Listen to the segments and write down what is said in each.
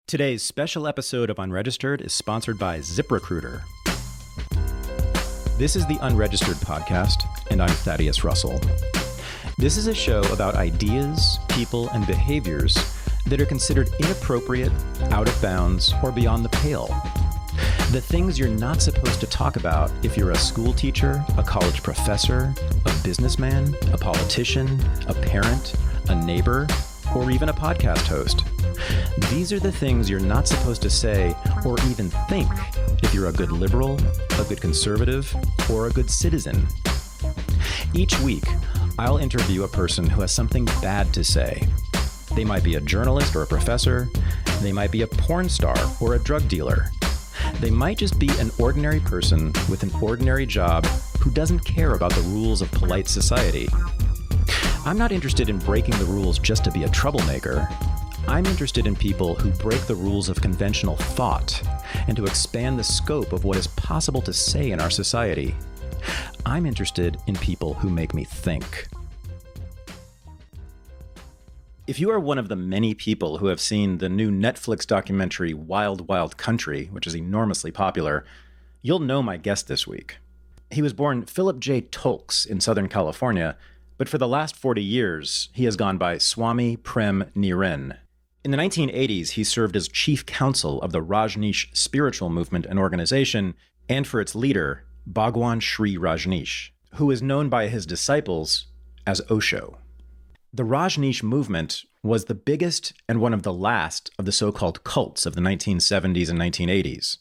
Today's special episode of Unregistered is sponsored by ZipRecruiter. This is the Unregistered podcast, and I'm Thaddeus Russell. This is a show about ideas, people, and behaviors that are considered inappropriate, out of bounds, or beyond the pale. The things you're not supposed to talk about if you're a school teacher, a college professor, a businessman, a politician, a parent, a neighbor, or even a podcast host. These are the things you're not supposed to say or even think if you're a good liberal, a good conservative, or a good citizen. Each week, I'll interview a person who has something bad to say. They might be a journalist or a professor. They might be a porn star or a drug dealer. They might just be an ordinary person with an ordinary job who doesn't care about the rules of polite society. I'm not interested in breaking the rules just to be a troublemaker. I'm interested in people who break the rules of conventional thought and to expand the scope of what is possible to say in our society. I'm interested in people who make me think. If you are one of the many people who have seen the new Netflix documentary Wild Wild Country, which is enormously popular, you'll know my guest this week. He was born Philip J. Toelkes in Southern California, but for the last 40 years, he has gone by Swami Prem Niren. In the 1980s, he served as chief counsel of the Rajneesh spiritual movement and organization, and for its leader, Bhagwan Shree Rajneesh, who is known by his disciples as Osho. The Rajneesh movement was the biggest and one of the last of the so-called cults of the 1970s and 1980s.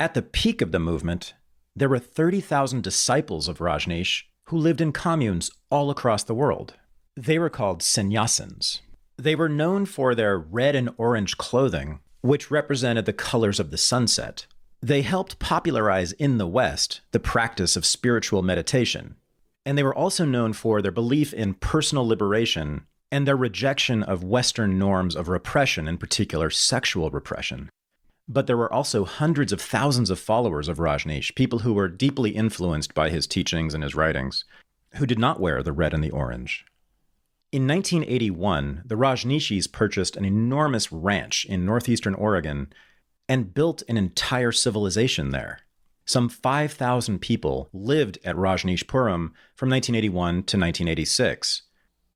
At the peak of the movement, there were 30,000 disciples of Rajneesh who lived in communes all across the world. They were called sannyasins. They were known for their red and orange clothing, which represented the colors of the sunset. They helped popularize in the West the practice of spiritual meditation. And they were also known for their belief in personal liberation and their rejection of Western norms of repression, in particular sexual repression. But there were also hundreds of thousands of followers of Rajneesh, people who were deeply influenced by his teachings and his writings, who did not wear the red and the orange. In 1981, the Rajneeshis purchased an enormous ranch in northeastern Oregon and built an entire civilization there. Some 5,000 people lived at Rajneeshpuram from 1981 to 1986.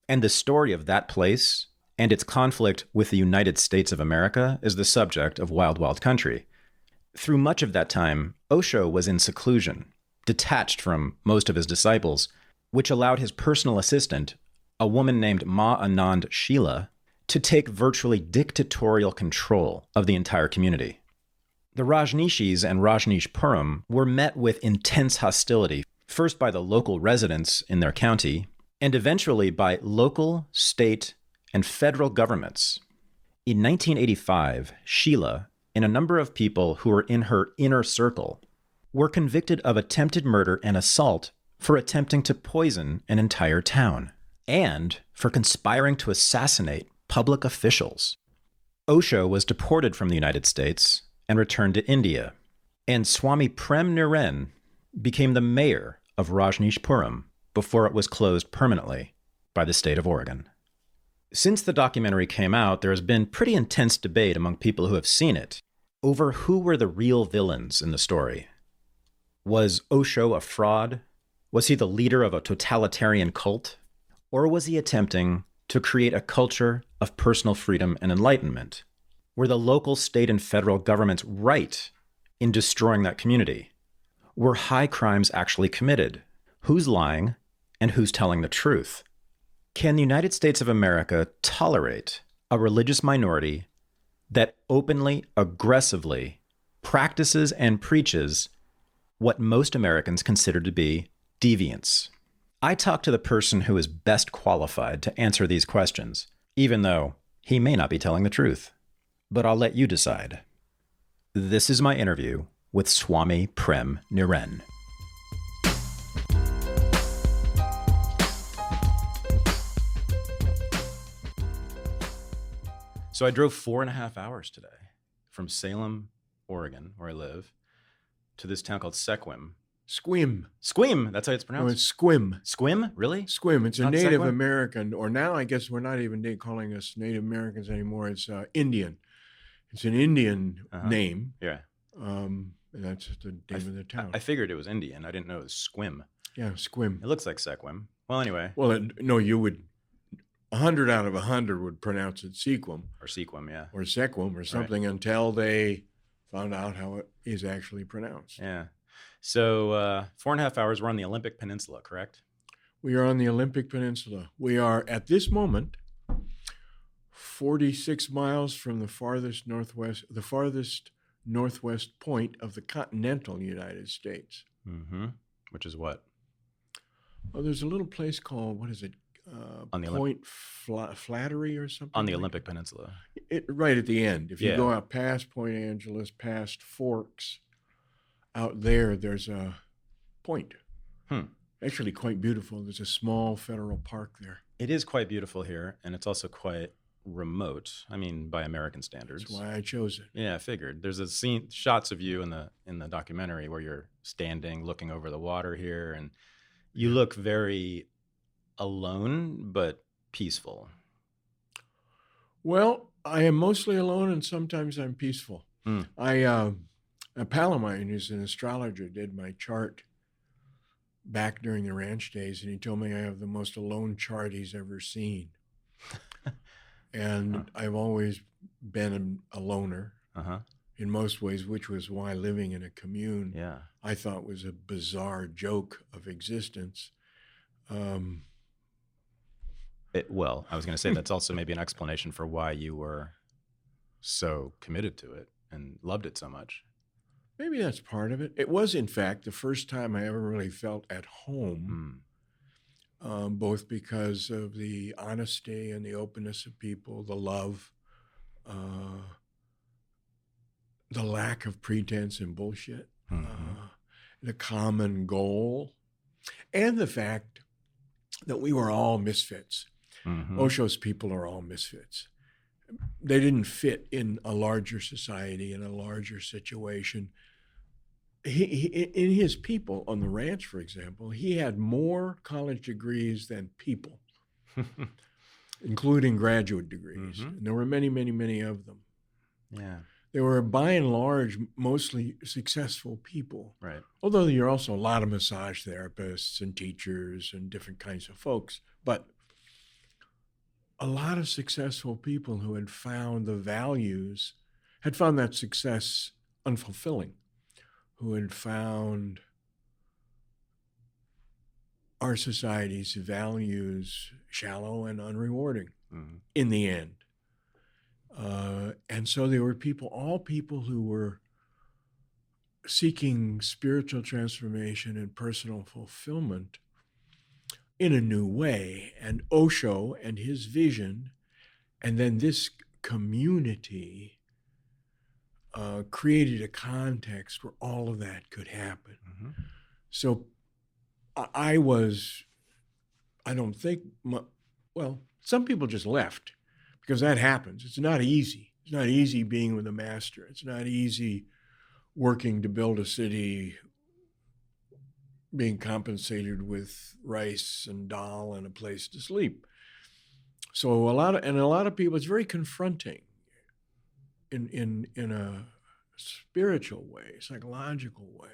And the story of that place and its conflict with the United States of America is the subject of Wild Wild Country. Through much of that time, Osho was in seclusion, detached from most of his disciples, which allowed his personal assistant, a woman named Ma Anand Sheela, to take virtually dictatorial control of the entire community. The Rajneeshis and Rajneeshpuram were met with intense hostility, first by the local residents in their county, and eventually by local, state, and federal governments. In 1985, Sheela and a number of people who were in her inner circle were convicted of attempted murder and assault for attempting to poison an entire town, and for conspiring to assassinate public officials. Osho was deported from the United States and returned to India, and Swami Prem Niren became the mayor of Rajneeshpuram before it was closed permanently by the state of Oregon. Since the documentary came out, there has been pretty intense debate among people who have seen it over who were the real villains in the story. Was Osho a fraud? Was he the leader of a totalitarian cult? Or was he attempting to create a culture of personal freedom and enlightenment? Were the local, state, and federal governments right in destroying that community? Were high crimes actually committed? Who's lying and who's telling the truth? Can the United States of America tolerate a religious minority that openly, aggressively practices and preaches what most Americans consider to be deviance? I talked to the person who is best qualified to answer these questions, even though he may not be telling the truth. But I'll let you decide. This is my interview with Swami Prem Niren. So I drove 4.5 hours today from Salem, Oregon, where I live, to this town called Sequim. Squim. That's how it's pronounced? No, it's Squim. Squim? Really? Squim. It's a Not Native Sequim? American, or now I guess we're not even calling us Native Americans anymore. It's Indian. It's an Indian Uh-huh. name. Yeah. And that's the name of the town. I figured it was Indian. I didn't know it was Squim. Yeah, Squim. It looks like Sequim. Well, anyway. Well, no, you would, 100 out of 100 would pronounce it Sequim. Or Sequim, yeah. Or Sequim or something, right, until they found out how it is actually pronounced. Yeah. So 4.5 hours, we're on the Olympic Peninsula, correct? We are on the Olympic Peninsula. We are, at this moment, 46 miles from the farthest northwest point of the continental United States. Mm-hmm. Which is what? Oh, there's a little place called, what is it? On the Point Flattery or something? On the Olympic Peninsula. Right at the end. If you go out past Point Angeles, past Forks, out there's a point. Actually quite beautiful. There's a small federal park there. It is quite beautiful here, and it's also quite remote. I mean, by American standards. That's why I chose it. Yeah, I figured. There's a scene, shots of you in the documentary where you're standing, looking over the water here, and you look very alone, but peaceful. Well, I am mostly alone, and sometimes I'm peaceful. A pal of mine who's an astrologer did my chart back during the ranch days, and he told me I have the most alone chart he's ever seen. And I've always been a loner in most ways, which was why living in a commune I thought was a bizarre joke of existence. Well, I was going to say that's also maybe an explanation for why you were so committed to it and loved it so much. Maybe that's part of it. It was, in fact, the first time I ever really felt at home, both because of the honesty and the openness of people, the love, the lack of pretense and bullshit, the common goal, and the fact that we were all misfits. Osho's people are all misfits. They didn't fit in a larger society, in a larger situation. In his people on the ranch, for example, he had more college degrees than people, including graduate degrees. And there were many, many, many of them. Yeah. They were, by and large, mostly successful people. Right. Although there are also a lot of massage therapists and teachers and different kinds of folks. But a lot of successful people who had found the values, had found that success unfulfilling, who had found our society's values shallow and unrewarding in the end. And so there were all people who were seeking spiritual transformation and personal fulfillment in a new way. And Osho and his vision, and then this community created a context where all of that could happen. So I don't think, well, some people just left because that happens. It's not easy. It's not easy being with a master. It's not easy working to build a city, being compensated with rice and dal and a place to sleep. So a lot of people, it's very confronting in a spiritual way, psychological way.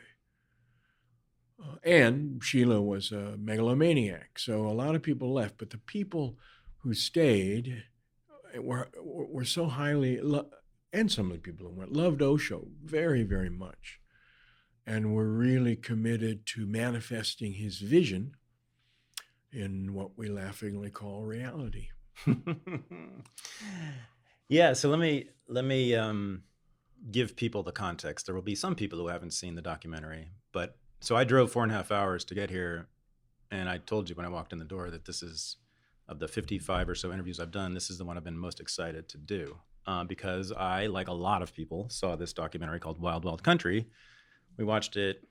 And Sheila was a megalomaniac, so a lot of people left. But the people who stayed were so highly, and some of the people who went, loved Osho very, very much, and were really committed to manifesting his vision in what we laughingly call reality. Yeah, so let me give people the context. There will be some people who haven't seen the documentary, but so I drove 4.5 hours to get here, and I told you when I walked in the door that this is, of the 55 or so interviews I've done, this is the one I've been most excited to do, because I, like a lot of people, saw this documentary called Wild Wild Country. We watched it,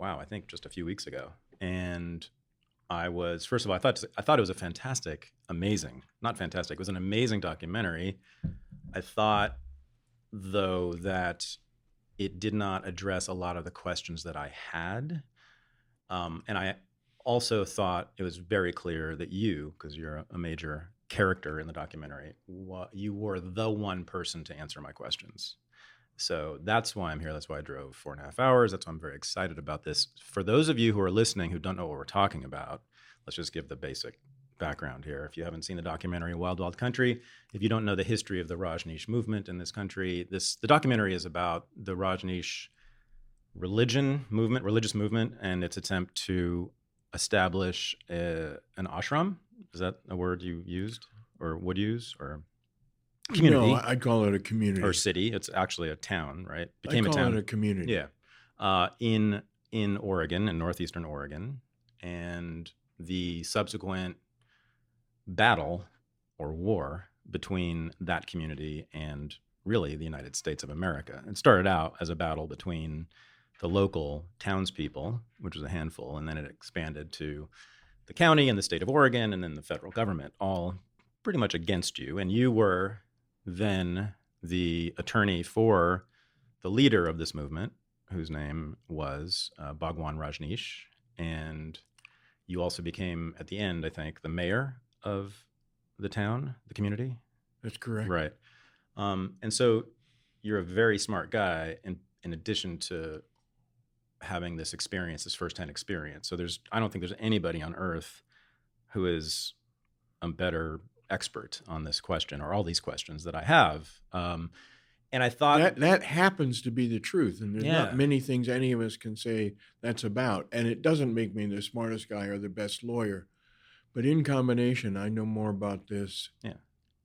I think just a few weeks ago, and I was, first of all, I thought it was a fantastic, amazing, not fantastic, it was an amazing documentary. I thought, though, that it did not address a lot of the questions that I had. And I also thought it was very clear that you, because you're a major character in the documentary, you were the one person to answer my questions. So that's why I'm here. That's why I drove 4.5 hours. That's why I'm very excited about this. For those of you who are listening who don't know what we're talking about, let's just give the basic background here. If you haven't seen the documentary Wild Wild Country, if you don't know the history of the Rajneesh movement in this country, the documentary is about the Rajneesh religious movement, and its attempt to establish an ashram. Is that a word you used or would use, or community? No, I'd call it a community. Or city. It's actually a town, right? Became a town. I call it a community. Yeah. In Oregon, in northeastern Oregon. And the subsequent battle or war between that community and really the United States of America. It started out as a battle between the local townspeople, which was a handful, and then it expanded to the county and the state of Oregon and then the federal government, all pretty much against you. And you were then the attorney for the leader of this movement, whose name was Bhagwan Rajneesh. And you also became, at the end, I think, the mayor of the town, the community. That's correct. Right. And so you're a very smart guy in addition to having this experience, this firsthand experience. So I don't think there's anybody on earth who is a better expert on this question or all these questions that I have. And I thought that happens to be the truth. And there's not many things any of us can say that's about. And it doesn't make me the smartest guy or the best lawyer. But in combination, I know more about this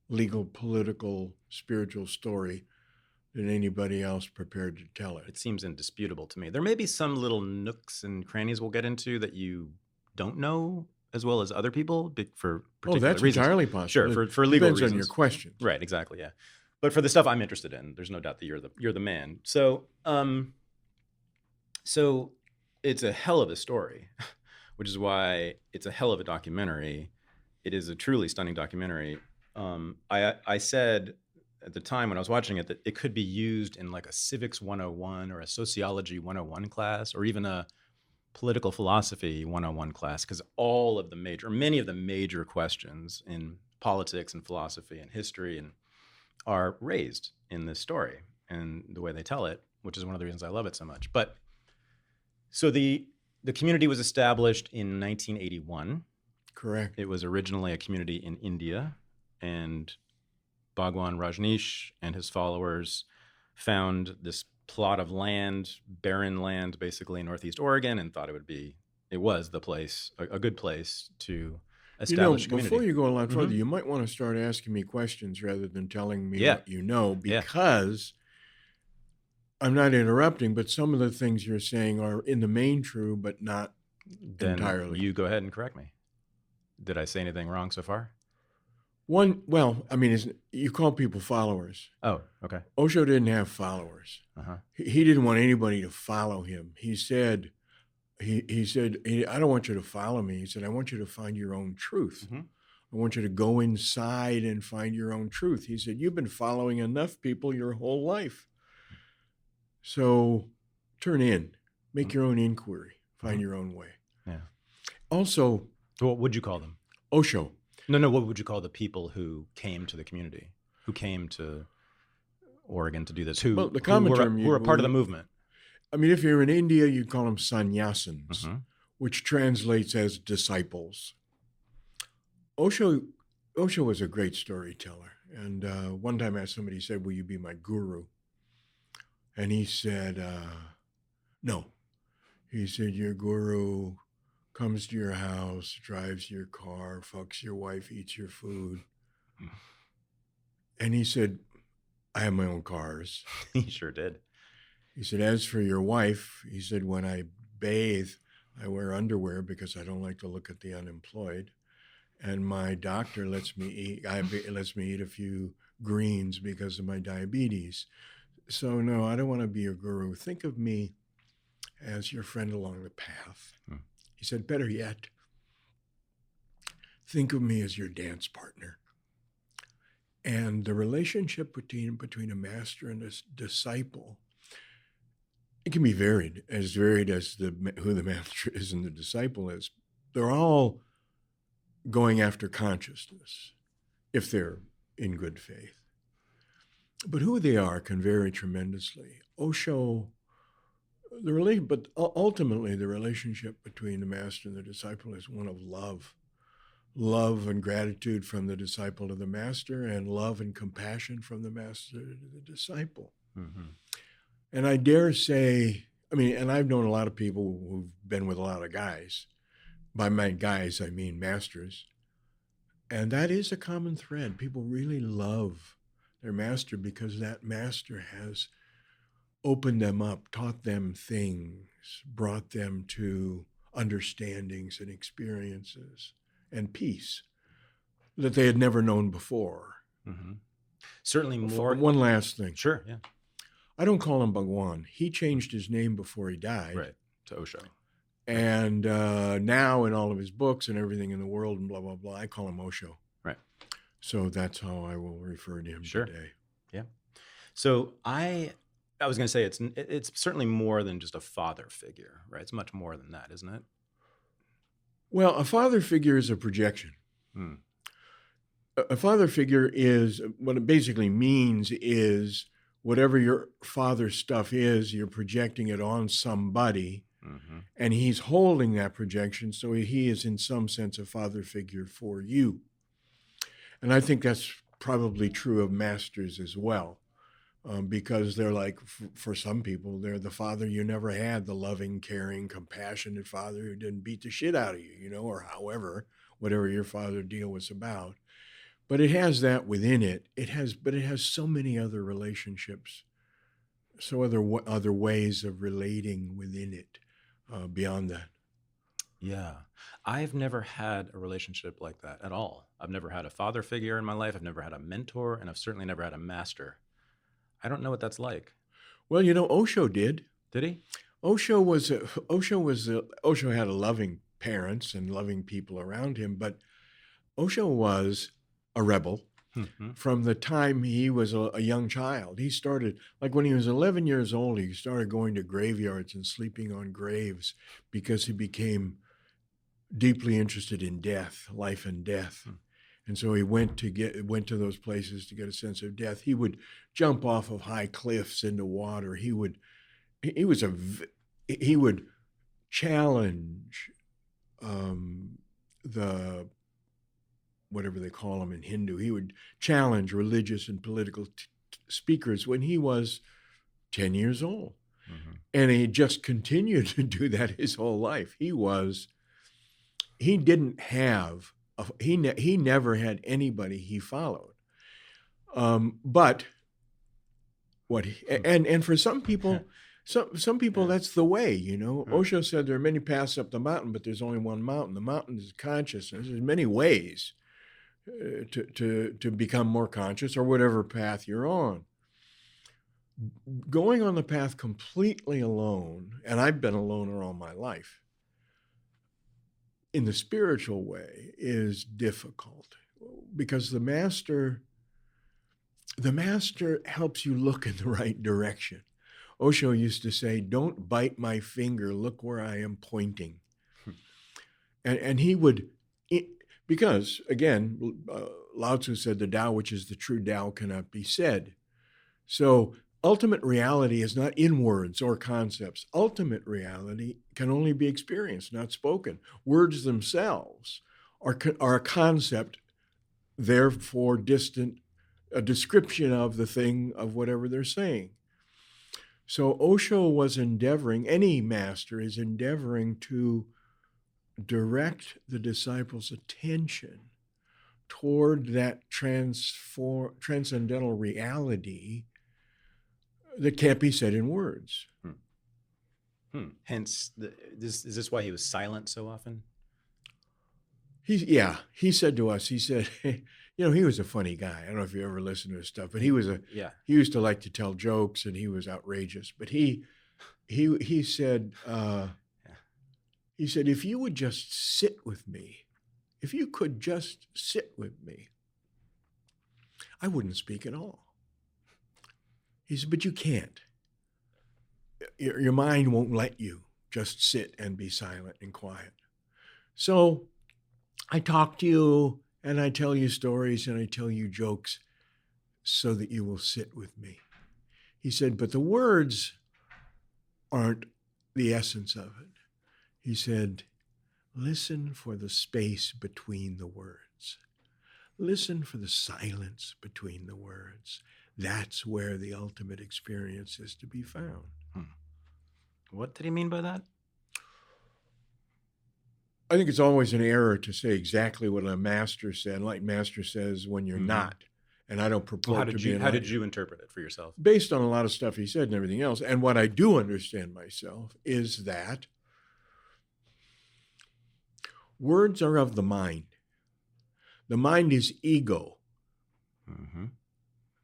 legal, political, spiritual story than anybody else prepared to tell it. It seems indisputable to me. There may be some little nooks and crannies we'll get into that you don't know as well as other people for particular that's reasons. Entirely possible. Sure, for legal reasons. Depends on your questions. Right, exactly, yeah. But for the stuff I'm interested in, there's no doubt that you're the man. So so it's a hell of a story, which is why it's a hell of a documentary. It is a truly stunning documentary. I said at the time when I was watching it that it could be used in like a civics 101 or a sociology 101 class, or even a political philosophy 101 class, because many of the major questions in politics and philosophy and history are raised in this story and the way they tell it, which is one of the reasons I love it so much. But so the community was established in 1981. Correct. It was originally a community in India, and Bhagwan Rajneesh and his followers found this plot of land, barren land, basically in Northeast Oregon, and thought it was the place, a good place to establish a community. Before you go a lot further, you might want to start asking me questions rather than telling me what you know, because I'm not interrupting, but some of the things you're saying are in the main true, but not entirely. You go ahead and correct me. Did I say anything wrong so far? You call people followers. Oh, okay. Osho didn't have followers. Uh-huh. He didn't want anybody to follow him. He said, I don't want you to follow me. He said, I want you to find your own truth. Mm-hmm. I want you to go inside and find your own truth. He said, you've been following enough people your whole life. So turn in, make your own inquiry, find your own way. Yeah. Also, what would you call them? Osho. No. What would you call the people who came to the community, who came to Oregon to do this? Who were part of the movement? I mean, if you're in India, you'd call them sannyasins, which translates as disciples. Osho was a great storyteller. And one time I asked somebody, he said, will you be my guru? And he said, no. He said, your guru comes to your house, drives your car, fucks your wife, eats your food. And he said, I have my own cars. He sure did. He said, as for your wife, he said, when I bathe, I wear underwear because I don't like to look at the unemployed. And my doctor lets me eat a few greens because of my diabetes. So no, I don't want to be your guru. Think of me as your friend along the path. He said, better yet, think of me as your dance partner. And the relationship between a master and a disciple, it can be varied as who the master is and the disciple is. They're all going after consciousness. if they're in good faith. But who they are can vary tremendously. Osho, but ultimately the relationship between the master and the disciple is one of love. Love and gratitude from the disciple to the master, and love and compassion from the master to the disciple. Mm-hmm. And I dare say, and I've known a lot of people who've been with a lot of guys. By my guys, I mean masters. And that is a common thread. People really love their master because that master has opened them up, taught them things, brought them to understandings and experiences and peace that they had never known before. Mm-hmm. Certainly more. One last thing. Sure, yeah. I don't call him Bhagwan. He changed his name before he died. Right, to Osho. And now in all of his books and everything in the world and blah, blah, blah, I call him Osho. Right. So that's how I will refer to him today. Yeah. So I was going to say it's certainly more than just a father figure, right? It's much more than that, isn't it? Well, a father figure is a projection. A father figure is, what it basically means is whatever your father's stuff is, you're projecting it on somebody, and he's holding that projection, so he is in some sense a father figure for you. And I think that's probably true of masters as well. Because they're like, for some people, they're the father you never had, the loving, caring, compassionate father who didn't beat the shit out of you, or however, whatever your father deal was about. But it has that within it. But it has so many other relationships, so other ways of relating within it beyond that. Yeah. I've never had a relationship like that at all. I've never had a father figure in my life. I've never had a mentor, and I've certainly never had a master. I don't know what that's like. Well, Osho did. Did he? Osho had a loving parents and loving people around him, but Osho was a rebel from the time he was a young child. He started, like when he was 11 years old, he started going to graveyards and sleeping on graves because he became deeply interested in death, life and death. And so he went to those places to get a sense of death. He would jump off of high cliffs into water. He would challenge the whatever they call them in Hindu. He would challenge religious and political speakers when he was 10 years old, and he just continued to do that his whole life. He never had anybody he followed. But for some people, some people that's the way, Osho said there are many paths up the mountain, but there's only one mountain. The mountain is consciousness. There's many ways to become more conscious, or whatever path you're on. Going on the path completely alone, and I've been a loner all my life, in the spiritual way is difficult, because the master helps you look in the right direction. Osho used to say, "Don't bite my finger, look where I am pointing." And he would, because again, Lao Tzu said the Tao, which is the true Tao, cannot be said. So ultimate reality is not in words or concepts. Ultimate reality can only be experienced, not spoken. Words themselves are a concept, therefore distant, a description of the thing, of whatever they're saying. So Osho was endeavoring, any master is endeavoring to direct the disciple's attention toward that transcendental reality that can't be said in words. Hence, is this why he was silent so often? He said to us, he said, he was a funny guy. I don't know if you ever listened to his stuff, but he used to like to tell jokes, and he was outrageous. But he said, if you would just sit with me, if you could just sit with me, I wouldn't speak at all. He said, but you can't. Your mind won't let you just sit and be silent and quiet. So I talk to you and I tell you stories and I tell you jokes so that you will sit with me. He said, but the words aren't the essence of it. He said, listen for the space between the words. Listen for the silence between the words. That's where the ultimate experience is to be found. What did he mean by that? I think it's always an error to say exactly what a master said, like master says when you're not. And I don't purport to be How did you interpret it for yourself? Based on a lot of stuff he said and everything else. And what I do understand myself is that words are of the mind. The mind is ego.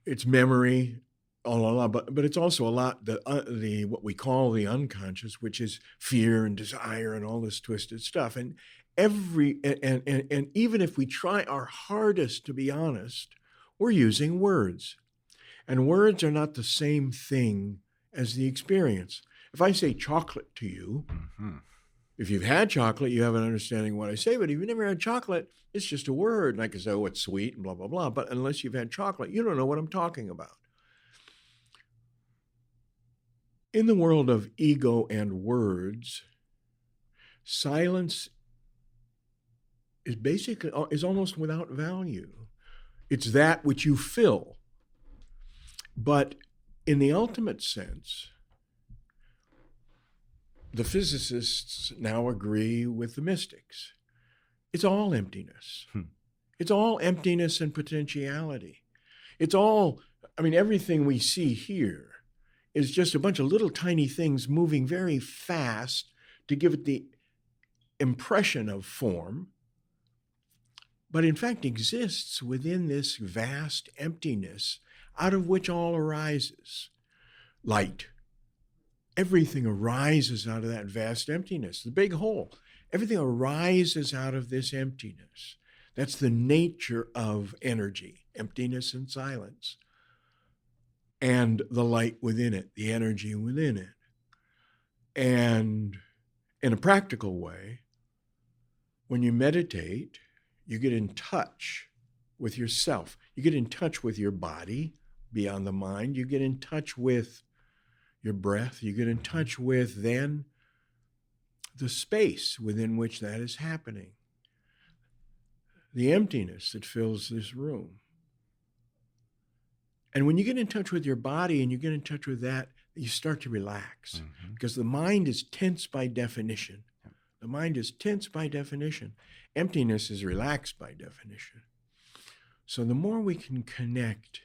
It's memory, but it's also a lot the what we call the unconscious, which is fear and desire and all this twisted stuff. And and even if we try our hardest to be honest, we're using words. And words are not the same thing as the experience. If I say chocolate to you, if you've had chocolate, you have an understanding of what I say, but if you've never had chocolate, it's just a word. And I can say, oh, it's sweet and blah, blah, blah. But unless you've had chocolate, you don't know what I'm talking about. In the world of ego and words, silence is almost without value. It's that which you fill. But in the ultimate sense, the physicists now agree with the mystics. It's all emptiness. It's all emptiness and potentiality. It's all, everything we see here is just a bunch of little tiny things moving very fast to give it the impression of form, but in fact exists within this vast emptiness out of which all arises. Light. Everything arises out of that vast emptiness, the big hole. Everything arises out of this emptiness. That's the nature of energy, emptiness and silence. And the light within it, the energy within it. And in a practical way, when you meditate, you get in touch with yourself. You get in touch with your body beyond the mind. You get in touch with your breath. You get in touch with then the space within which that is happening. The emptiness that fills this room. And when you get in touch with your body and you get in touch with that, you start to relax because the mind is tense by definition. The mind is tense by definition. Emptiness is relaxed by definition. So the more we can connect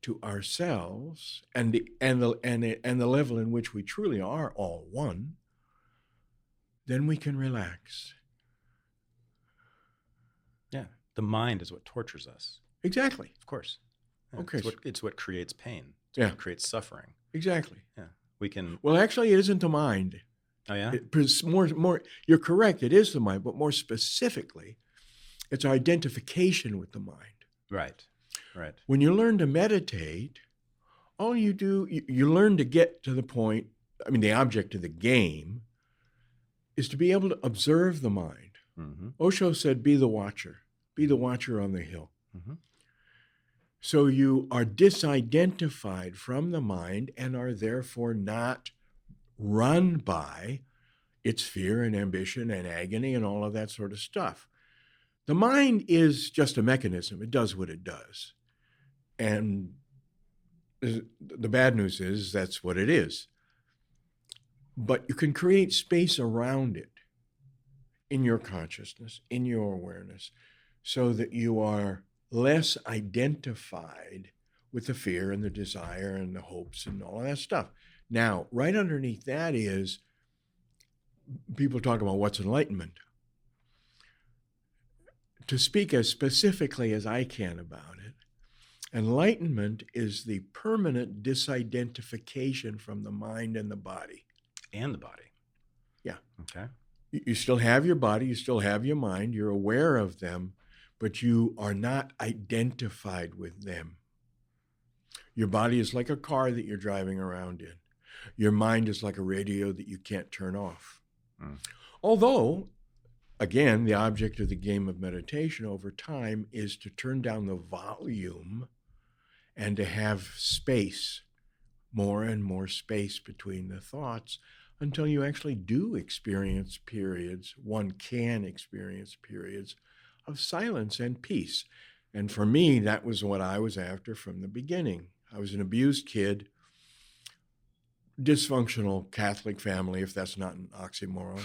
to ourselves and the level in which we truly are all one, then we can relax. Yeah, the mind is what tortures us. Exactly. Of course. Yeah, okay. It's what creates pain. It's what creates suffering. Exactly. Yeah. We can. Well, actually, it isn't the mind. Oh yeah. More. You're correct. It is the mind, but more specifically, it's our identification with the mind. Right. Right. When you learn to meditate, all you do, you learn to get to the point. The object of the game is to be able to observe the mind. Osho said, "Be the watcher. Be the watcher on the hill." So you are disidentified from the mind and are therefore not run by its fear and ambition and agony and all of that sort of stuff. The mind is just a mechanism. It does what it does. And the bad news is that's what it is. But you can create space around it in your consciousness, in your awareness, so that you are less identified with the fear and the desire and the hopes and all of that stuff. Now, right underneath that is, people talk about what's enlightenment. To speak as specifically as I can about it, enlightenment is the permanent disidentification from the mind and the body. And the body. Yeah. Okay. You still have your body, you still have your mind, you're aware of them, but you are not identified with them. Your body is like a car that you're driving around in. Your mind is like a radio that you can't turn off. Although, again, the object of the game of meditation over time is to turn down the volume and to have space, more and more space between the thoughts until you actually do experience periods, one can experience periods of silence and peace. And for me, that was what I was after from the beginning. I was an abused kid, dysfunctional Catholic family, if that's not an oxymoron.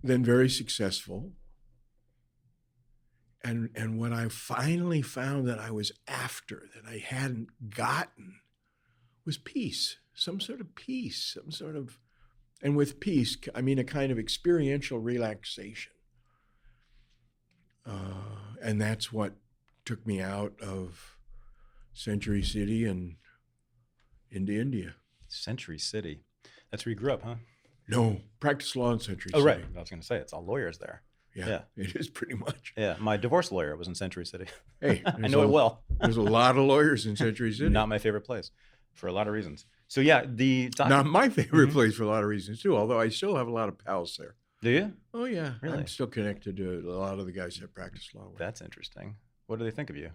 Then very successful. And what I finally found that I was after, that I hadn't gotten, was peace, some sort of peace, and with peace, I mean a kind of experiential relaxation. And that's what took me out of Century City and into India. Century City. That's where you grew up, huh? No, practice law in Century City. Oh, right. I was going to say, it's all lawyers there. Yeah, it is pretty much. Yeah, my divorce lawyer was in Century City. Hey, I know it well. There's a lot of lawyers in Century City. Not my favorite place for a lot of reasons. So yeah, not my favorite place for a lot of reasons too, although I still have a lot of pals there. Do you? Oh yeah, really? I'm still connected to a lot of the guys that practice law with. That's interesting. What do they think of you?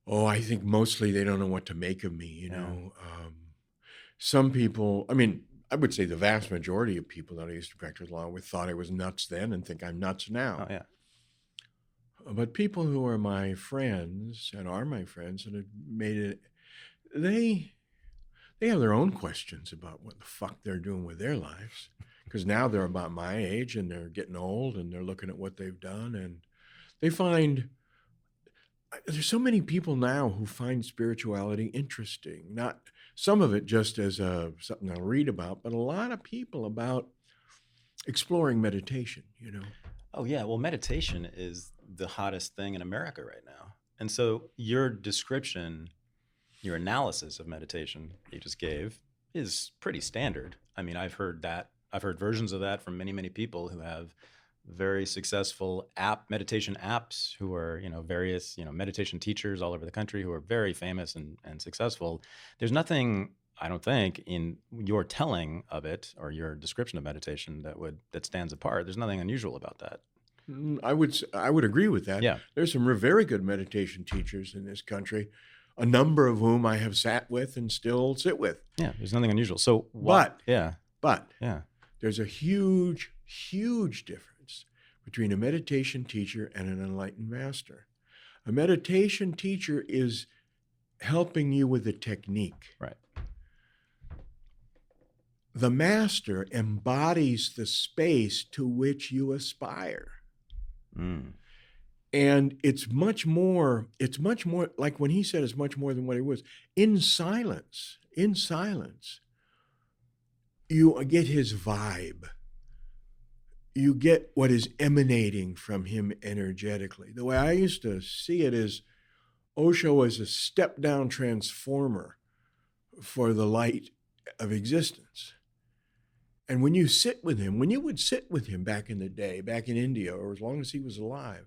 Oh, I think mostly they don't know what to make of me, you know. Some people, I mean, I would say the vast majority of people that I used to practice law with thought I was nuts then and think I'm nuts now. Oh, yeah. But people who are my friends and are my friends and have made it, they have their own questions about what the fuck they're doing with their lives. Because now they're about my age and they're getting old and they're looking at what they've done, and they find there's so many people now who find spirituality interesting. Not some of it just as something I'll read about, but a lot of people about exploring meditation, you know. Oh yeah, well, meditation is the hottest thing in America right now. And so your description, your analysis of meditation you just gave is pretty standard. I mean, I've heard versions of that from many, many people who have very successful meditation apps, who are, various, meditation teachers all over the country who are very famous and successful. There's nothing, I don't think, in your telling of it or your description of meditation that stands apart. There's nothing unusual about that. I would agree with that. Yeah. There's some very good meditation teachers in this country, a number of whom I have sat with and still sit with. Yeah, there's nothing unusual. So But yeah, there's a huge, huge difference between a meditation teacher and an enlightened master. A meditation teacher is helping you with the technique. Right. The master embodies the space to which you aspire. Mm. And it's much more, like when he said it's much more than what it was. In silence, you get his vibe. You get what is emanating from him energetically. The way I used to see it is Osho as a step-down transformer for the light of existence. And when you would sit with him back in the day, back in India, or as long as he was alive,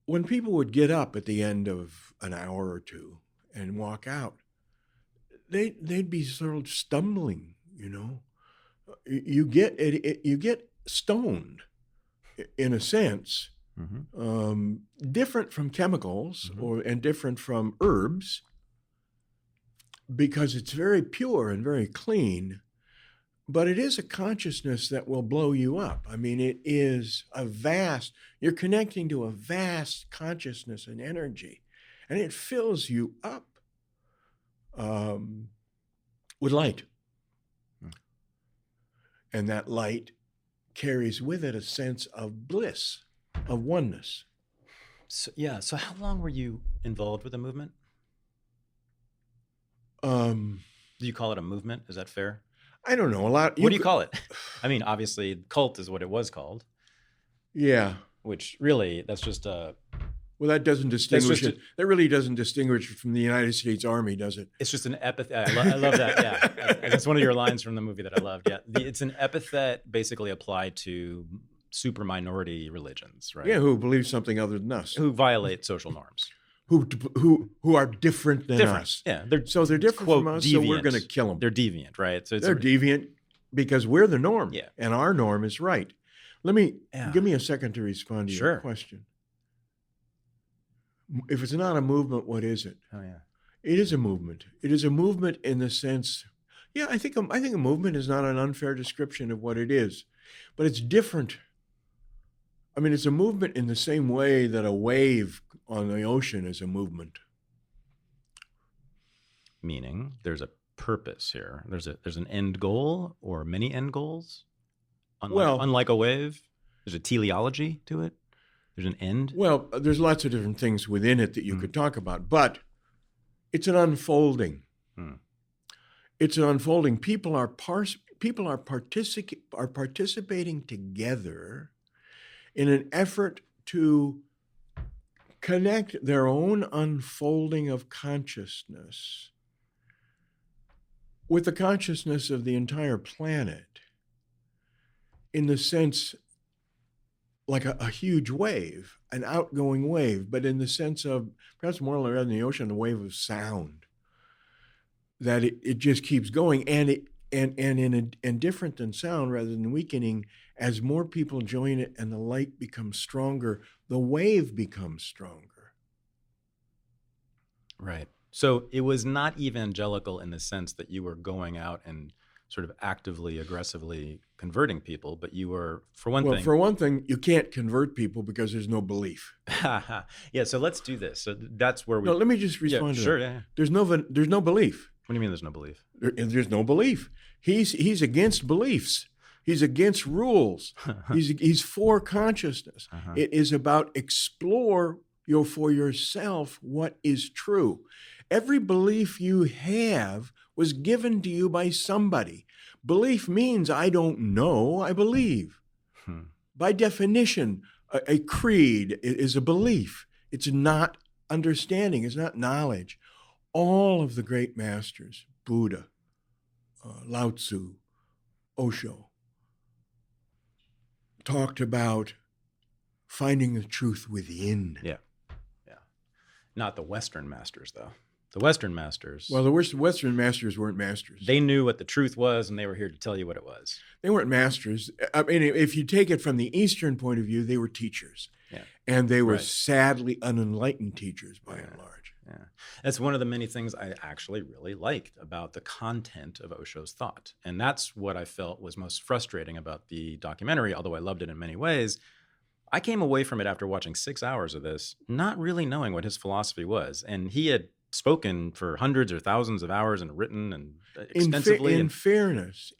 when people would get up at the end of an hour or two and walk out, they'd be sort of stumbling, you know. You get stoned, in a sense, mm-hmm. Different from chemicals mm-hmm. and different from herbs, because it's very pure and very clean. But it is a consciousness that will blow you up. I mean, it is you're connecting to a vast consciousness and energy, and it fills you up with light. And that light carries with it a sense of bliss, of oneness. So how long were you involved with the movement? Do you call it a movement? Is that fair? I don't know. What do you call it? I mean, obviously, cult is what it was called. Yeah. Which really, that's just a... Well, that doesn't distinguish it. That really doesn't distinguish it from the United States Army, does it? It's just an epithet. I love that, yeah. That's one of your lines from the movie that I loved, yeah. It's an epithet basically applied to super minority religions, right? Yeah, who believe something other than us. Who violate social norms. Who are different than us. Yeah. They're different from us, deviant. So we're going to kill them. They're deviant, right? So they're deviant, because we're the norm, Yeah. and our norm is right. Give me a second to respond to your question. If it's not a movement, what is it? Oh yeah. It is a movement. It is a movement in the sense, I think a movement is not an unfair description of what it is, but it's different. I mean, it's a movement in the same way that a wave on the ocean is a movement. Meaning there's a purpose here. There's an end goal or many end goals. Unlike a wave, there's a teleology to it. There's an end. Well, there's lots of different things within it that you could talk about, but it's an unfolding. It's an unfolding. People are participating together in an effort to connect their own unfolding of consciousness with the consciousness of the entire planet, in the sense like a huge wave, an outgoing wave, but in the sense of, perhaps more rather than the ocean, a wave of sound, that it just keeps going, and different than sound rather than weakening. As more people join it and the light becomes stronger, the wave becomes stronger. Right. So it was not evangelical in the sense that you were going out and sort of actively, aggressively converting people, but you were, for one thing, you can't convert people because there's no belief. Yeah. So let's do this. So that's where we. No, let me just respond to that. Sure. Yeah. There's no belief. What do you mean there's no belief? There's no belief. He's against beliefs. He's against rules. He's for consciousness. It is about explore for yourself what is true. Every belief you have was given to you by somebody. Belief means I don't know, I believe. By definition, a creed is a belief. It's not understanding. It's not knowledge. All of the great masters, Buddha, Lao Tzu, Osho, talked about finding the truth within. Yeah. Not the Western masters, though. The Western masters. Well, the Western masters weren't masters. They knew what the truth was, and they were here to tell you what it was. They weren't masters. I mean, if you take it from the Eastern point of view, they were teachers. Yeah. And they were sadly unenlightened teachers by and large. Yeah. That's one of the many things I actually really liked about the content of Osho's thought. And that's what I felt was most frustrating about the documentary, although I loved it in many ways. I came away from it after watching 6 hours of this, not really knowing what his philosophy was. And he had spoken for hundreds or thousands of hours and written and extensively. In fairness,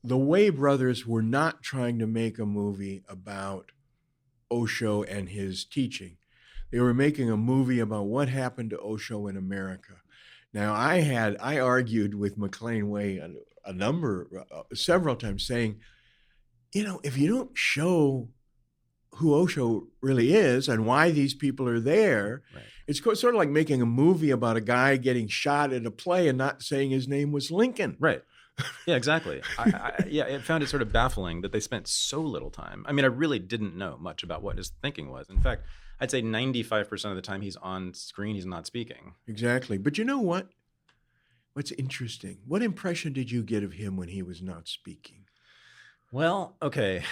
the Way brothers were not trying to make a movie about Osho and his teaching. They were making a movie about what happened to Osho in America. Now, I argued with McLean Way several times, saying, if you don't show who Osho really is and why these people are there, it's sort of like making a movie about a guy getting shot at a play and not saying his name was Lincoln. Right. Yeah, exactly. I found it sort of baffling that they spent so little time. I mean, I really didn't know much about what his thinking was. In fact, I'd say 95% of the time he's on screen, he's not speaking. Exactly. But you know what? What's interesting? What impression did you get of him when he was not speaking? Well, okay.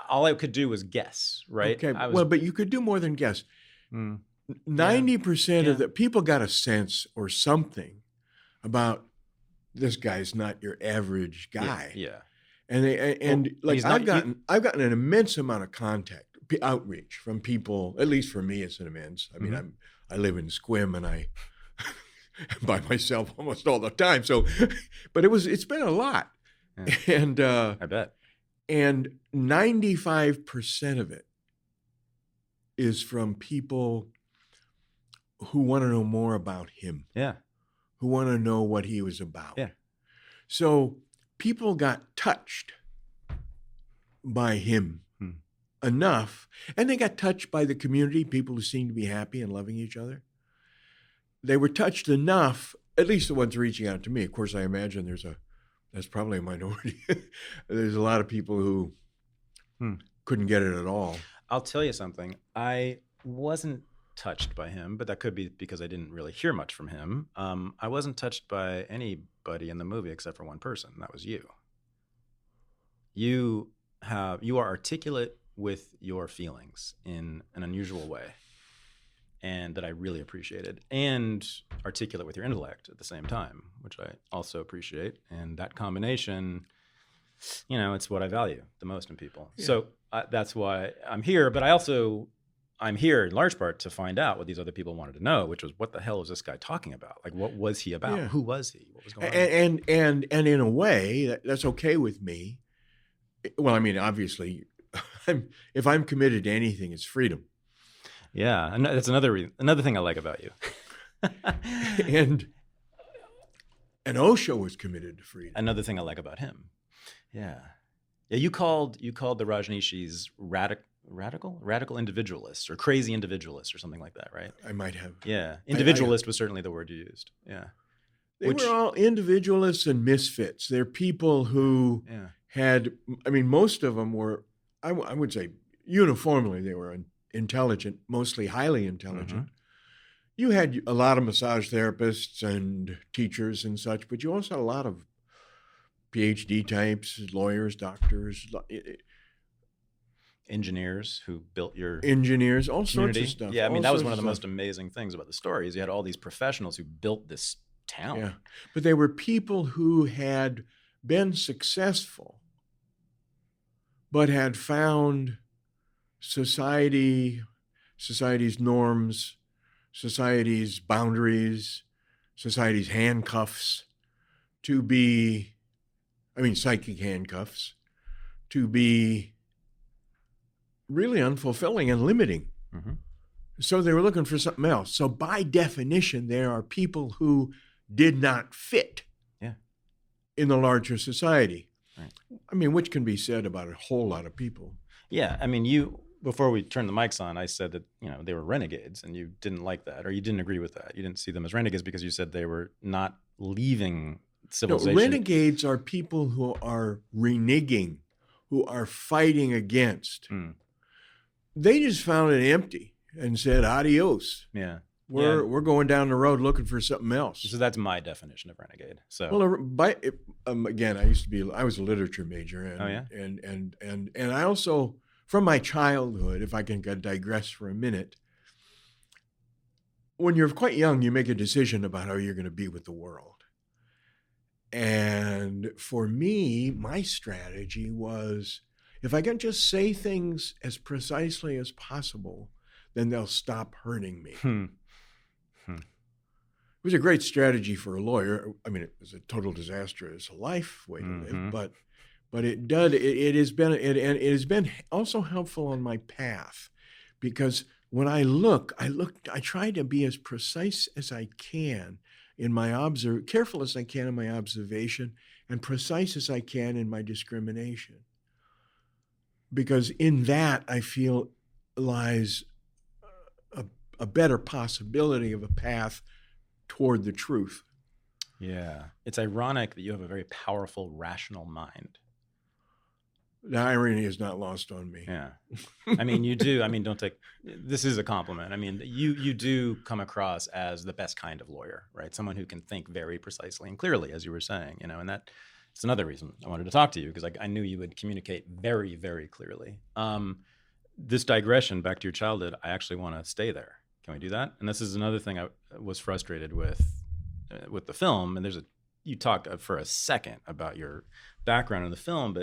All I could do was guess, right? Okay. But you could do more than guess. 90% of the people got a sense or something about this guy's not your average guy. Yeah. And I've gotten an immense amount of outreach from people. At least for me, it's an immense. I mean, I live in Squim and I by myself almost all the time. So, but it's been a lot, and I bet. And 95% of it is from people who want to know more about him. Yeah. Who want to know what he was about. Yeah. So people got touched by him enough, and they got touched by the community, people who seemed to be happy and loving each other. They were touched enough, at least the ones reaching out to me. Of course, I imagine that's probably a minority. There's a lot of people who couldn't get it at all. I'll tell you something. I wasn't touched by him, but that could be because I didn't really hear much from him. I wasn't touched by anybody in the movie except for one person. And that was you. You are articulate with your feelings in an unusual way, and that I really appreciated, and articulate with your intellect at the same time, which I also appreciate. And that combination, it's what I value the most in people. Yeah. So that's why I'm here. But I'm here in large part to find out what these other people wanted to know, which was, what the hell was this guy talking about? Like, what was he about? Yeah. Who was he? What was going on? And in a way, that's okay with me. Well, I mean, obviously, if I'm committed to anything, it's freedom. Yeah, and that's another thing I like about you. and Osho was committed to freedom. Another thing I like about him. Yeah. You called the Rajneeshis radical individualists, or crazy individualists, or something like that, right? I might have. Yeah, individualist was certainly the word you used. Yeah. They were all individualists and misfits. They're people who had, I mean, most of them were, I would say uniformly, they were intelligent, mostly highly intelligent. Mm-hmm. You had a lot of massage therapists and teachers and such, but you also had a lot of PhD types, lawyers, doctors, engineers who built your engineers, all community. Sorts of stuff. Yeah, I mean, that was one of the most amazing things about the story, is you had all these professionals who built this town. Yeah, but they were people who had been successful, but had found society's norms, society's boundaries, society's handcuffs to be, psychic handcuffs, to be really unfulfilling and limiting. Mm-hmm. So they were looking for something else. So by definition, there are people who did not fit in the larger society. Right. Which can be said about a whole lot of people. Yeah, before we turned the mics on, I said that, they were renegades, and you didn't like that, or you didn't agree with that. You didn't see them as renegades because you said they were not leaving civilization. No, renegades are people who are reneging, who are fighting against. Mm. They just found it empty and said, adios. Yeah. We're going down the road looking for something else. So that's my definition of renegade. So again, I was a literature major, and I also, from my childhood, if I can digress for a minute, when you're quite young, you make a decision about how you're going to be with the world. And for me, my strategy was, if I can just say things as precisely as possible, then they'll stop hurting me. It was a great strategy for a lawyer. It was a total disaster as a life way to live, but it has been also helpful on my path, because when I try to be as precise as I can in my careful as I can in my observation, and precise as I can in my discrimination. Because in that, I feel, lies a better possibility of a path toward the truth. Yeah. It's ironic that you have a very powerful, rational mind. The irony is not lost on me. Yeah. You do. This is a compliment. You do come across as the best kind of lawyer, right? Someone who can think very precisely and clearly, as you were saying, and it's another reason I wanted to talk to you, because I knew you would communicate very, very clearly. This digression back to your childhood, I actually want to stay there. Can we do that? And this is another thing I was frustrated with the film. And you talked for a second about your background in the film,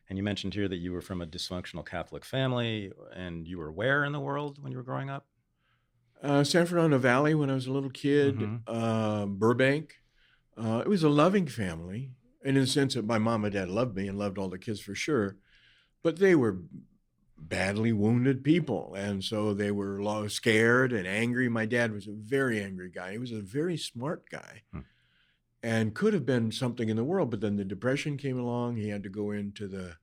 and you mentioned here that you were from a dysfunctional Catholic family, and you were where in the world when you were growing up? San Fernando Valley when I was a little kid, Burbank. It was a loving family, and in the sense that my mom and dad loved me and loved all the kids for sure, but they were badly wounded people, and so they were scared and angry. My dad was a very angry guy. He was a very smart guy, and could have been something in the world, but then the Depression came along. He had to go into the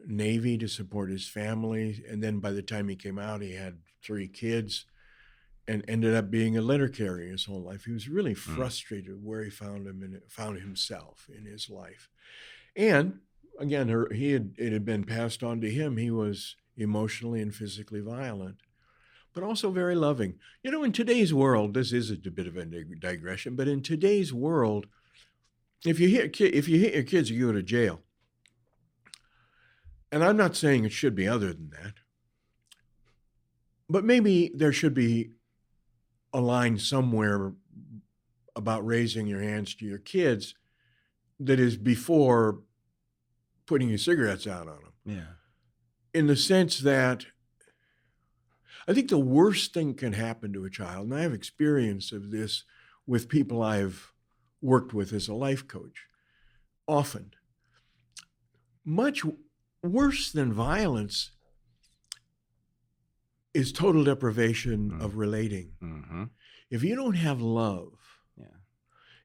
Navy to support his family, and then by the time he came out, he had 3 kids and ended up being a letter carrier his whole life. He was really frustrated where he found himself in his life. And again, it had been passed on to him. He was emotionally and physically violent. but also very loving. You know, in today's world, this is a bit of a digression, but in today's world, if you hit your kids, you go to jail. And I'm not saying it should be other than that, but maybe there should be a line somewhere about raising your hands to your kids that is before putting your cigarettes out on them. Yeah. In the sense that I think the worst thing can happen to a child, and I have experience of this with people I've worked with as a life coach, often, much worse than violence is total deprivation of relating. Mm-hmm. If you don't have love,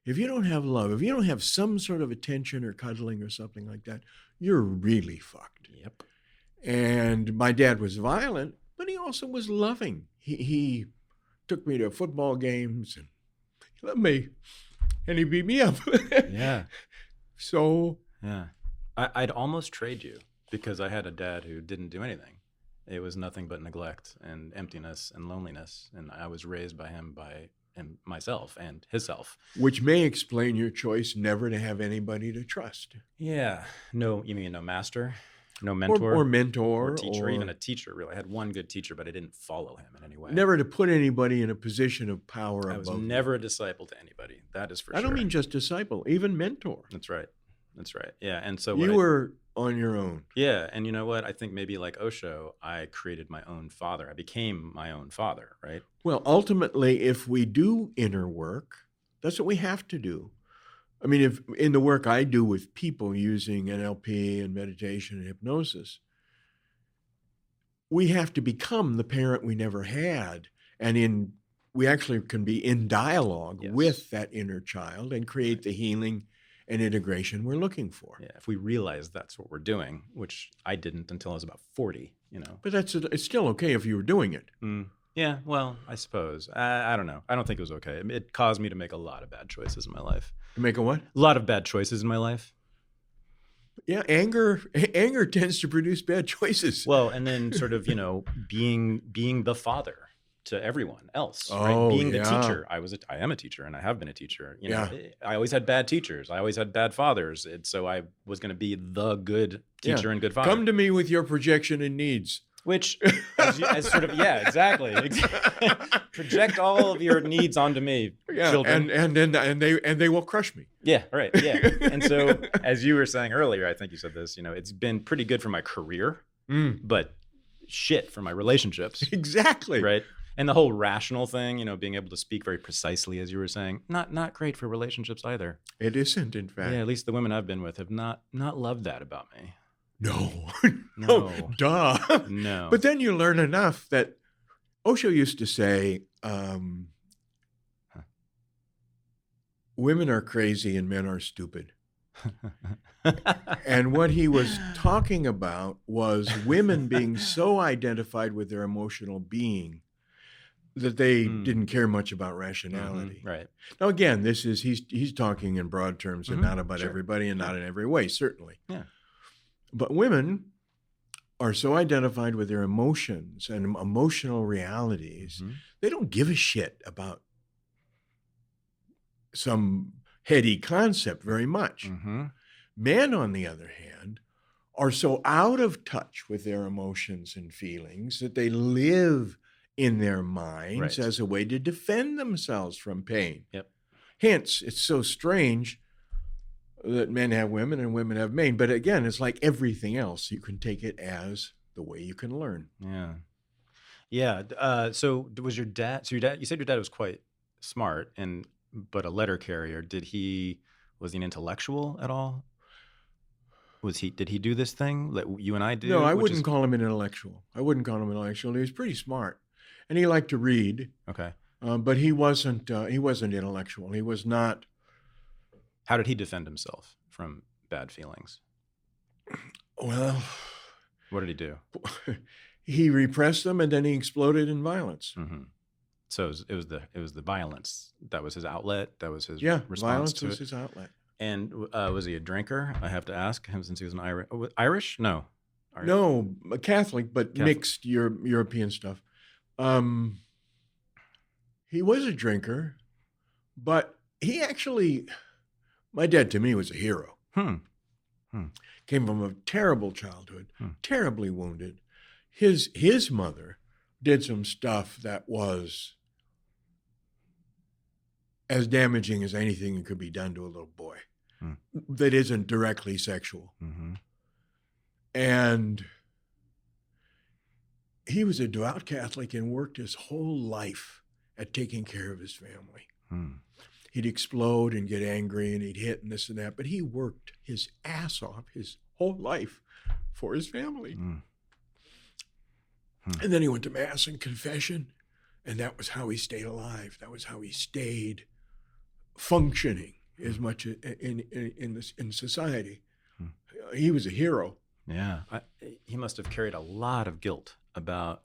if you don't have some sort of attention or cuddling or something like that, you're really fucked. Yep. And my dad was violent, but he also was loving. He took me to football games and he loved me, and he beat me up. Yeah. So. Yeah. I'd almost trade you because I had a dad who didn't do anything. It was nothing but neglect and emptiness and loneliness. And I was raised by him, and myself and himself. Which may explain your choice never to have anybody to trust. Yeah. No, you mean no master? No mentor? Or mentor. Or teacher, even a teacher, really. I had one good teacher, but I didn't follow him in any way. Never to put anybody in a position of power above you. I was never a disciple to anybody. That is for sure. I don't mean just disciple, even mentor. That's right. That's right. Yeah. And so you were on your own. Yeah. And you know what? I think maybe like Osho, I created my own father. I became my own father, right? Well, ultimately, if we do inner work, that's what we have to do. I mean, if in the work I do with people using NLP and meditation and hypnosis, we have to become the parent we never had. And we actually can be in dialogue with that inner child and create the healing and integration we're looking for. Yeah, if we realize that's what we're doing, which I didn't until I was about 40, you know. But it's still okay if you were doing it. Yeah, well, I suppose. I don't know. I don't think it was okay. It caused me to make a lot of bad choices in my life. Make a what? A lot of bad choices in my life. Yeah, anger tends to produce bad choices. Well, and then sort of, you know, being the father to everyone else, oh, right? Being the yeah. teacher. I am a teacher, and I have been a teacher. You know, I always had bad teachers. I always had bad fathers. And so I was going to be the good teacher and good father. Come to me with your projection and needs. Which, as sort of, yeah, exactly. Project all of your needs onto me, children, and they will crush me. Yeah, right. Yeah, and so as you were saying earlier, I think you said this. You know, it's been pretty good for my career, but shit for my relationships. Exactly. Right. And the whole rational thing, you know, being able to speak very precisely, as you were saying, not great for relationships either. It isn't, in fact. Yeah, at least the women I've been with have not loved that about me. No, duh. No. But then you learn enough that Osho used to say, women are crazy and men are stupid. And what he was talking about was women being so identified with their emotional being that they didn't care much about rationality. Right. Now, again, this is he's talking in broad terms and not about everybody and not in every way, certainly. Yeah. But women are so identified with their emotions and emotional realities, they don't give a shit about some heady concept very much. Men, on the other hand, are so out of touch with their emotions and feelings that they live in their minds as a way to defend themselves from pain. Yep. Hence, it's so strange that men have women and women have men. But again, it's like everything else. You can take it as the way you can learn. Yeah. Yeah. So was your dad, you said your dad was quite smart but a letter carrier. Was he an intellectual at all? Did he do this thing that you and I do? No, I wouldn't call him an intellectual. He was pretty smart. And he liked to read. Okay. But he wasn't intellectual. He was not. How did he defend himself from bad feelings? Well, what did he do? He repressed them, and then he exploded in violence. So it was the violence that was his outlet. That was his response violence to was it. his outlet. And was he a drinker? I have to ask him since he was an Irish. No, no, a Catholic, but mixed European stuff. He was a drinker, but he actually, my dad to me was a hero. Came from a terrible childhood, terribly wounded. His mother did some stuff that was as damaging as anything that could be done to a little boy that isn't directly sexual. And he was a devout Catholic and worked his whole life at taking care of his family. He'd explode and get angry and he'd hit and this and that, but he worked his ass off his whole life for his family. And then he went to Mass and confession, and that was how he stayed alive. That was how he stayed functioning as much in society. He was a hero. Yeah. He must have carried a lot of guilt about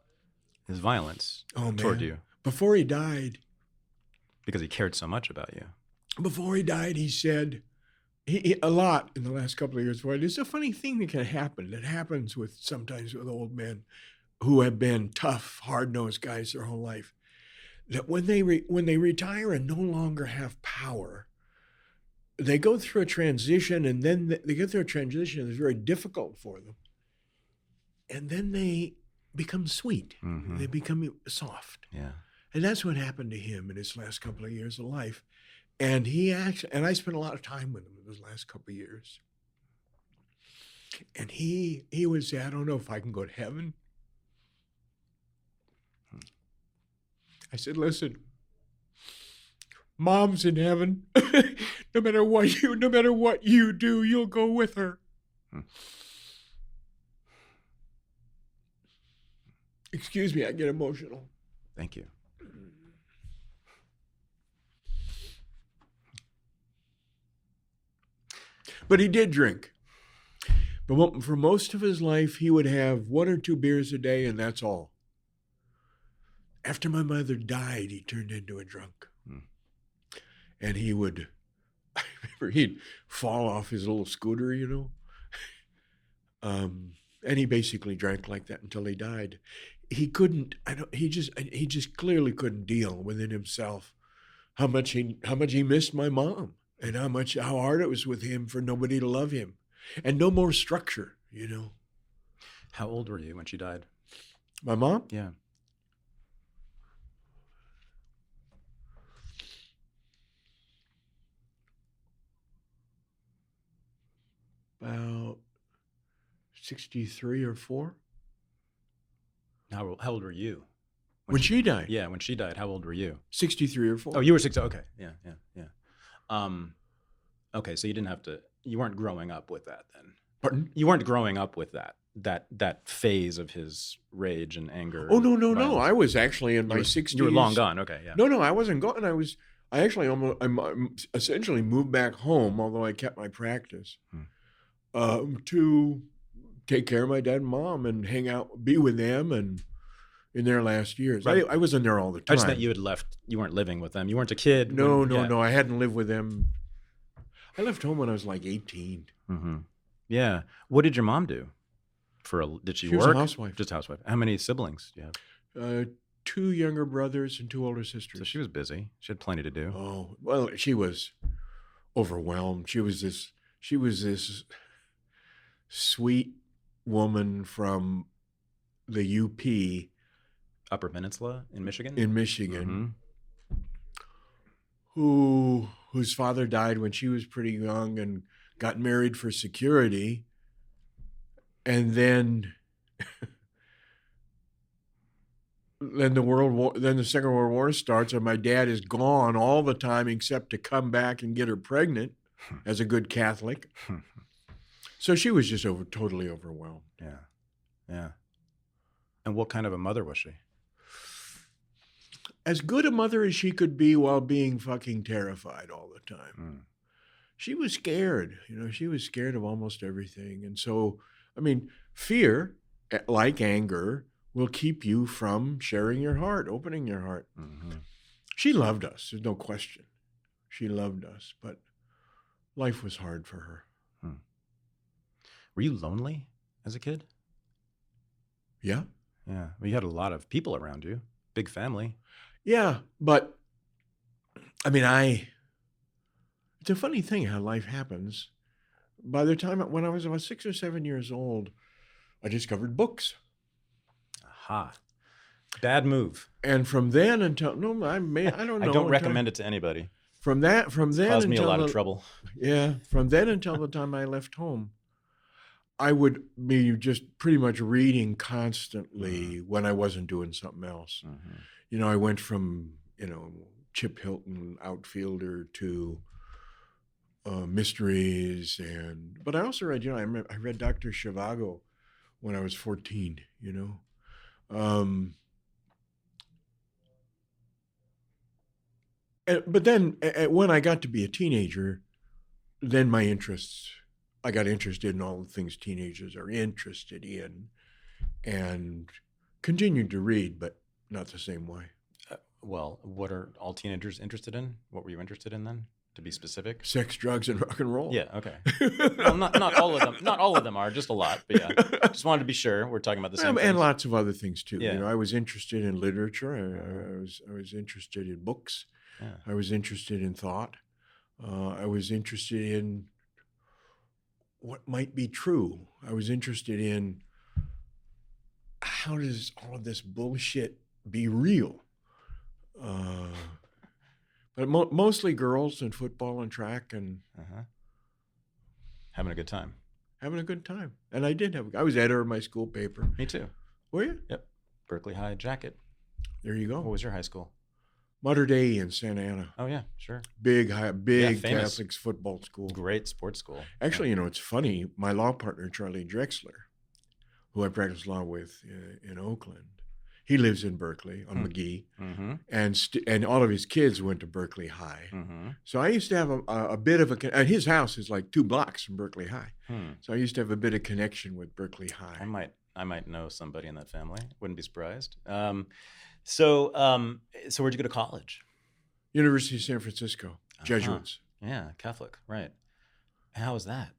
his violence toward you. Before he died. Because he cared so much about you. Before he died, he said, a lot in the last couple of years. It's a funny thing that can happen. That happens sometimes with old men who have been tough, hard-nosed guys their whole life. That when they retire and no longer have power, they go through a transition, and then they get through a transition that's very difficult for them. And then they become sweet. They become soft. Yeah. And that's what happened to him in his last couple of years of life. And I spent a lot of time with him in those last couple of years. And he would say, I don't know if I can go to heaven. I said, listen, Mom's in heaven. No matter what you do, you'll go with her. Excuse me, I get emotional. Thank you. But he did drink. But for most of his life, he would have 1 or 2 beers a day, and that's all. After my mother died, he turned into a drunk. And I remember he'd fall off his little scooter, and he basically drank like that until he died. He just clearly couldn't deal within himself how much he missed my mom. And how hard it was with him for nobody to love him, and no more structure, How old were you when she died? My mom? Yeah. About 63 or 4. How old were you? When she died? Yeah, when she died, how old were you? 63 or 4. Oh, you were 60. Okay. Yeah. Okay, so you weren't growing up with that then. Pardon? You weren't growing up with that phase of his rage and anger. Oh, no. I was actually in my 60s. You were long gone. Okay, yeah. No, I wasn't gone. I essentially moved back home, although I kept my practice, to take care of my dad and mom and hang out, be with them, and in their last years. Right. I wasn't there all the time. I just meant you had left. You weren't living with them. You weren't a kid. No. I hadn't lived with them. I left home when I was like 18. Yeah. What did your mom do? Did she work? She was a housewife. Just a housewife. How many siblings do you have? 2 younger brothers and 2 older sisters. So she was busy. She had plenty to do. Oh, well, she was overwhelmed. She was this sweet woman from the UP. Upper Peninsula in Michigan? In Michigan. Whose father died when she was pretty young and got married for security. And then the Second World War starts, and my dad is gone all the time except to come back and get her pregnant as a good Catholic. So she was just totally overwhelmed. Yeah. And what kind of a mother was she? As good a mother as she could be while being fucking terrified all the time. She was scared. She was scared of almost everything. And so, fear, like anger, will keep you from sharing your heart, opening your heart. She loved us. There's no question. She loved us, but life was hard for her. Were you lonely as a kid? Yeah. Yeah. Well, you had a lot of people around you. Big family. Yeah, but I mean, it's a funny thing how life happens. By the time when I was about 6 or 7 years old, I discovered books. Aha. Bad move. And from then until I don't know. I don't recommend it to anybody. From then Caused me a until lot of trouble. Yeah, from then until the time I left home, I would be just pretty much reading constantly when I wasn't doing something else. You know, I went from, Chip Hilton outfielder to mysteries, but I also read, I read Dr. Zhivago when I was 14, but then when I got to be a teenager, then I got interested in all the things teenagers are interested in, and continued to read, but not the same way. Well, what are all teenagers interested in? What were you interested in then, to be specific? Sex, drugs, and rock and roll. Yeah, okay. Well, not all of them. Not all of them are, just a lot. But yeah, just wanted to be sure we're talking about the same things. And lots of other things too. Yeah. I was interested in literature. I was interested in books. Yeah. I was interested in thought. I was interested in what might be true. I was interested in how does all of this bullshit be real? But mostly girls and football and track and having a good time. Having a good time. And I was editor of my school paper. Me too. Were you? Yep. Berkeley High Jacket. There you go. What was your high school? Mater Dei in Santa Ana. Oh yeah, sure. Big Catholic football school. Great sports school. Actually, it's funny. My law partner, Charlie Drexler, who I practiced law with in Oakland, he lives in Berkeley on McGee, and all of his kids went to Berkeley High. So I used to have a bit of and his house is like 2 blocks from Berkeley High. So I used to have a bit of connection with Berkeley High. I might know somebody in that family. Wouldn't be surprised. So where'd you go to college? University of San Francisco, Jesuits. Yeah, Catholic, right. How was that?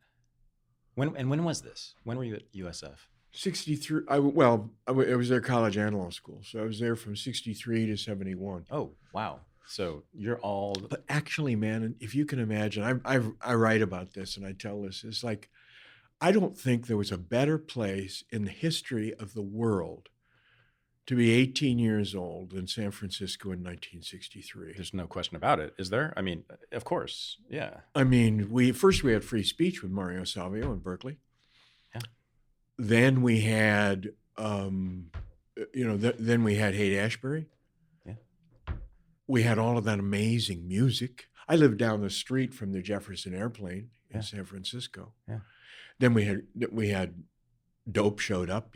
When was this? When were you at USF? 63. I was there college and law school, so I was there from 63 to 71. Oh, wow. So you're all. But actually, man, if you can imagine, I write about this and I tell this. It's like, I don't think there was a better place in the history of the world to be 18 years old in San Francisco in 1963. There's no question about it, is there? I mean, of course, yeah. I mean, we had free speech with Mario Savio in Berkeley. Yeah. Then we had, then we had Haight-Ashbury. Yeah. We had all of that amazing music. I lived down the street from the Jefferson Airplane in San Francisco. Yeah. Then we had dope showed up,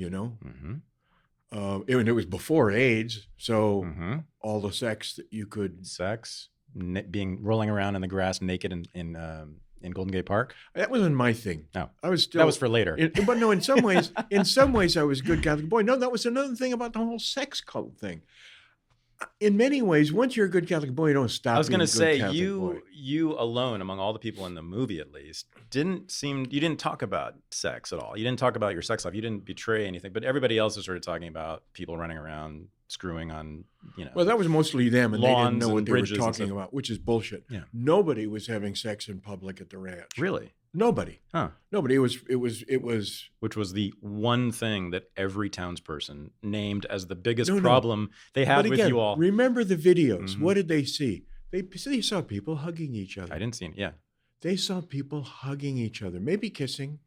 and it was before AIDS, so all the sex that you could rolling around in the grass naked in Golden Gate Park. That wasn't my thing. No, I was still. That was for later. But no, in some ways, I was a good Catholic boy. No, that was another thing about the whole sex cult thing. In many ways, once you're a good Catholic boy, you don't stop. I was going to say boy. You alone, among all the people in the movie, at least, you didn't talk about sex at all. You didn't talk about your sex life. You didn't betray anything. But everybody else is sort of talking about people running around screwing on, Well, that was mostly them, and they didn't know what they were bridges talking about, which is bullshit. Yeah. Nobody was having sex in public at the ranch. Really? Nobody. Huh. Nobody. It was. Which was the one thing that every townsperson named as the biggest problem they had with you all. Remember the videos. What did they see? They saw people hugging each other. I didn't see it. Yeah. They saw people hugging each other, maybe kissing,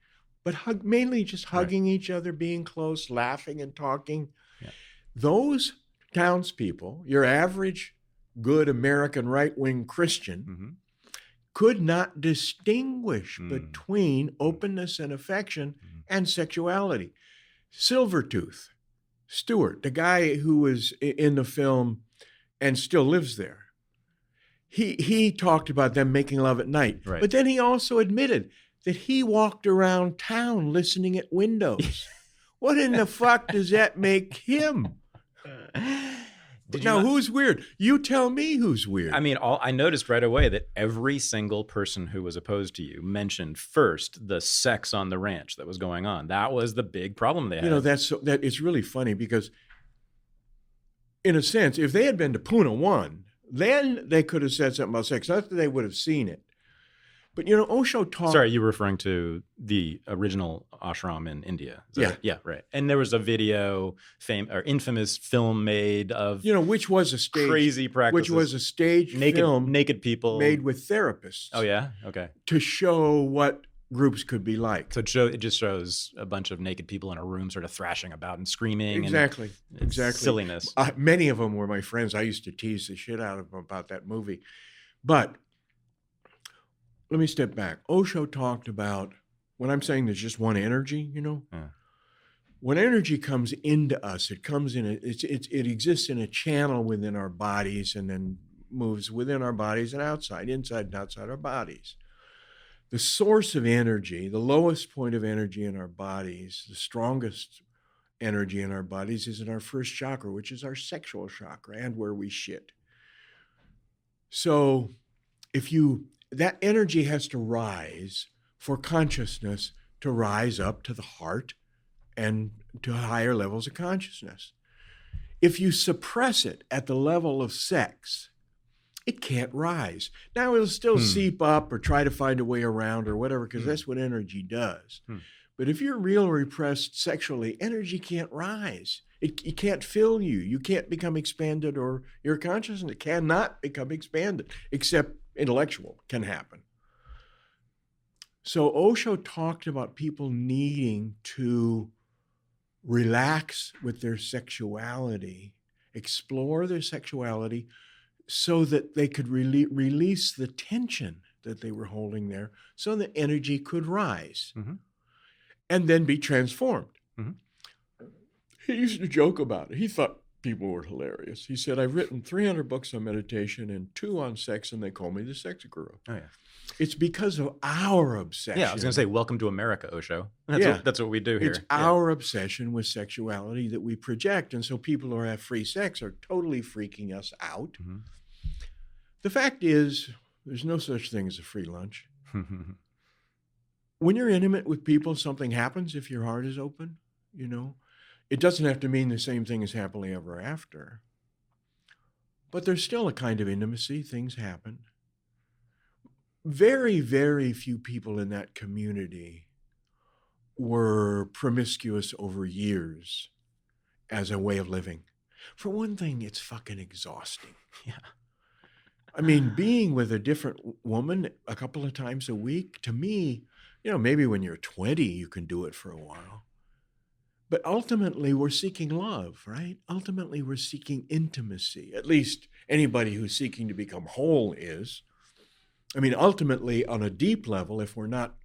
but mainly just hugging each other, being close, laughing and talking. Yeah. Those townspeople, your average good American right-wing Christian, could not distinguish between openness and affection and sexuality. Silvertooth Stewart, the guy who was in the film and still lives there, he talked about them making love at night. Right. But then he also admitted that he walked around town listening at windows. What in the fuck does that make him? Who's weird? You tell me who's weird. I mean, I noticed right away that every single person who was opposed to you mentioned first the sex on the ranch that was going on. That was the big problem they had. That it's really funny because in a sense, if they had been to Pune 1, then they could have said something about sex. Not that they would have seen it. But, Osho talked... Sorry, you were referring to the original ashram in India. Yeah. Right? Yeah, right. And there was a video, infamous film made of which was a stage... crazy practices. Which was a stage film... Naked people. Made with therapists. Oh, yeah? Okay. To show what groups could be like. So it just shows a bunch of naked people in a room sort of thrashing about and screaming. Exactly. And exactly. Silliness. Many of them were my friends. I used to tease the shit out of them about that movie. But... let me step back. Osho talked about, when I'm saying there's just one energy, Yeah. When energy comes into us, it comes in, it exists in a channel within our bodies and then moves within our bodies and outside, inside and outside our bodies. The source of energy, the lowest point of energy in our bodies, the strongest energy in our bodies is in our first chakra, which is our sexual chakra and where we shit. So that energy has to rise for consciousness to rise up to the heart and to higher levels of consciousness. If you suppress it at the level of sex, it can't rise. Now, it'll still seep up or try to find a way around or whatever, because that's what energy does. But if you're real repressed sexually, energy can't rise. It can't fill you. You can't become expanded, or your consciousness cannot become expanded, except intellectual can happen. So Osho talked about people needing to relax with their sexuality, explore their sexuality, so that they could release the tension that they were holding there, so the energy could rise and then be transformed. He used to joke about it. He thought people were hilarious. He said, I've written 300 books on meditation and 2 on sex, and they call me the sex guru. Oh, yeah. It's because of our obsession. Yeah, I was going to say, welcome to America, Osho. That's what we do here. It's our obsession with sexuality that we project. And so people who have free sex are totally freaking us out. The fact is, there's no such thing as a free lunch. When you're intimate with people, something happens if your heart is open, It doesn't have to mean the same thing as happily ever after. But there's still a kind of intimacy. Things happen. Very, very few people in that community were promiscuous over years as a way of living. For one thing, it's fucking exhausting. Yeah. I mean, being with a different woman a couple of times a week, to me, maybe when you're 20, you can do it for a while. But ultimately, we're seeking love, right? Ultimately, we're seeking intimacy. At least anybody who's seeking to become whole is. I mean, ultimately, on a deep level, if we're not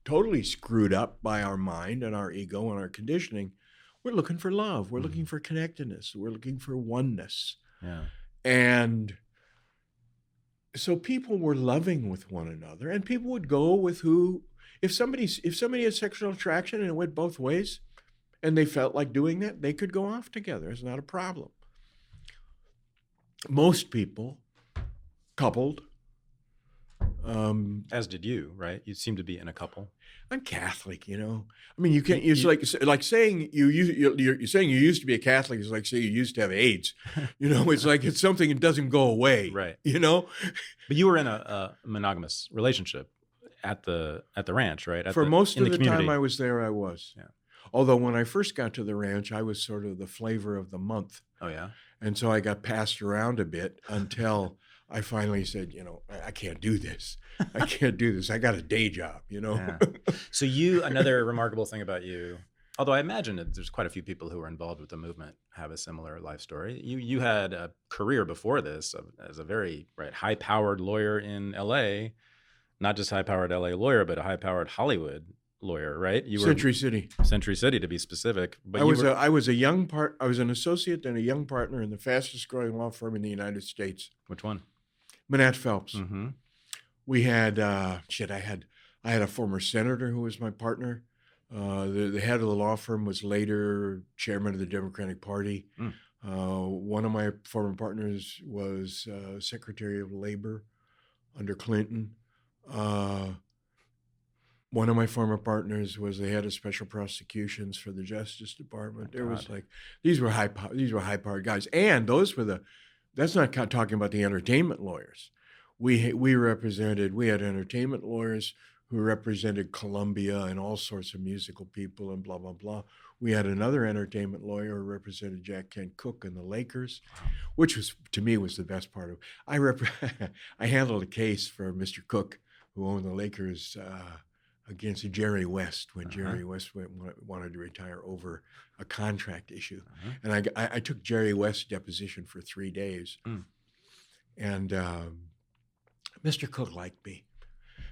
totally screwed up by our mind and our ego and our conditioning, we're looking for love. We're looking for connectedness. We're looking for oneness. Yeah. And so people were loving with one another, and people would go with who, if somebody had sexual attraction and it went both ways, and they felt like doing that, they could go off together. It's not a problem. Most people coupled. As did you, right? You seem to be in a couple. I'm Catholic, I mean, you can't. It's like saying you're saying you used to be a Catholic is like saying you used to have AIDS. It's like it's something that doesn't go away. Right. But you were in a monogamous relationship at the ranch, right? For most of the community. time I was there, I was. Yeah. Although when I first got to the ranch, I was sort of the flavor of the month. Oh, yeah? And so I got passed around a bit until I finally said, I can't do this. I can't do this. I got a day job, Yeah. So another remarkable thing about you, although I imagine that there's quite a few people who are involved with the movement have a similar life story. You had a career before this as a very high-powered lawyer in L.A., not just high-powered L.A. lawyer, but a high-powered Hollywood lawyer, right? You were Century City, to be specific. But I was an associate and a young partner in the fastest growing law firm in the United States. Which one? Manat Phelps. We had I had a former senator who was my partner. The head of the law firm was later chairman of the Democratic Party. One of my former partners was Secretary of Labor under Clinton. One of my former partners was the head of special prosecutions for the Justice Department. There was like, these were high-powered guys. And those were that's not talking about the entertainment lawyers. We had entertainment lawyers who represented Columbia and all sorts of musical people and blah, blah, blah. We had another entertainment lawyer who represented Jack Kent Cooke and the Lakers, which was, to me, was the best part of it. I handled a case for Mr. Cooke, who owned the Lakers, against Jerry West when Jerry West wanted to retire over a contract issue. And I took Jerry West's deposition for 3 days. And Mr. Cooke liked me.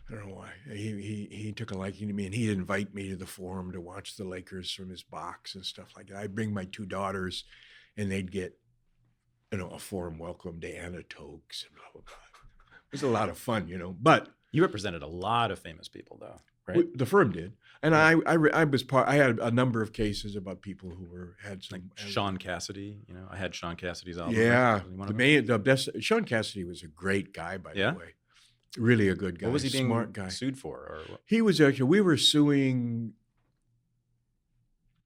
I don't know why. He took a liking to me, and he'd invite me to the forum to watch the Lakers from his box and stuff like that. I'd bring my 2 daughters, and they'd get, a forum welcome to Anna Toekes and blah, blah, blah. It was a lot of fun, But you represented a lot of famous people, though, right? The firm did, and I was part. I had a number of cases about people who had some. Like Shaun Cassidy, I had Shaun Cassidy's album. Yeah, the best. Shaun Cassidy was a great guy, by the way. Really a good guy. What was he being smart guy. sued for? Or what? He was actually. We were suing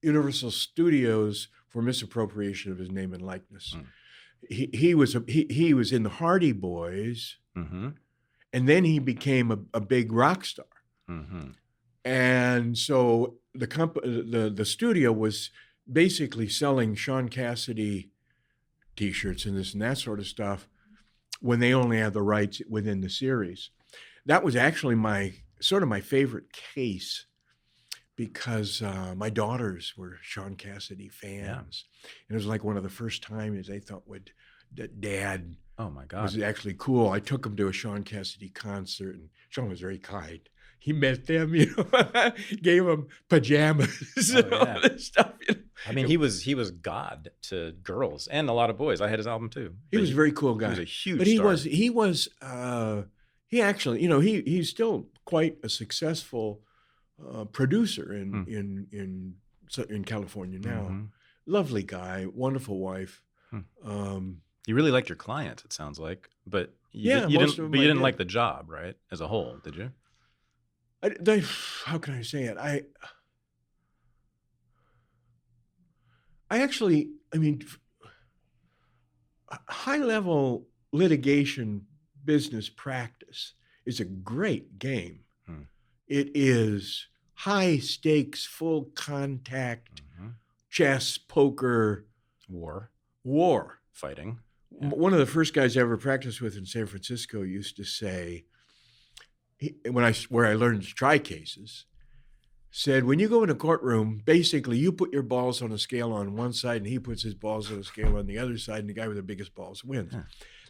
Universal Studios for misappropriation of his name and likeness. He was in the Hardy Boys, and then he became a big rock star. And so the studio was basically selling Shaun Cassidy T-shirts and this and that sort of stuff when they only had the rights within the series. That was actually my favorite case, because my daughters were Shaun Cassidy fans. And it was like one of the first times they thought that Dad oh my God. was actually cool. I took him to a Shaun Cassidy concert, and Shaun was very kind. He met them, gave them pajamas and all this stuff. I mean, he was God to girls and a lot of boys. I had his album too. He was a very cool guy. He was a huge but star. He actually, he's still quite a successful producer in California now. Lovely guy, wonderful wife. You really liked your client, it sounds like, but you didn't like the job, right? As a whole, did you? How can I say it? High-level litigation business practice is a great game. It is high stakes, full contact, chess, poker, war. Fighting. Yeah. One of the first guys I ever practiced with in San Francisco used to say, where I learned to try cases, said, when you go in a courtroom, basically you put your balls on a scale on one side and he puts his balls on a scale on the other side, and the guy with the biggest balls wins. Yeah.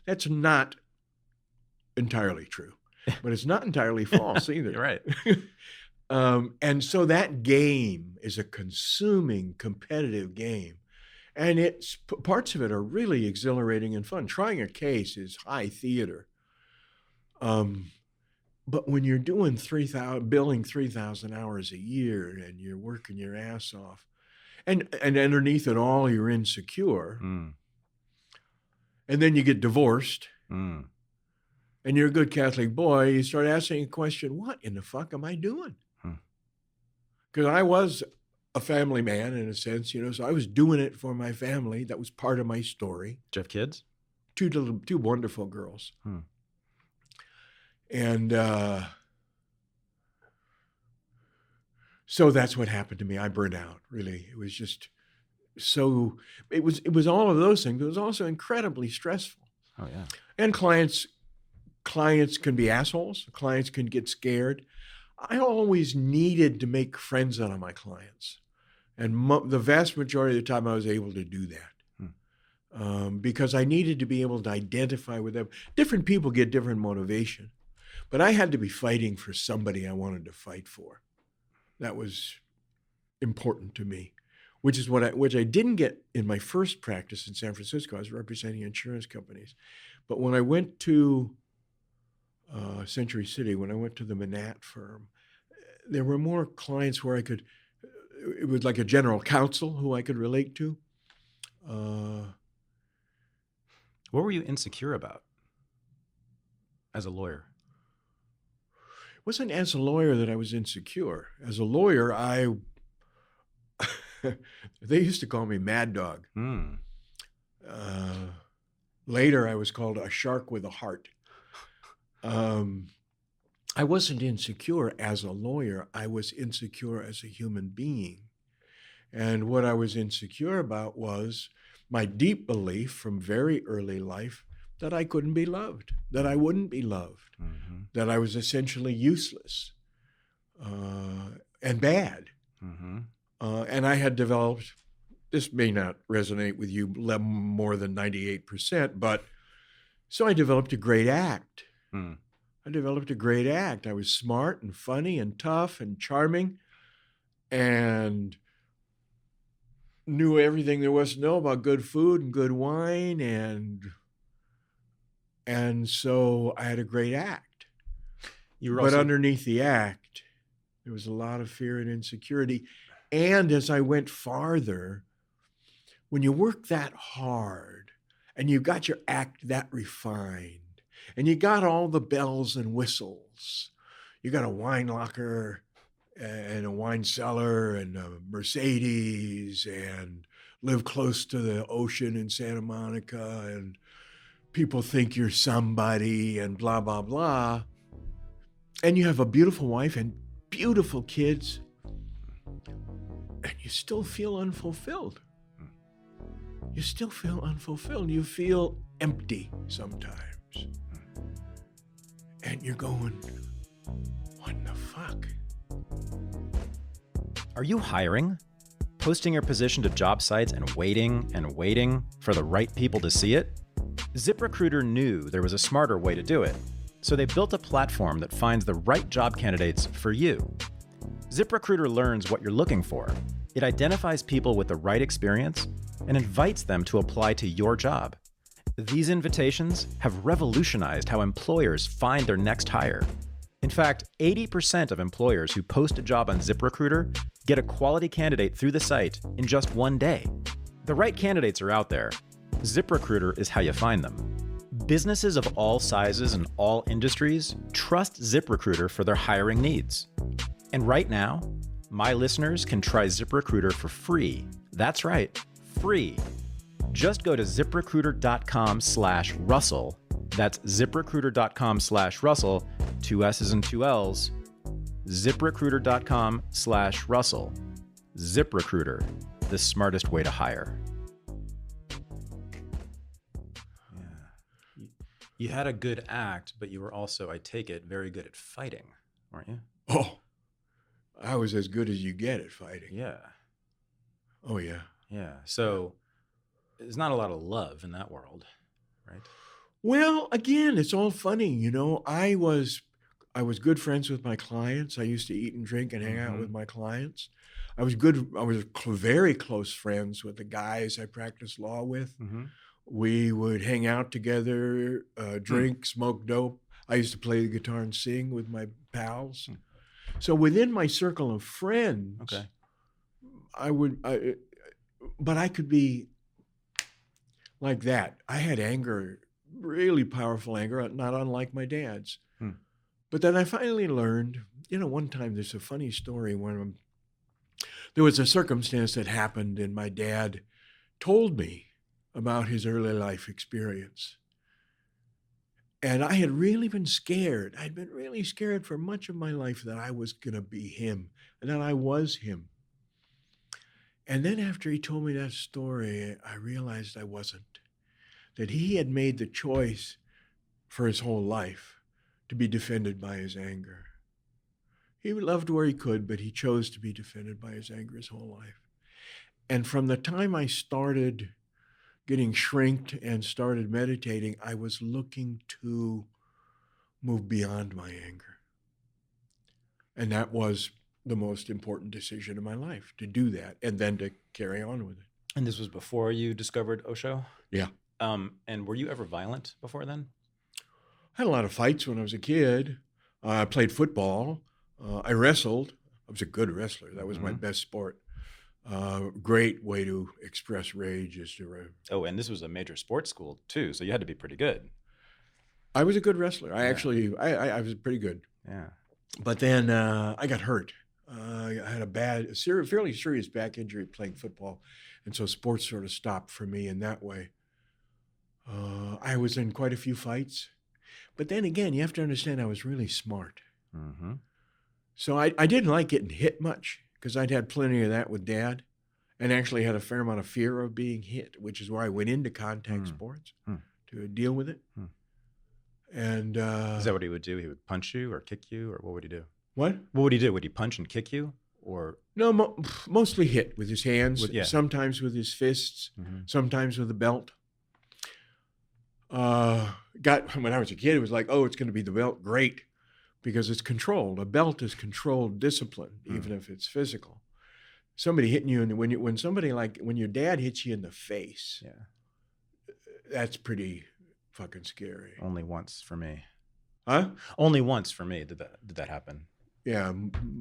That's not entirely true, but it's not entirely false either. You're right. And so that game is a consuming, competitive game. And parts of it are really exhilarating and fun. Trying a case is high theater. But when you're doing billing 3,000 hours a year, and you're working your ass off, and underneath it all, you're insecure, and then you get divorced, and you're a good Catholic boy, you start asking a question, what in the fuck am I doing? Because I was a family man in a sense, so I was doing it for my family. That was part of my story. Did you have kids? Two wonderful girls. And so that's what happened to me. I burned out, really. It was just it was all of those things. It was also incredibly stressful. Oh, yeah. And clients can be assholes. Clients can get scared. I always needed to make friends out of my clients. And the vast majority of the time I was able to do that. Because I needed to be able to identify with them. Different people get different motivation. But I had to be fighting for somebody I wanted to fight for. That was important to me, which I didn't get in my first practice in San Francisco. I was representing insurance companies. But when I went to Century City, when I went to the Manat firm, there were more clients where it was like a general counsel who I could relate to. What were you insecure about as a lawyer? wasn't as a lawyer that I was insecure. As a lawyer, they used to call me Mad Dog. Later, I was called a shark with a heart. I wasn't insecure as a lawyer. I was insecure as a human being. And what I was insecure about was my deep belief from very early life that I couldn't be loved, that I wouldn't be loved, that I was essentially useless and bad. And I had developed, this may not resonate with you more than 98%, but so I developed a great act. I developed a great act. I was smart and funny and tough and charming and knew everything there was to know about good food and good wine. And so I had a great act. But underneath the act, there was a lot of fear and insecurity. And as I went farther, when you work that hard and you got your act that refined, and you got all the bells and whistles. You got a wine locker and a wine cellar and a Mercedes and live close to the ocean in Santa Monica and people think you're somebody and blah, blah, blah. And you have a beautiful wife and beautiful kids and you still feel unfulfilled. You still feel unfulfilled. You feel empty sometimes. And you're going, what the fuck? Are you hiring? Posting your position to job sites and waiting for the right people to see it? ZipRecruiter knew there was a smarter way to do it, so they built a platform that finds the right job candidates for you. ZipRecruiter learns what you're looking for. It identifies people with the right experience and invites them to apply to your job. These invitations have revolutionized how employers find their next hire. In fact, 80% of employers who post a job on ZipRecruiter get a quality candidate through the site in just one day. The right candidates are out there. ZipRecruiter is how you find them. Businesses of all sizes and all industries trust ZipRecruiter for their hiring needs. And right now, my listeners can try ZipRecruiter for free. That's right, free. Just go to ZipRecruiter.com/Russell. That's ZipRecruiter.com/Russell, 2 S's and 2 L's. ZipRecruiter.com/Russell. ZipRecruiter, the smartest way to hire. Yeah. You had a good act, but you were also, I take it, very good at fighting, weren't you? Oh, I was as good as you get at fighting. Yeah. Oh, yeah. Yeah. So there's not a lot of love in that world, right? Well, again, it's all funny. You know, I was good friends with my clients. I used to eat and drink and hang out with my clients. I was very close friends with the guys I practiced law with. We would hang out together, drink, smoke dope. I used to play the guitar and sing with my pals. So within my circle of friends, but I could be like that. I had anger, really powerful anger, not unlike my dad's. But then I finally learned, one time there's a funny story when there was a circumstance that happened and my dad told me about his early life experience. And I had really been scared. I'd been really scared for much of my life that I was going to be him and that I was him. And then after he told me that story, I realized I wasn't. That he had made the choice for his whole life to be defended by his anger. He loved where he could, but he chose to be defended by his anger his whole life. And from the time I started getting shrinked and started meditating, I was looking to move beyond my anger. And that was the most important decision of my life, to do that and then to carry on with it. And this was before you discovered Osho? Yeah. And were you ever violent before then? I had a lot of fights when I was a kid. I played football. I wrestled. I was a good wrestler. That was my best sport. Great way to express rage is to... Oh, and this was a major sports school too, so you had to be pretty good. I was a good wrestler. I was pretty good. Yeah. But then I got hurt. I had a fairly serious back injury playing football. And so sports sort of stopped for me in that way. I was in quite a few fights. But then again, you have to understand I was really smart. Mm-hmm. So I didn't like getting hit much because I'd had plenty of that with Dad and actually had a fair amount of fear of being hit, which is why I went into contact sports to deal with it. And is that what he would do? He would punch you or kick you, or what would he do? What? What would he do? Would he punch and kick you, or no? Mostly hit with his hands. Yeah. Sometimes with his fists. Sometimes with a belt. When I was a kid, it was like, oh, it's going to be the belt. Great, because it's controlled. A belt is controlled discipline, even if it's physical. Somebody hitting you, and when your dad hits you in the face, that's pretty fucking scary. Only once for me. Huh? Only once for me did that happen. Yeah,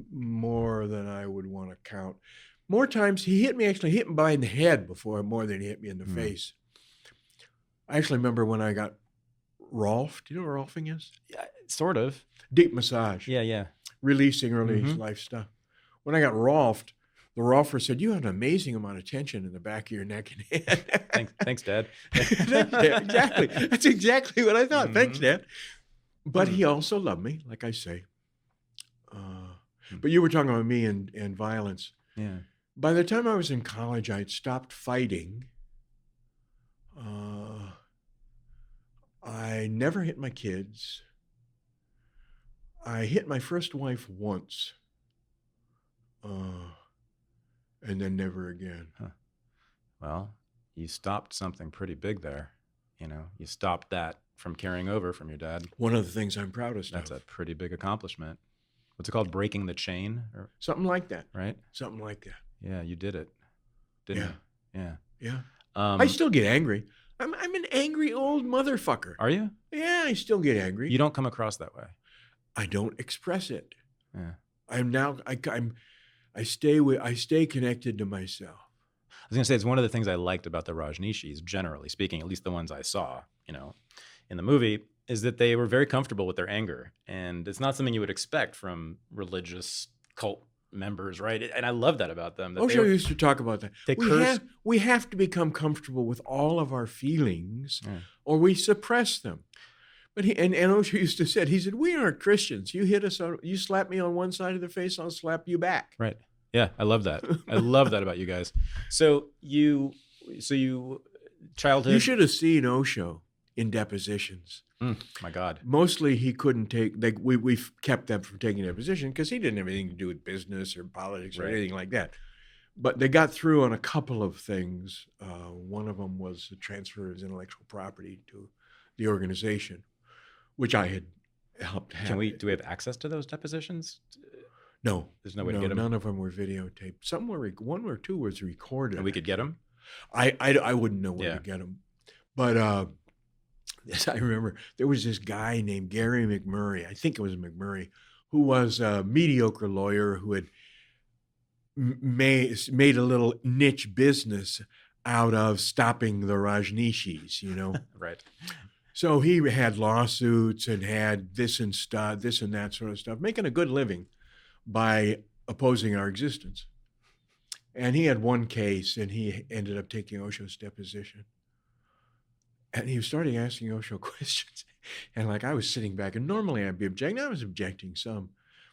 more than I would want to count. More times he hit me by in the head more than he hit me in the face. I actually remember when I got Rolfed. Do you know what Rolfing is? Yeah, sort of. Deep massage. Yeah. Releasing early life stuff. When I got Rolfed, the Rolfer said, "You have an amazing amount of tension in the back of your neck and head." Thanks, Dad. Thanks, Dad. Exactly. That's exactly what I thought. Thanks, Dad. But he also loved me, like I say. But you were talking about me and violence. Yeah. By the time I was in college, I had stopped fighting. I never hit my kids. I hit my first wife once. And then never again. Huh. Well, you stopped something pretty big there. You stopped that from carrying over from your dad. One of the things I'm proudest of. That's a pretty big accomplishment. What's it called? Breaking the chain? Something like that. Right? Something like that. Yeah, you did it. Didn't you? Yeah. I still get angry. I'm an angry old motherfucker. Are you? Yeah, I still get angry. You don't come across that way. I don't express it. Yeah. I stay connected to myself. I was going to say, it's one of the things I liked about the Rajneeshis, generally speaking, at least the ones I saw, in the movie, is that they were very comfortable with their anger. And it's not something you would expect from religious cult members, right? And I love that about them. Osho used to talk about that. They curse. We have to become comfortable with all of our feelings, or we suppress them. But and Osho used to say, he said, "We aren't Christians. You hit us, you slap me on one side of the face, I'll slap you back." Right. Yeah, I love that. I love that about you guys. So you childhood. You should have seen Osho in depositions. My God. Mostly he couldn't take, we've kept them from taking deposition because he didn't have anything to do with business or politics or anything like that. But they got through on a couple of things. One of them was the transfer of his intellectual property to the organization, which I had helped have. Do we have access to those depositions? No. There's no way to get them? None of them were videotaped. Some were, one or two was recorded. And we could get them? I wouldn't know where to get them. But yes, I remember there was this guy named Gary McMurray, I think it was McMurray, who was a mediocre lawyer who had made a little niche business out of stopping the Rajneeshis, Right. So he had lawsuits and had this and that sort of stuff, making a good living by opposing our existence. And he had one case, and he ended up taking Osho's deposition. And he was starting asking Osho questions. And I was sitting back, and normally I'd be objecting. I was objecting some.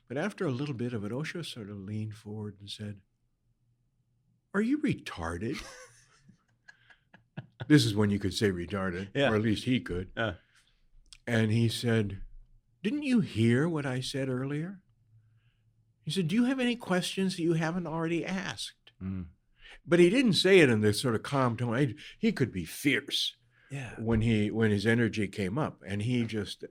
But after a little bit of it, Osho sort of leaned forward and said, "Are you retarded?" This is when you could say retarded, or at least he could. And he said, "Didn't you hear what I said earlier?" He said, "Do you have any questions that you haven't already asked?" But he didn't say it in this sort of calm tone. He could be fierce. Yeah. When his energy came up, and he just,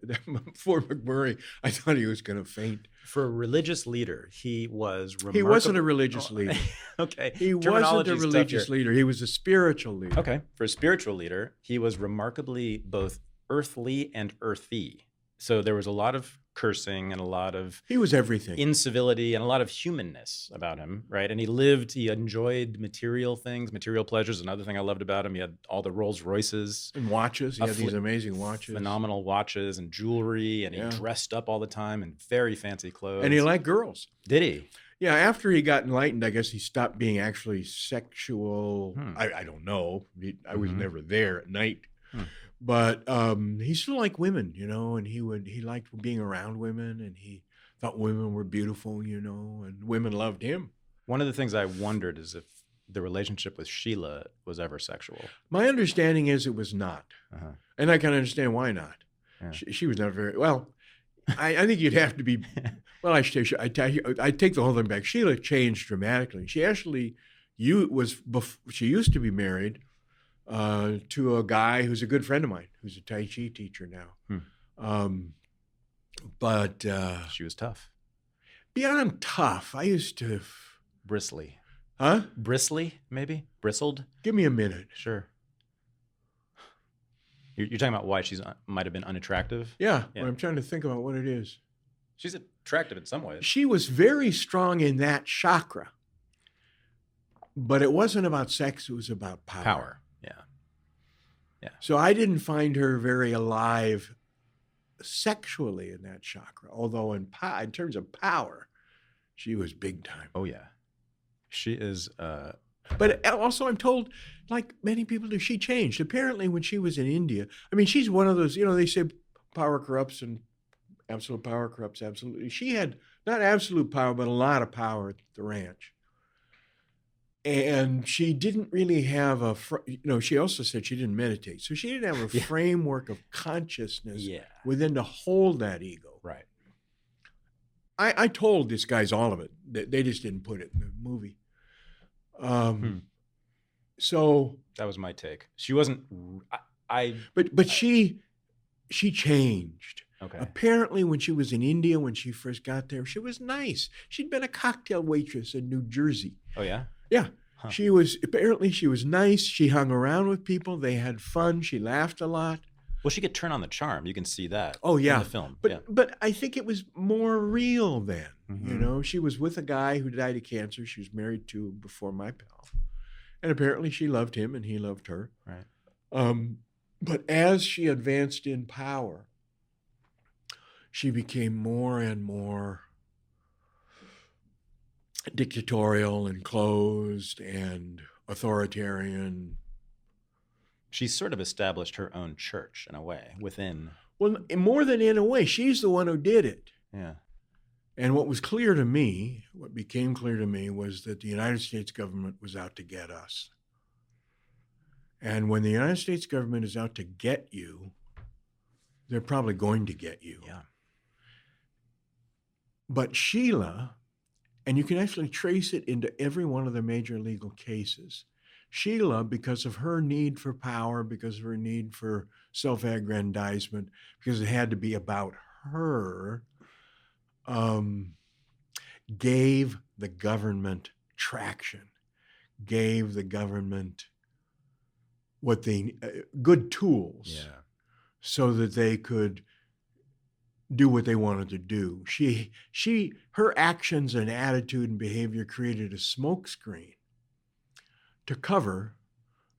for McMurray, I thought he was going to faint. For a religious leader, he was remarkable. He wasn't a religious leader. Okay. He wasn't a religious leader. He was a spiritual leader. Okay. For a spiritual leader, he was remarkably both earthly and earthy. So there was a lot of cursing and a lot of He was everything. incivility and a lot of humanness about him, right? And he enjoyed material things, material pleasures. Another thing I loved about him, he had all the Rolls Royces. And watches. He had these amazing watches. Phenomenal watches and jewelry. And he dressed up all the time in very fancy clothes. And he liked girls. Did he? Yeah, after he got enlightened, I guess he stopped being actually sexual. I don't know. I was never there at night. But he still liked women, and he liked being around women, and he thought women were beautiful, and women loved him. One of the things I wondered is if the relationship with Sheila was ever sexual. My understanding is it was not. And I can understand why not. Yeah. She was not very, well, I think you'd have to be, well, I take the whole thing back. Sheila changed dramatically. She actually, she used to be married to a guy who's a good friend of mine, who's a Tai Chi teacher now. But she was tough. Beyond tough, I used to... Bristly. Huh? Bristly, maybe? Bristled? Give me a minute. Sure. You're talking about why she might have been unattractive? Yeah, well, I'm trying to think about what it is. She's attractive in some ways. She was very strong in that chakra. But it wasn't about sex, it was about power. Yeah. So I didn't find her very alive sexually in that chakra, although in terms of power, she was big time. Oh, yeah. She is... But also I'm told, like many people do, she changed. Apparently when she was in India, I mean, she's one of those, they say power corrupts and absolute power corrupts absolutely. She had not absolute power, but a lot of power at the ranch. And she didn't really have she also said she didn't meditate. So she didn't have a framework of consciousness within to hold that ego. Right. I told these guys all of it. They just didn't put it in the movie. So that was my take. She wasn't, but she changed. Okay. Apparently when she was in India, when she first got there, she was nice. She'd been a cocktail waitress in New Jersey. Oh, yeah? Yeah. Huh. She was nice. She hung around with people. They had fun. She laughed a lot. Well, she could turn on the charm. You can see that in the film. But I think it was more real then. She was with a guy who died of cancer. She was married to before my pal. And apparently she loved him and he loved her. Right. But as she advanced in power, she became more and more dictatorial and closed and authoritarian. She's sort of established her own church in a way within. Well, more than in a way, she's the one who did it. Yeah. And what became clear to me was that the United States government was out to get us. And when the United States government is out to get you, they're probably going to get you. Yeah. But Sheila, and you can actually trace it into every one of the major legal cases, Sheila, because of her need for power, because of her need for self-aggrandizement, because it had to be about her, gave the government traction, gave the government good tools so that they could do what they wanted to do. Her actions and attitude and behavior created a smokescreen to cover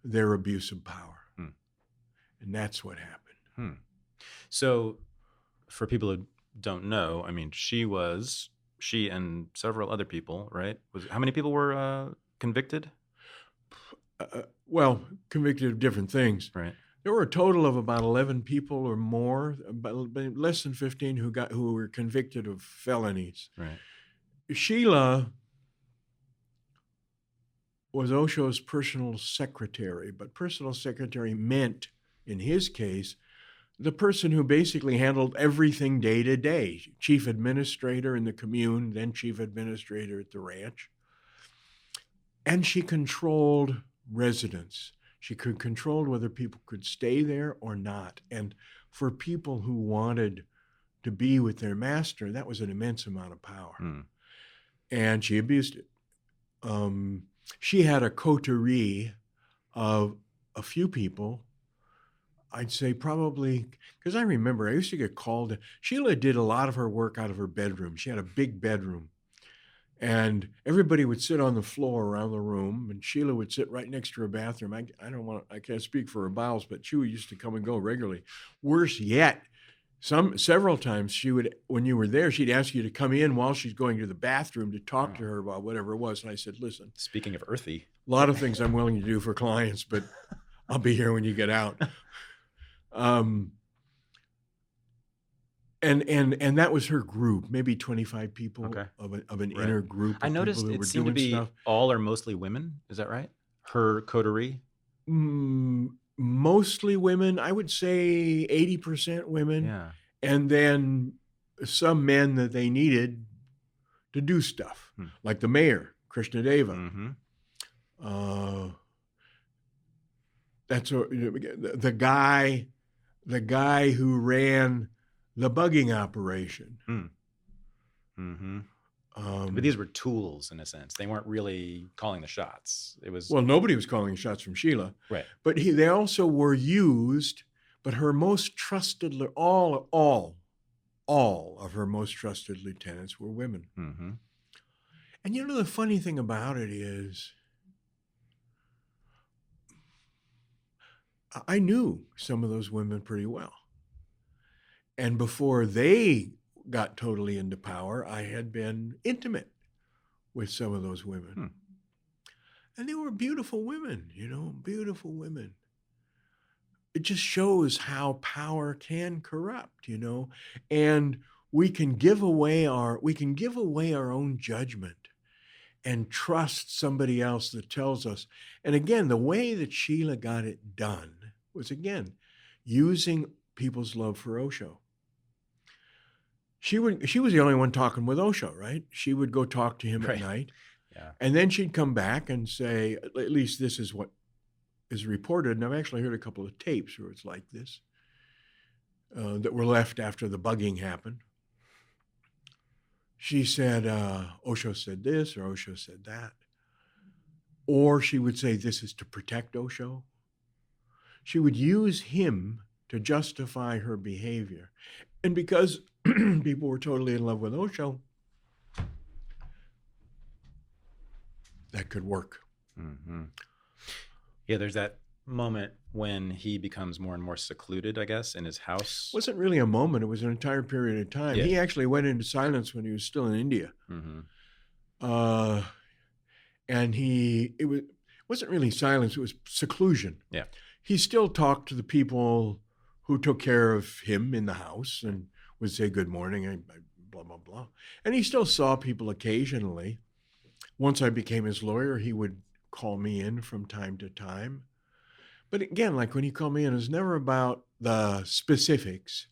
their abuse of power. And that's what happened. So for people who don't know, I mean, she and several other people, right? How many people were convicted? Well, convicted of different things. Right. There were a total of about 11 people or more, but less than 15 who were convicted of felonies. Right. Sheila was Osho's personal secretary, but personal secretary meant, in his case, the person who basically handled everything day to day. Chief administrator in the commune, then chief administrator at the ranch. And she controlled residents. She could control whether people could stay there or not. And for people who wanted to be with their master, that was an immense amount of power. And she abused it. She had a coterie of a few people I'd say probably, because I remember I used to get called. Sheila did a lot of her work out of her bedroom. She had a big bedroom. And everybody would sit on the floor around the room, and Sheila would sit right next to her bathroom. I can't speak for her bowels, but she used to come and go regularly. Worse yet, several times she would, when you were there, she'd ask you to come in while she's going to the bathroom to talk to her about whatever it was. And I said, listen, Speaking of earthy, a lot of things I'm willing to do for clients, but I'll be here when you get out. And that was her group, maybe 25 people of an inner group. I noticed it seemed to be stuff. all or mostly women. Is that right? Her coterie? Mostly women. I would say 80% women. Yeah. And then some men that they needed to do stuff, like the mayor, Krishnadeva. That's the guy who ran the bugging operation. But these were tools in a sense. They weren't really calling the shots. It was, well, nobody was calling shots from Sheila, right? But they also were used. But her most trusted, all of her most trusted lieutenants were women. And you know, the funny thing about it is, I knew some of those women pretty well. And before they got totally into power, I had been intimate with some of those women. And they were beautiful women, you know, beautiful women. It just shows how power can corrupt, you know, and we can give away our own judgment and trust somebody else that tells us. And again, the way that Sheila got it done was, again, using people's love for Osho. She was the only one talking with Osho, right? She would go talk to him at night. Yeah. And then she'd come back and say, at least this is what is reported. And I've actually heard a couple of tapes where it's like this, that were left after the bugging happened. She said, Osho said this, or Osho said that. Or she would say, this is to protect Osho. She would use him to justify her behavior. And because people were totally in love with Osho, that could work. Yeah, there's that moment when he becomes more and more secluded, I guess, in his house. It wasn't really a moment. It was an entire period of time. Yeah. He actually went into silence when he was still in India. And it wasn't really silence. It was seclusion. Yeah. He still talked to the people who took care of him in the house and would say good morning, blah, blah, blah. And he still saw people occasionally. Once I became his lawyer, he would call me in from time to time. But again, like when he called me in, it was never about the specifics.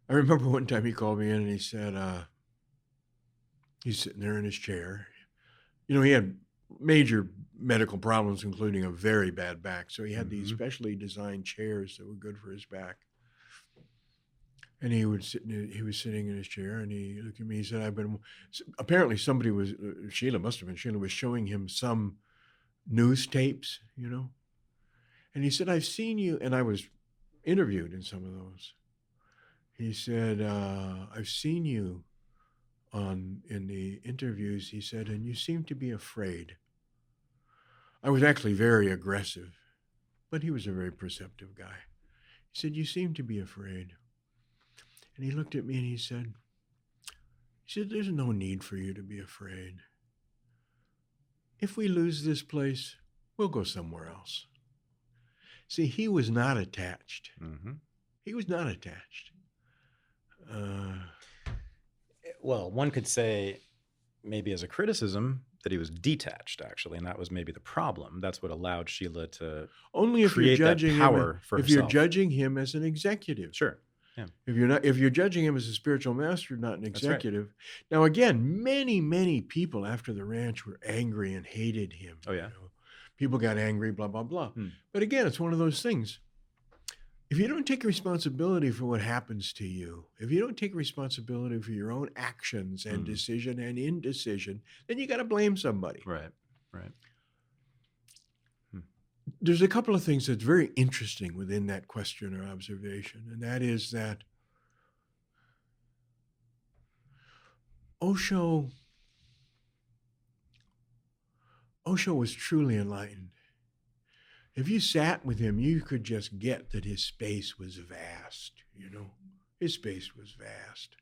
I remember one time he called me in and he said, he's sitting there in his chair. You know, he had major medical problems, including a very bad back. So he had these specially designed chairs that were good for his back. And he was sitting in his chair, and he looked at me. He said, apparently somebody was, Sheila was showing him some news tapes, you know. And he said, I've seen you, and I was interviewed in some of those. He said, I've seen you in the interviews, he said, and you seem to be afraid. I was actually very aggressive, but he was a very perceptive guy. He said, you seem to be afraid. And he looked at me and he said, there's no need for you to be afraid. If we lose this place, we'll go somewhere else. See, he was not attached. He was not attached. Well, one could say maybe as a criticism that he was detached, actually, and that was maybe the problem. That's what allowed Sheila to only if create you're judging that power him, for if herself. you're judging him as an executive. Sure. Yeah. If you're judging him as a spiritual master, not an executive. Right. Now, again, many people after the ranch were angry and hated him. Oh, yeah. You know? People got angry, blah, blah, blah. But again, it's one of those things. If you don't take responsibility for what happens to you, if you don't take responsibility for your own actions and decision and indecision, then you got to blame somebody. Right. there's a couple of things that's very interesting within that question or observation, and that is that Osho was truly enlightened. If you sat with him, you could just get that his space was vast, you know. His space was vast.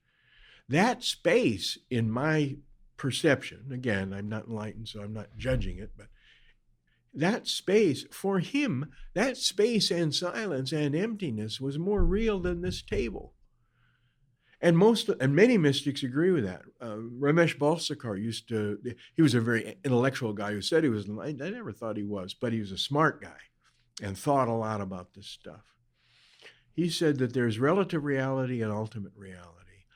That space, in my perception, again, I'm not enlightened, so I'm not judging it, but that space, for him, that space and silence and emptiness was more real than this table. And many mystics agree with that. Ramesh Balsekar he was a very intellectual guy who said he was enlightened. I never thought he was, but he was a smart guy and thought a lot about this stuff. He said that there's relative reality and ultimate reality.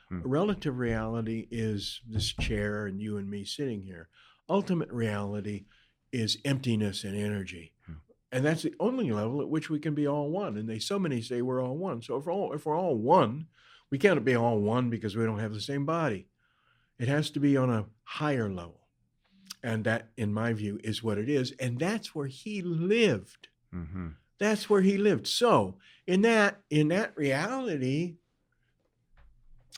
Relative reality is this chair and you and me sitting here. Ultimate reality is emptiness and energy. And that's the only level at which we can be all one. And so many say we're all one. So if we're all one, we can't be all one because we don't have the same body. It has to be on a higher level. And that, in my view, is what it is. And that's where he lived. Mm-hmm. That's where he lived. So in that reality,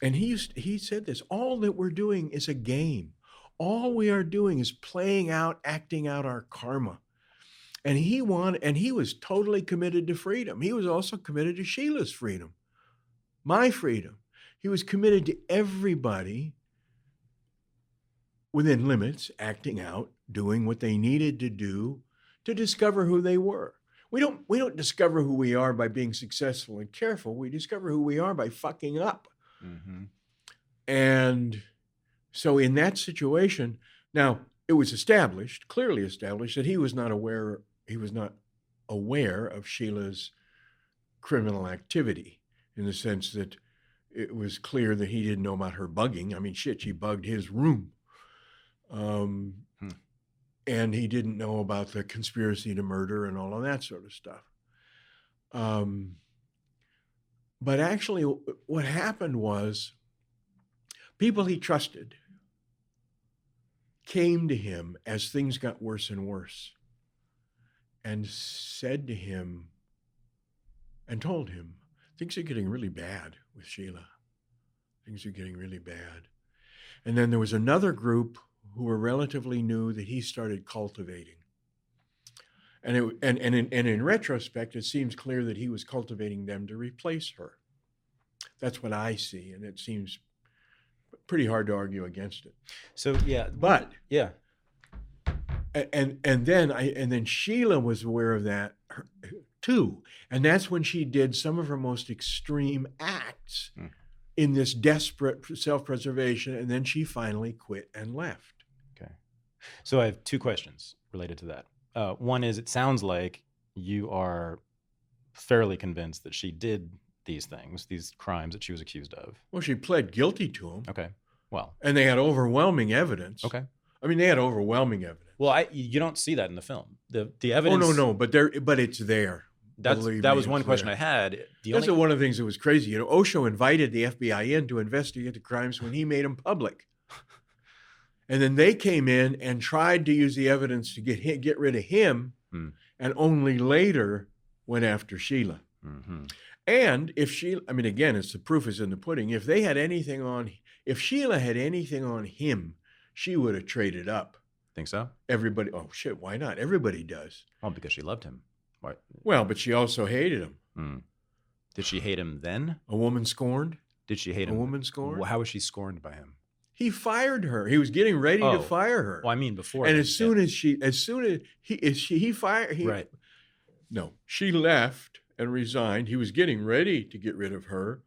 and he said this, all that we're doing is a game. All we are doing is acting out our karma. And he was totally committed to freedom. He was also committed to Sheila's freedom. My freedom. He was committed to everybody within limits, acting out, doing what they needed to do to discover who they were. We don't discover who we are by being successful and careful. We discover who we are by fucking up. Mm-hmm. And so in that situation, now it was clearly established that he was not aware of Sheila's criminal activity, in the sense that it was clear that he didn't know about her bugging. I mean, shit, she bugged his room. And he didn't know about the conspiracy to murder and all of that sort of stuff. But actually, what happened was people he trusted came to him as things got worse and worse and said to him and told him, things are getting really bad with Sheila. Things are getting really bad. And then there was another group who were relatively new that he started cultivating. And in retrospect, it seems clear that he was cultivating them to replace her. That's what I see, and it seems pretty hard to argue against it. So yeah, but yeah, and then Sheila was aware of that too, and that's when she did some of her most extreme acts in this desperate self-preservation, and then she finally quit and left. Okay, so I have two questions related to that. One is, it sounds like you are fairly convinced that she did these things, these crimes that she was accused of. Well, she pled guilty to them. Okay. Well. And they had overwhelming evidence. Okay. I mean, they had overwhelming evidence. Well, you don't see that in the film. The evidence. Oh no, but it's there. That was one question I had. That's one of the things that was crazy. You know, Osho invited the FBI in to investigate the crimes when he made them public. And then they came in and tried to use the evidence to get rid of him, and only later went after Sheila. Mm-hmm. And if Sheila, I mean, again, it's the proof is in the pudding. If Sheila had anything on him, she would have traded up. Think so? Everybody, oh shit, why not? Everybody does. Well, because she loved him. Why? Well, but she also hated him. Did she hate him then? A woman scorned? Did she hate him? A woman scorned? Well, how was she scorned by him? He fired her. He was getting ready to fire her. Well, I mean before. And as soon as he fired, right. No, she left and resigned. He was getting ready to get rid of her.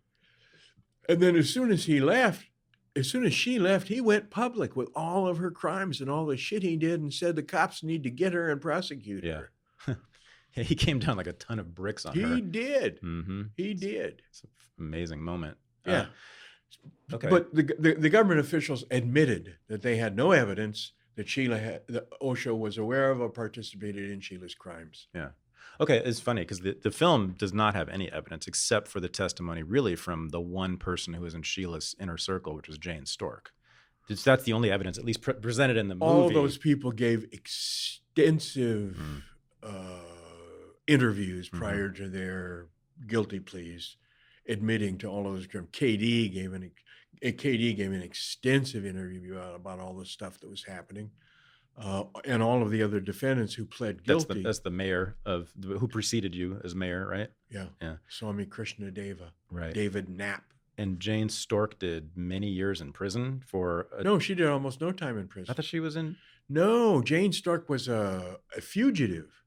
And then as soon as she left, he went public with all of her crimes and all the shit he did and said the cops need to get her and prosecute her. He came down like a ton of bricks on her. He did. Mm-hmm. He did. It's an amazing moment. Yeah. Okay. But the government officials admitted that they had no evidence that Osho was aware of or participated in Sheila's crimes. Yeah. Okay, it's funny because the film does not have any evidence except for the testimony really from the one person who was in Sheila's inner circle, which was Jane Stork. That's the only evidence, at least presented in the movie. All those people gave extensive interviews prior to their guilty pleas, admitting to all of those crimes. KD gave an extensive interview about all the stuff that was happening, and all of the other defendants who pled guilty. That's the mayor who preceded you as mayor, right? Yeah. Swami Krishna Deva. Right. David Knapp. And Jane Stork did many years in prison for... No, she did almost no time in prison. I thought she was in... No, Jane Stork was a fugitive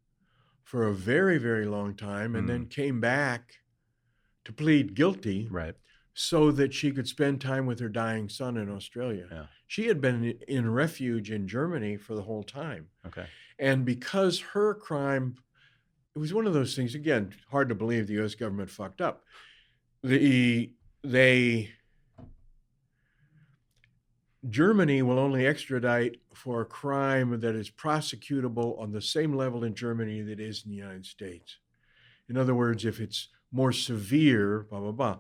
for a very, very long time, and then came back to plead guilty, right, so that she could spend time with her dying son in Australia. Yeah. She had been in refuge in Germany for the whole time. Okay. And because her crime, it was one of those things, again, hard to believe the U.S. government fucked up. Germany will only extradite for a crime that is prosecutable on the same level in Germany that is in the United States. In other words, if it's more severe, blah, blah, blah.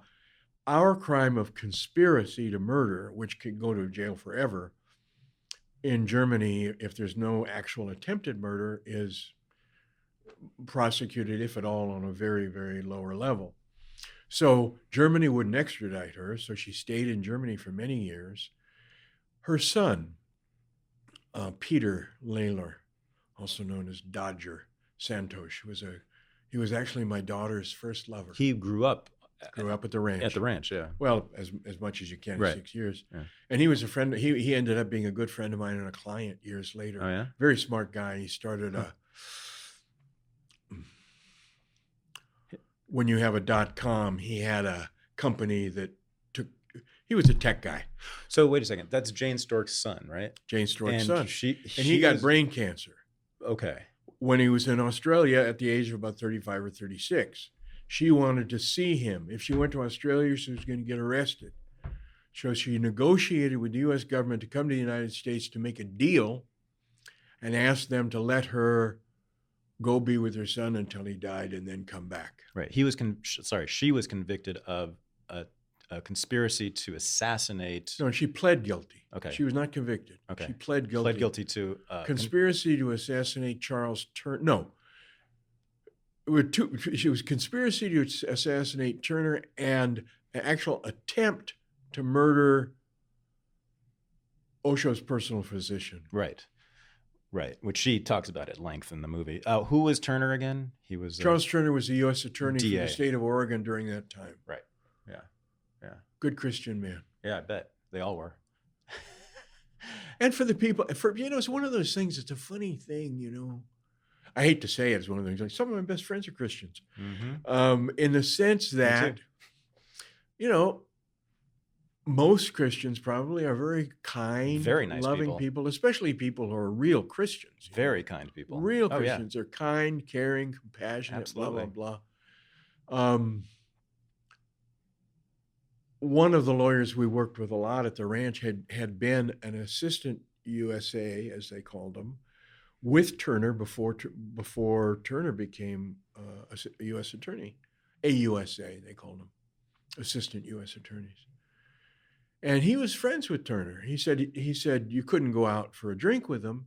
Our crime of conspiracy to murder, which could go to jail forever, in Germany, if there's no actual attempted murder, is prosecuted, if at all, on a very, very lower level. So Germany wouldn't extradite her, so she stayed in Germany for many years. Her son, Peter Layler, also known as Dodger Santos, he was actually my daughter's first lover. He grew up at the ranch. At the ranch, yeah. Well, as much as you can right. in 6 years. Yeah. And he was a friend. He ended up being a good friend of mine and a client years later. Oh, yeah? Very smart guy. He started when you have a .com, he had a company that he was a tech guy. So wait a second. That's Jane Stork's son, right? Jane Stork's son. He he got brain cancer. Okay. When he was in Australia at the age of about 35 or 36. She wanted to see him. If she went to Australia, she was going to get arrested. So she negotiated with the U.S. government to come to the United States to make a deal and asked them to let her go be with her son until he died and then come back. Right. She was convicted of a conspiracy to assassinate. No, she pled guilty. Okay. She was not convicted. Okay. She pled guilty. Pled guilty to conspiracy to assassinate Charles Turner. No. She was conspiracy to assassinate Turner and an actual attempt to murder Osho's personal physician. Right. Right. Which she talks about at length in the movie. Who was Turner again? He was Charles Turner was the U.S. attorney DA. for the state of Oregon during that time. Right. Yeah. Yeah. Good Christian man. Yeah, I bet they all were. And for the people, it's one of those things. It's a funny thing, I hate to say it, it's one of the things. Like, some of my best friends are Christians, in the sense that, most Christians probably are very kind, very nice, loving people, especially people who are real Christians. Very kind people. Real Christians are kind, caring, compassionate, absolutely. blah, blah, blah. One of the lawyers we worked with a lot at the ranch had been an assistant USA, as they called him, with Turner before Turner became a U.S. attorney. AUSA, they called him, assistant U.S. attorneys. And he was friends with Turner. He said you couldn't go out for a drink with him,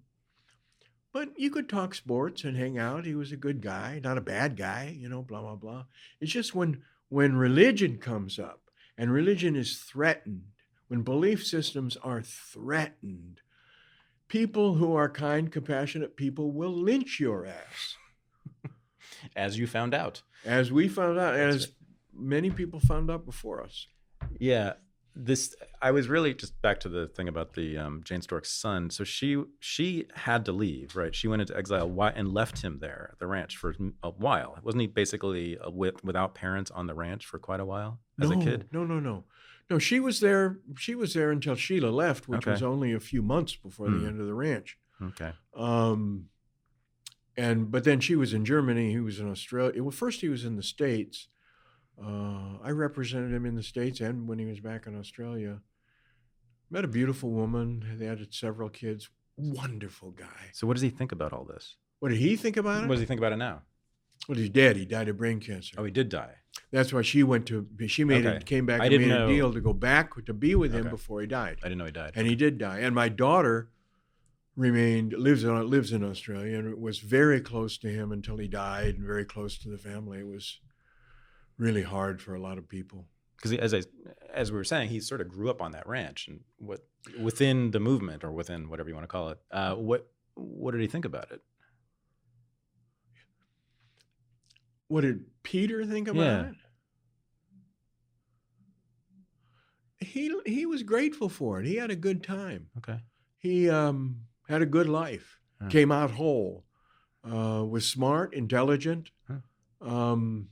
but you could talk sports and hang out. He was a good guy, not a bad guy, blah, blah, blah. It's just when religion comes up and religion is threatened, when belief systems are threatened, people who are kind, compassionate people will lynch your ass. As you found out. As we found out, and as many people found out before us. Yeah. I was really just back to the thing about the Jane Stork's son. So she had to leave, right? She went into exile and left him there at the ranch for a while. Wasn't he basically without parents on the ranch for quite a while as a kid? No, she was there. She was there until Sheila left, which was only a few months before the end of the ranch. Okay. But then she was in Germany. He was in Australia. Well, first he was in the States. I represented him in the States and when he was back in Australia. Met a beautiful woman. They had several kids. Wonderful guy. So what does he think about all this? What did he think about it? What does he think about it now? Well, he's dead. He died of brain cancer. Oh, he did die. That's why came back and made a deal to go back to be with him before he died. I didn't know he died. And he did die. And my daughter, lives in Australia, and it was very close to him until he died, and very close to the family. It was really hard for a lot of people. Because as we were saying, he sort of grew up on that ranch, and within the movement, or within whatever you want to call it, what did he think about it? What did Peter think about it? He was grateful for it. He had a good time. Okay. He had a good life. Came out whole. Was smart, intelligent. The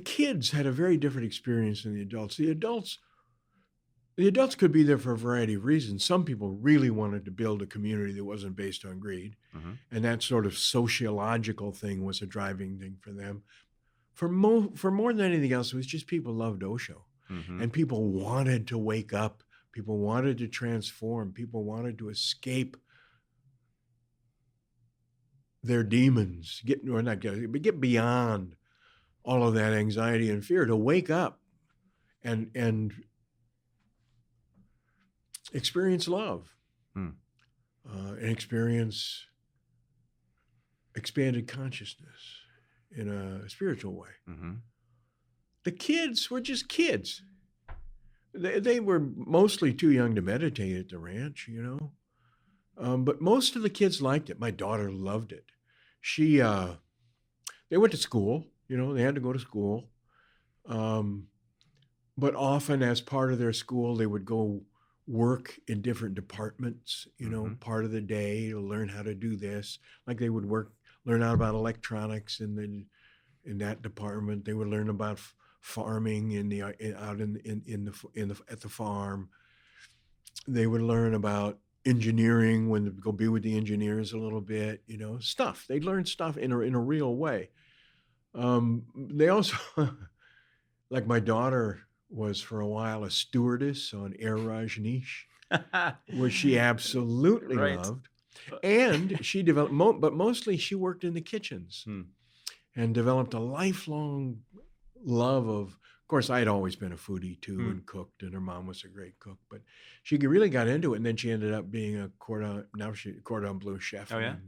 kids had a very different experience than the adults. The adults could be there for a variety of reasons. Some people really wanted to build a community that wasn't based on greed. And that sort of sociological thing was a driving thing for them. For more than anything else, it was just people loved Osho. And people wanted to wake up. People wanted to transform. People wanted to escape their demons, get beyond all of that anxiety and fear, to wake up and experience love, and experience expanded consciousness in a spiritual way. The kids were just kids. They were mostly too young to meditate at the ranch, but most of the kids liked it. My daughter loved it. They went to school. They had to go to school. But often as part of their school, they would go work in different departments, part of the day to learn how to do this. Like they would learn out about electronics in that department. They would learn about farming at the farm. They would learn about engineering when they go be with the engineers a little bit, stuff. They'd learn stuff in a real way. They also, like my daughter was for a while a stewardess on Air Rajneesh, which she absolutely loved. And she developed, but mostly she worked in the kitchens and developed a lifelong love of course, I had always been a foodie too and cooked, and her mom was a great cook, but she really got into it. And then she ended up being a cordon bleu chef in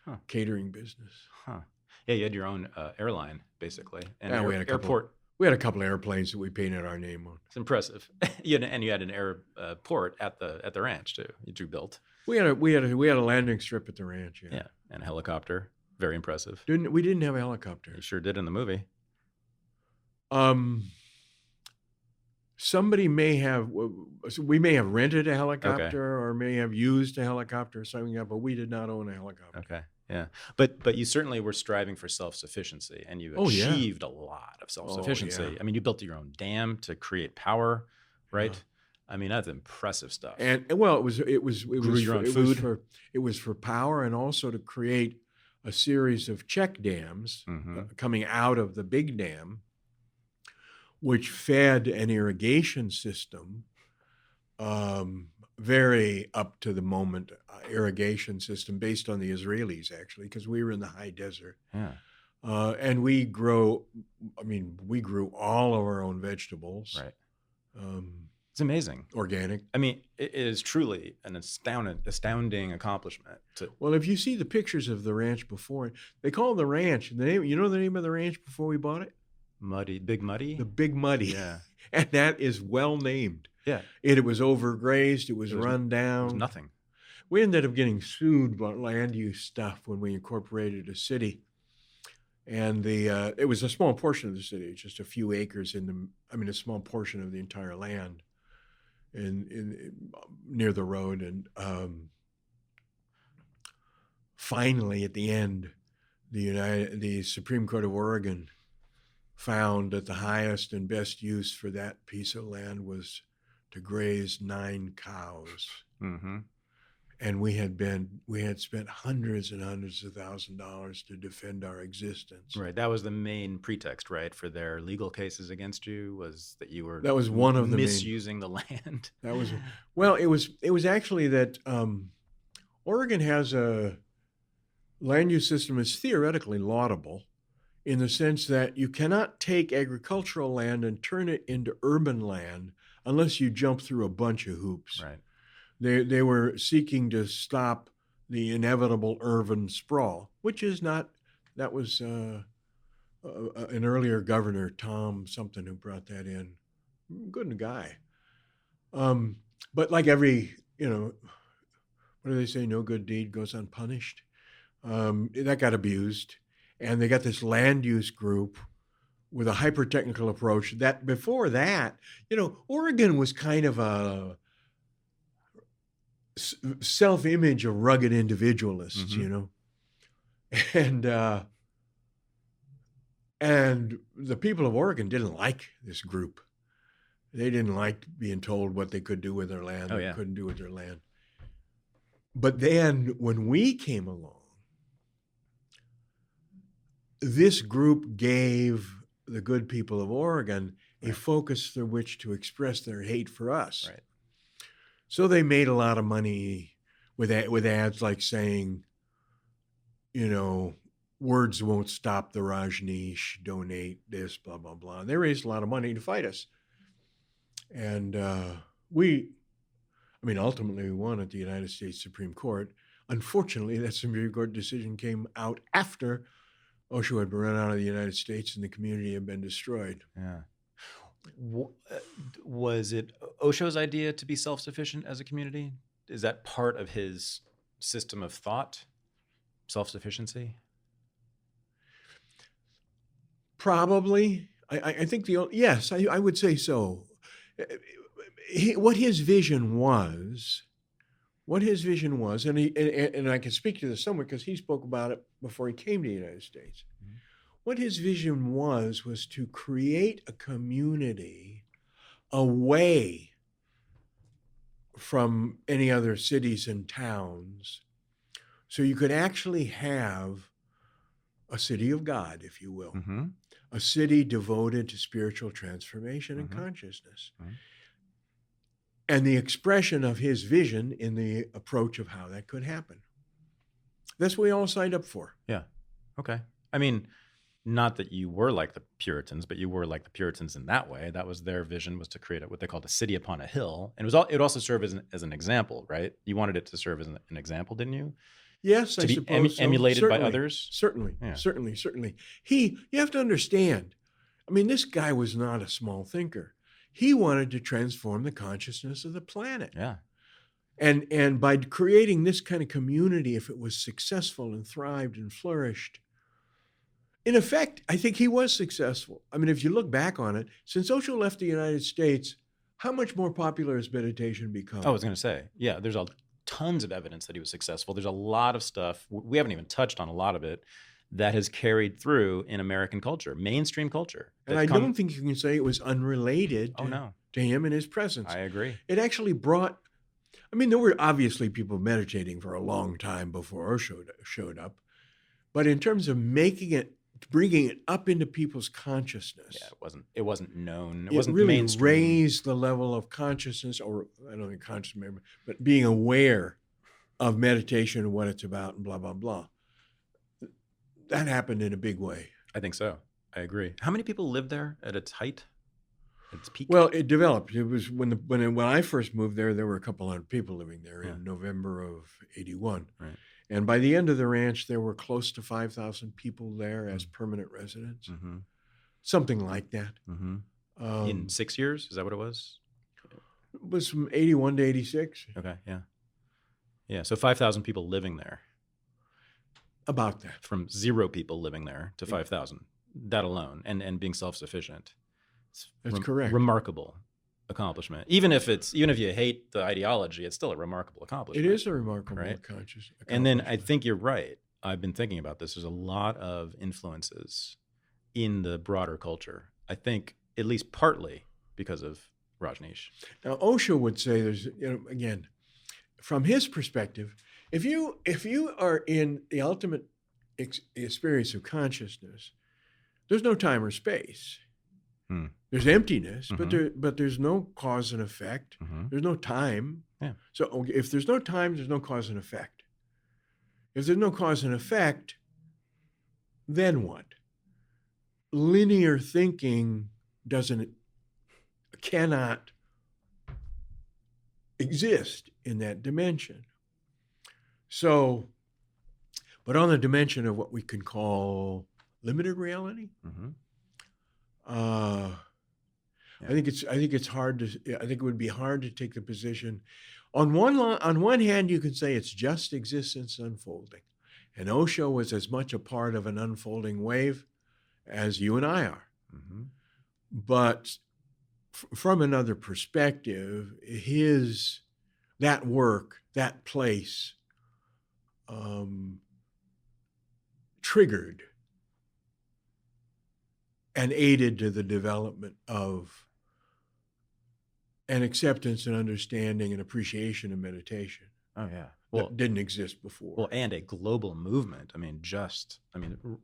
the catering business. Yeah, you had your own airline, basically. And we had a couple of airplanes that we painted our name on. It's impressive. You had an airport at the ranch too. You built. We had a landing strip at the ranch. Yeah, and a helicopter. Very impressive. We didn't have a helicopter. You sure did in the movie. We may have rented a helicopter or may have used a helicopter or something, but we did not own a helicopter. Okay. Yeah. But you certainly were striving for self-sufficiency, and you achieved a lot of self-sufficiency. Yeah. I mean, you built your own dam to create power, right? Yeah. I mean, that's impressive stuff. And it was your own food. It was for power, and also to create a series of check dams coming out of the big dam, which fed an irrigation system, very up to the moment irrigation system based on the Israelis, actually, because we were in the high desert. Yeah. And we grew all of our own vegetables. Right. It's amazing. Organic. I mean, it is truly an astounding accomplishment. Well, if you see the pictures of the ranch before, they call it the ranch. The name of the ranch before we bought it? Big Muddy? The Big Muddy. Yeah. And that is well named. Yeah. It was overgrazed. It was run down. It was nothing. We ended up getting sued about land use stuff when we incorporated a city. And it was a small portion of the city, just a few acres a small portion of the entire land near the road. And finally, at the end, the Supreme Court of Oregon found that the highest and best use for that piece of land was to graze 9 cows. And we had spent hundreds and hundreds of $1,000s to defend our existence. Right. That was the main pretext, right, for their legal cases against you, was that you were misusing the land. It was actually that Oregon has a land use system that's theoretically laudable, in the sense that you cannot take agricultural land and turn it into urban land unless you jump through a bunch of hoops. Right. They were seeking to stop the inevitable urban sprawl, which is not. That was an earlier governor, Tom something, who brought that in. Good guy. But like every, what do they say? No good deed goes unpunished. That got abused, and they got this land use group with a hyper-technical approach. That before that, Oregon was kind of a self-image of rugged individualists, and the people of Oregon didn't like this group. They didn't like being told what they could do with their land, couldn't do with their land. But then when we came along, this group gave the good people of Oregon a focus through which to express their hate for us. Right. So they made a lot of money with ads like saying, words won't stop the Rajneesh, donate this, blah, blah, blah. And they raised a lot of money to fight us. And ultimately we won at the United States Supreme Court. Unfortunately, that Supreme Court decision came out after Osho had been run out of the United States and the community had been destroyed. Yeah. Was it Osho's idea to be self-sufficient as a community? Is that part of his system of thought, self-sufficiency? Probably. I think yes, I would say so. What his vision was, and I can speak to this somewhat because he spoke about it before he came to the United States. Mm-hmm. What his vision was to create a community away from any other cities and towns, so you could actually have a city of God, if you will, mm-hmm. a city devoted to spiritual transformation and mm-hmm. consciousness. Mm-hmm. And the expression of his vision in the approach of how that could happen. That's what we all signed up for. Yeah. Okay. I mean, not that you were like the Puritans, but you were like the Puritans in that way. That was their vision, was to create what they called a city upon a hill. And it would also serve as an example, right? You wanted it to serve as an example, didn't you? Yes, I suppose so. Emulated certainly, by others? Certainly, yeah. certainly. You have to understand, this guy was not a small thinker. He wanted to transform the consciousness of the planet. Yeah. And by creating this kind of community, if it was successful and thrived and flourished, in effect, I think he was successful. If you look back on it, since Osho left the United States, how much more popular has meditation become? I was going to say, yeah, there's tons of evidence that he was successful. There's a lot of stuff, we haven't even touched on a lot of it, that has carried through in American culture, mainstream culture. And I don't think you can say it was unrelated to him and his presence. I agree. It actually brought, there were obviously people meditating for a long time before Osho showed up, but in terms of bringing it up into people's consciousness. Yeah, it wasn't known. It wasn't really mainstream. Raised the level of consciousness, or I don't think consciousness, but being aware of meditation and what it's about and blah, blah, blah. That happened in a big way. I think so. I agree. How many people lived there at its height, at its peak? Well, it developed. It was when I first moved there were a couple hundred people living there in November of '81. Right. And by the end of the ranch, there were close to 5,000 people there as permanent residents. Mm-hmm. Something like that. Mm-hmm. In 6 years? Is that what it was? It was from 81 to 86. Okay, yeah. Yeah, so 5,000 people living there. About that. From 0 people living there to 5,000. That alone, and being self-sufficient. That's correct. Remarkable accomplishment. Even if you hate the ideology, it's still a remarkable accomplishment. It is a remarkable accomplishment. And then I think you're right. I've been thinking about this. There's a lot of influences in the broader culture. I think at least partly because of Rajneesh. Now, Osho would say there's, again, from his perspective, if you are in the ultimate experience of consciousness, there's no time or space. There's emptiness, mm-hmm. but there's no cause and effect. Mm-hmm. There's no time. Yeah. So if there's no time, there's no cause and effect. If there's no cause and effect, then what? Linear thinking cannot exist in that dimension. So, but on the dimension of what we can call limited reality, I think it's hard to. I think it would be hard to take the position. On one hand, you can say it's just existence unfolding, and Osho was as much a part of an unfolding wave as you and I are. But from another perspective, that work, that place, triggered and aided to the development of an acceptance and understanding and appreciation of meditation. Oh, yeah. Well, that didn't exist before. Well, and a global movement.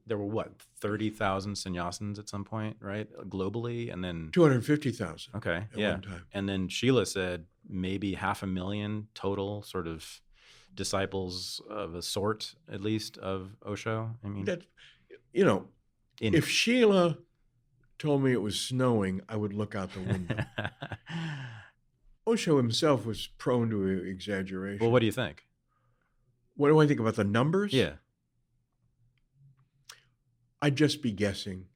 There were what, 30,000 sannyasins at some point, right? Globally, and then 250,000. Okay, at one time. And then Sheila said maybe 500,000 total sort of disciples of a sort, at least, of Osho. I mean, that, if Sheila told me it was snowing, I would look out the window. Osho himself was prone to exaggeration. Well, what do you think? What do I think about the numbers? Yeah. I'd just be guessing.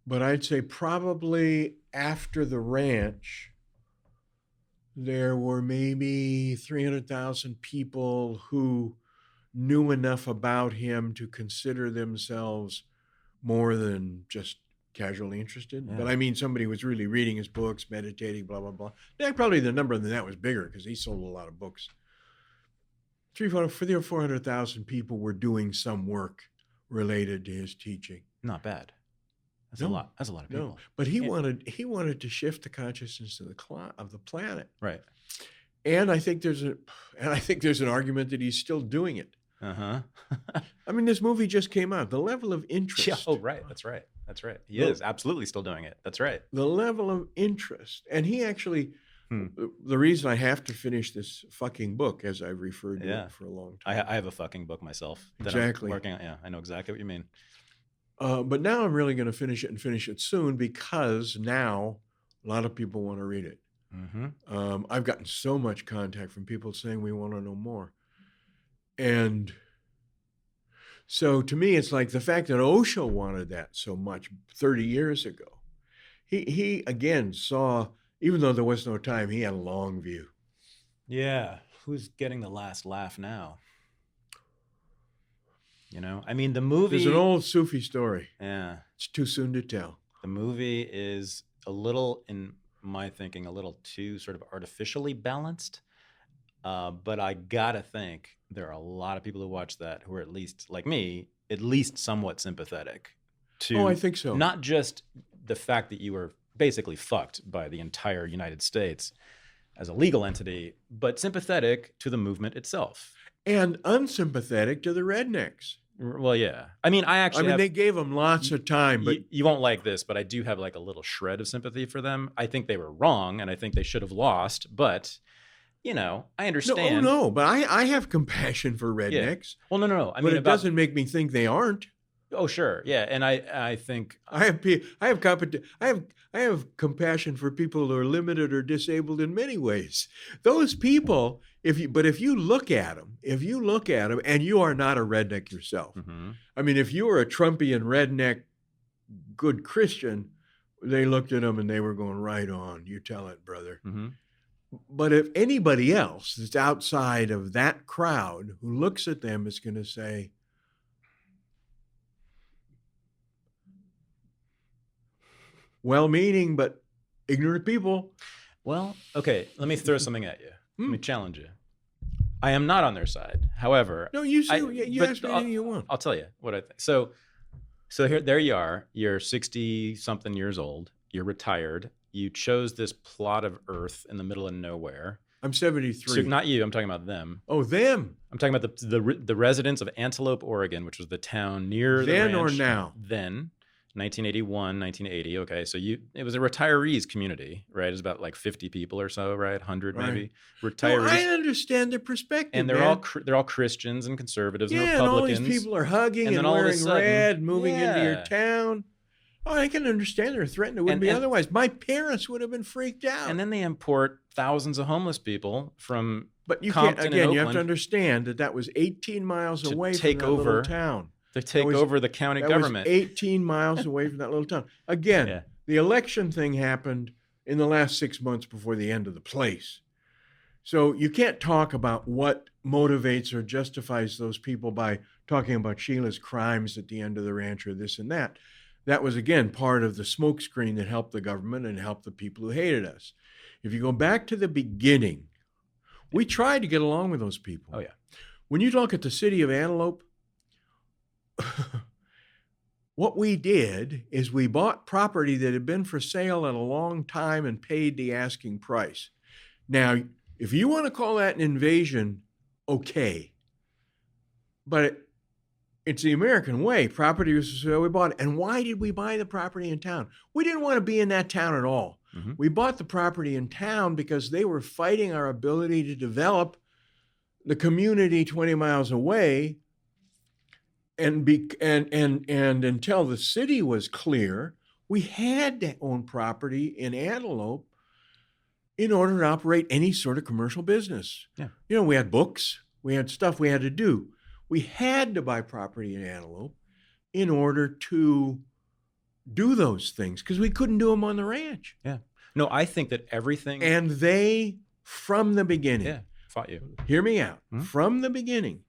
But I'd say probably after the ranch, there were maybe 300,000 people who knew enough about him to consider themselves more than just casually interested. Yeah. But I mean, somebody was really reading his books, meditating, blah, blah, blah. Yeah, probably the number than that was bigger because he sold a lot of books. 300,000 or 400,000 people were doing some work related to his teaching. Not bad. That's a lot. That's a lot of people. No, but he wanted to shift the consciousness of the planet. Right. And I think there's an argument that he's still doing it. I mean, this movie just came out. The level of interest. Yeah. Oh, right. That's right. He is absolutely still doing it. That's right. The level of interest, and he actually. The reason I have to finish this fucking book, as I've referred to it for a long time. I have a fucking book myself. Exactly. I'm working on. Yeah, I know exactly what you mean. But now I'm really going to finish it soon because now a lot of people want to read it. I've gotten so much contact from people saying we want to know more. And so to me, it's like the fact that Osho wanted that so much 30 years ago. He again saw, even though there was no time, he had a long view. Yeah. Who's getting the last laugh now? I mean, the movie... There's an old Sufi story. Yeah. It's too soon to tell. The movie is a little, in my thinking, a little too sort of artificially balanced. But I gotta think there are a lot of people who watch that who are, at least, like me, at least somewhat sympathetic to... Oh, I think so. Not just the fact that you were basically fucked by the entire United States as a legal entity, but sympathetic to the movement itself. And unsympathetic to the rednecks. Well, yeah. I mean, they gave them lots of time, but you won't like this, but I do have like a little shred of sympathy for them. I think they were wrong, and I think they should have lost, but I understand. No, but I have compassion for rednecks. Yeah. Well, no. But it doesn't make me think they aren't. Oh, sure, yeah, and I think I have compassion for people who are limited or disabled in many ways. Those people, if you look at them, and you are not a redneck yourself. I mean, if you were a Trumpian redneck, good Christian, they looked at them and they were going, right on, you tell it, brother. But if anybody else that's outside of that crowd who looks at them is going to say, well-meaning but ignorant people. Well, okay, let me throw something at you. Let me challenge you. I am not on their side. However, no, you ask me anything you want. I'll tell you what I think. So there you are. You're 60-something years old. You're retired. You chose this plot of earth in the middle of nowhere. I'm 73. So not you. I'm talking about them. Oh, them. I'm talking about the residents of Antelope, Oregon, which was the town near the ranch. Then or now? Then. 1981, 1980. Okay, so it was a retirees community, right? It was about like 50 people or so, right? 100 maybe. Retirees. No, I understand their perspective, and they're all Christians and conservatives and Republicans. And all these people are hugging and wearing red, moving into your town. Oh, I can understand they're threatened. It wouldn't be otherwise. My parents would have been freaked out. And then they import thousands of homeless people from But you Compton can't, again, and you have to Oakland understand that was 18 miles away take from that over little town. to take over the county government. That was 18 miles away from that little town. Again, the election thing happened in the last 6 months before the end of the place. So you can't talk about what motivates or justifies those people by talking about Sheila's crimes at the end of the ranch or this and that. That was, again, part of the smokescreen that helped the government and helped the people who hated us. If you go back to the beginning, we tried to get along with those people. Oh, yeah. When you look at the city of Antelope, what we did is we bought property that had been for sale at a long time and paid the asking price. Now, if you want to call that an invasion, okay. But it's the American way. Property was for sale, we bought it. And why did we buy the property in town? We didn't want to be in that town at all. Mm-hmm. We bought the property in town because they were fighting our ability to develop the community 20 miles away. And until the city was clear, we had to own property in Antelope in order to operate any sort of commercial business. Yeah. You know, we had books, we had stuff we had to do. We had to buy property in Antelope in order to do those things because we couldn't do them on the ranch. Yeah. No, I think that everything. And they, from the beginning, fought you. Hear me out. Mm-hmm. From the beginning,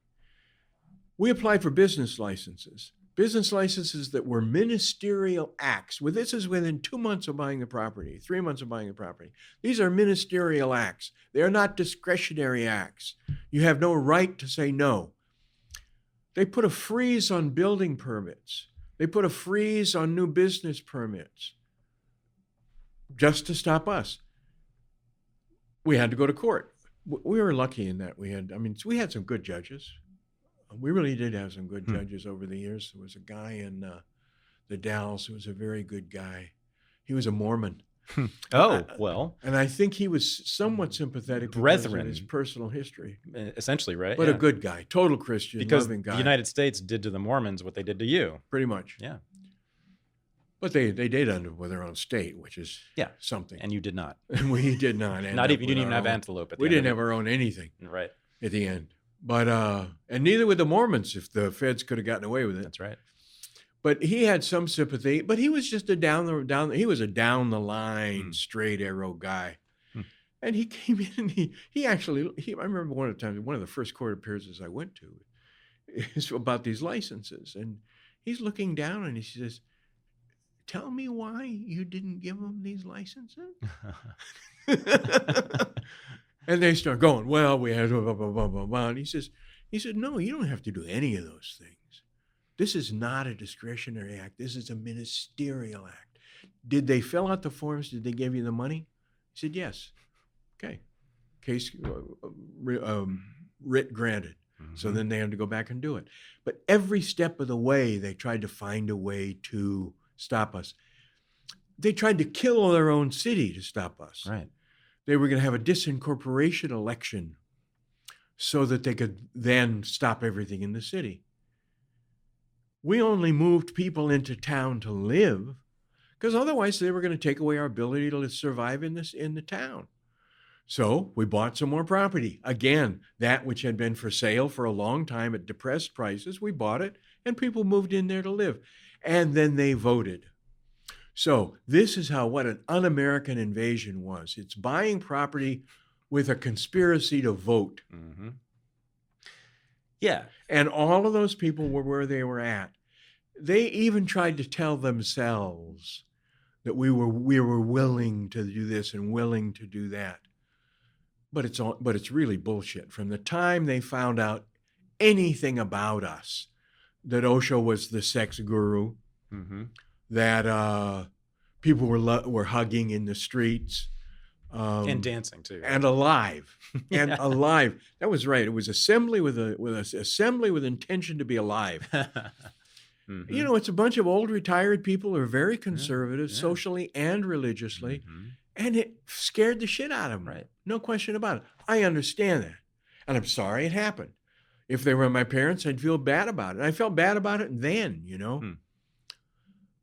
we applied for business licenses that were ministerial acts. Well, this is within 2 months of buying the property, 3 months of buying the property. These are ministerial acts. They are not discretionary acts. You have no right to say no. They put a freeze on building permits. They put a freeze on new business permits just to stop us. We had to go to court. We were lucky in that we had some good judges. We really did have some good judges over the years. There was a guy in the Dalles who was a very good guy. He was a Mormon. Well. And I think he was somewhat sympathetic because of his personal history. Essentially, right? But a good guy, total Christian, loving guy. The United States did to the Mormons what they did to you. Pretty much. Yeah. But they did end up with their own state, which is something. And you did not. And we did not. You didn't even have Antelope at the end. We didn't have our own anything. Right. At the end. But, and neither would the Mormons if the feds could have gotten away with it. That's right. But he had some sympathy, but he was just a down the line, straight arrow guy. And he came in and he actually, I remember one of the first court appearances I went to is about these licenses. And he's looking down and he says, "Tell me why you didn't give them these licenses." And they start going, "Well, we had blah, blah, blah, blah, blah." And he said, "No, you don't have to do any of those things. This is not a discretionary act. This is a ministerial act. Did they fill out the forms? Did they give you the money?" He said, "Yes." Okay. Case writ granted. Mm-hmm. So then they had to go back and do it. But every step of the way, they tried to find a way to stop us. They tried to kill their own city to stop us. Right. They were going to have a disincorporation election so that they could then stop everything in the city. We only moved people into town to live because otherwise they were going to take away our ability to survive in the town. So we bought some more property. Again, that which had been for sale for a long time at depressed prices, we bought it and people moved in there to live. And then they voted. So this is what an un-American invasion was. It's buying property with a conspiracy to vote. Mm-hmm. Yeah. And all of those people were where they were at. They even tried to tell themselves that we were willing to do this and willing to do that. But it's really bullshit. From the time they found out anything about us, that Osho was the sex guru, mm-hmm. that people were hugging in the streets. And dancing too. And alive. And alive. That was right. It was assembly with assembly with intention to be alive. Mm-hmm. You know, it's a bunch of old retired people who are very conservative, socially and religiously. Mm-hmm. And it scared the shit out of them. Right. No question about it. I understand that. And I'm sorry it happened. If they were my parents, I'd feel bad about it. And I felt bad about it then, you know.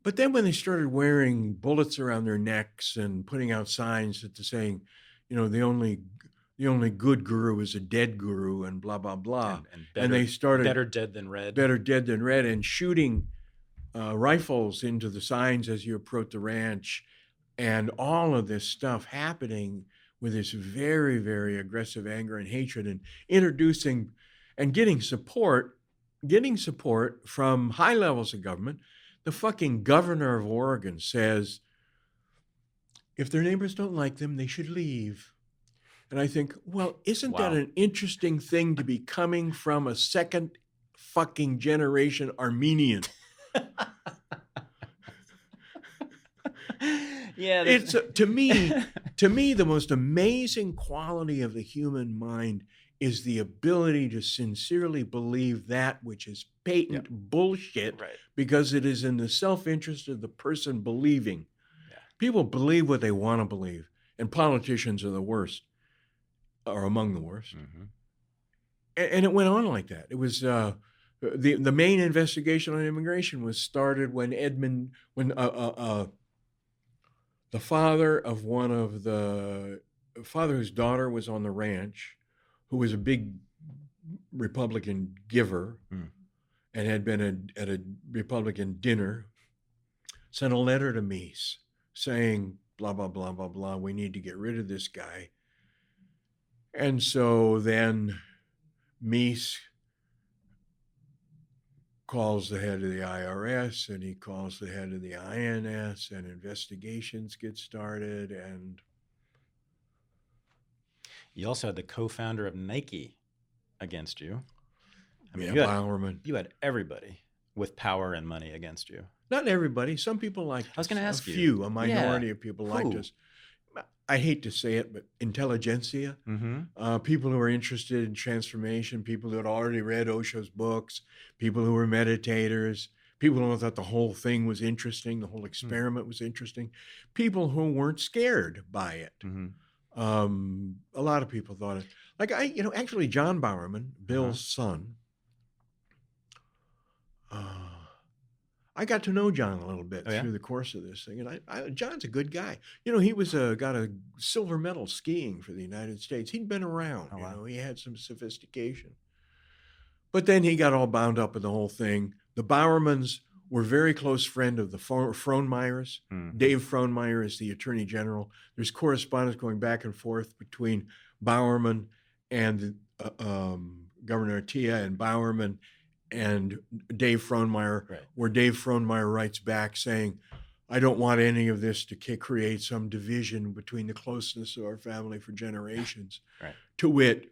But then when they started wearing bullets around their necks and putting out signs that they're saying, the only good guru is a dead guru and blah, blah, blah. And they started better dead than red. Better dead than red, and shooting rifles into the signs as you approach the ranch, and all of this stuff happening with this very, very aggressive anger and hatred, and introducing and getting support from high levels of government. The fucking governor of Oregon says if their neighbors don't like them, they should leave. And I think, well, isn't that an interesting thing to be coming from a second fucking generation Armenian? Yeah, it's to me the most amazing quality of the human mind is the ability to sincerely believe that which is patent bullshit, right, because it is in the self-interest of the person believing. Yeah. People believe what they want to believe, and politicians are the worst, or among the worst. Mm-hmm. And it went on like that. It was the main investigation on immigration was started when the father whose daughter was on the ranch, who was a big Republican giver and had been at a Republican dinner, sent a letter to Meese saying, blah, blah, blah, blah, blah, we need to get rid of this guy. And so then Meese calls the head of the IRS, and he calls the head of the INS, and investigations get started. And you also had the co-founder of Nike against you. I mean, Bowerman. You had everybody with power and money against you. Not everybody. Some people liked us. I was going to ask you. A minority of people liked us. I hate to say it, but intelligentsia, people who are interested in transformation, people who had already read Osho's books, people who were meditators, people who thought the whole thing was interesting, the whole experiment was interesting, people who weren't scared by it. A lot of people thought it. Like actually John Bowerman, Bill's son, I got to know John a little bit through the course of this thing, and John's a good guy. He was got a silver medal skiing for the United States. He'd been around. He had some sophistication. But then he got all bound up in the whole thing. The Bowermans were very close friend of the Frohnmeyers. Dave Frohnmeyer is the Attorney General. There's correspondence going back and forth between Bowerman and Governor Atiyah, and Bowerman and Dave Frohnmeyer, where Dave Frohnmeyer writes back saying, I don't want any of this to create some division between the closeness of our family for generations. To wit,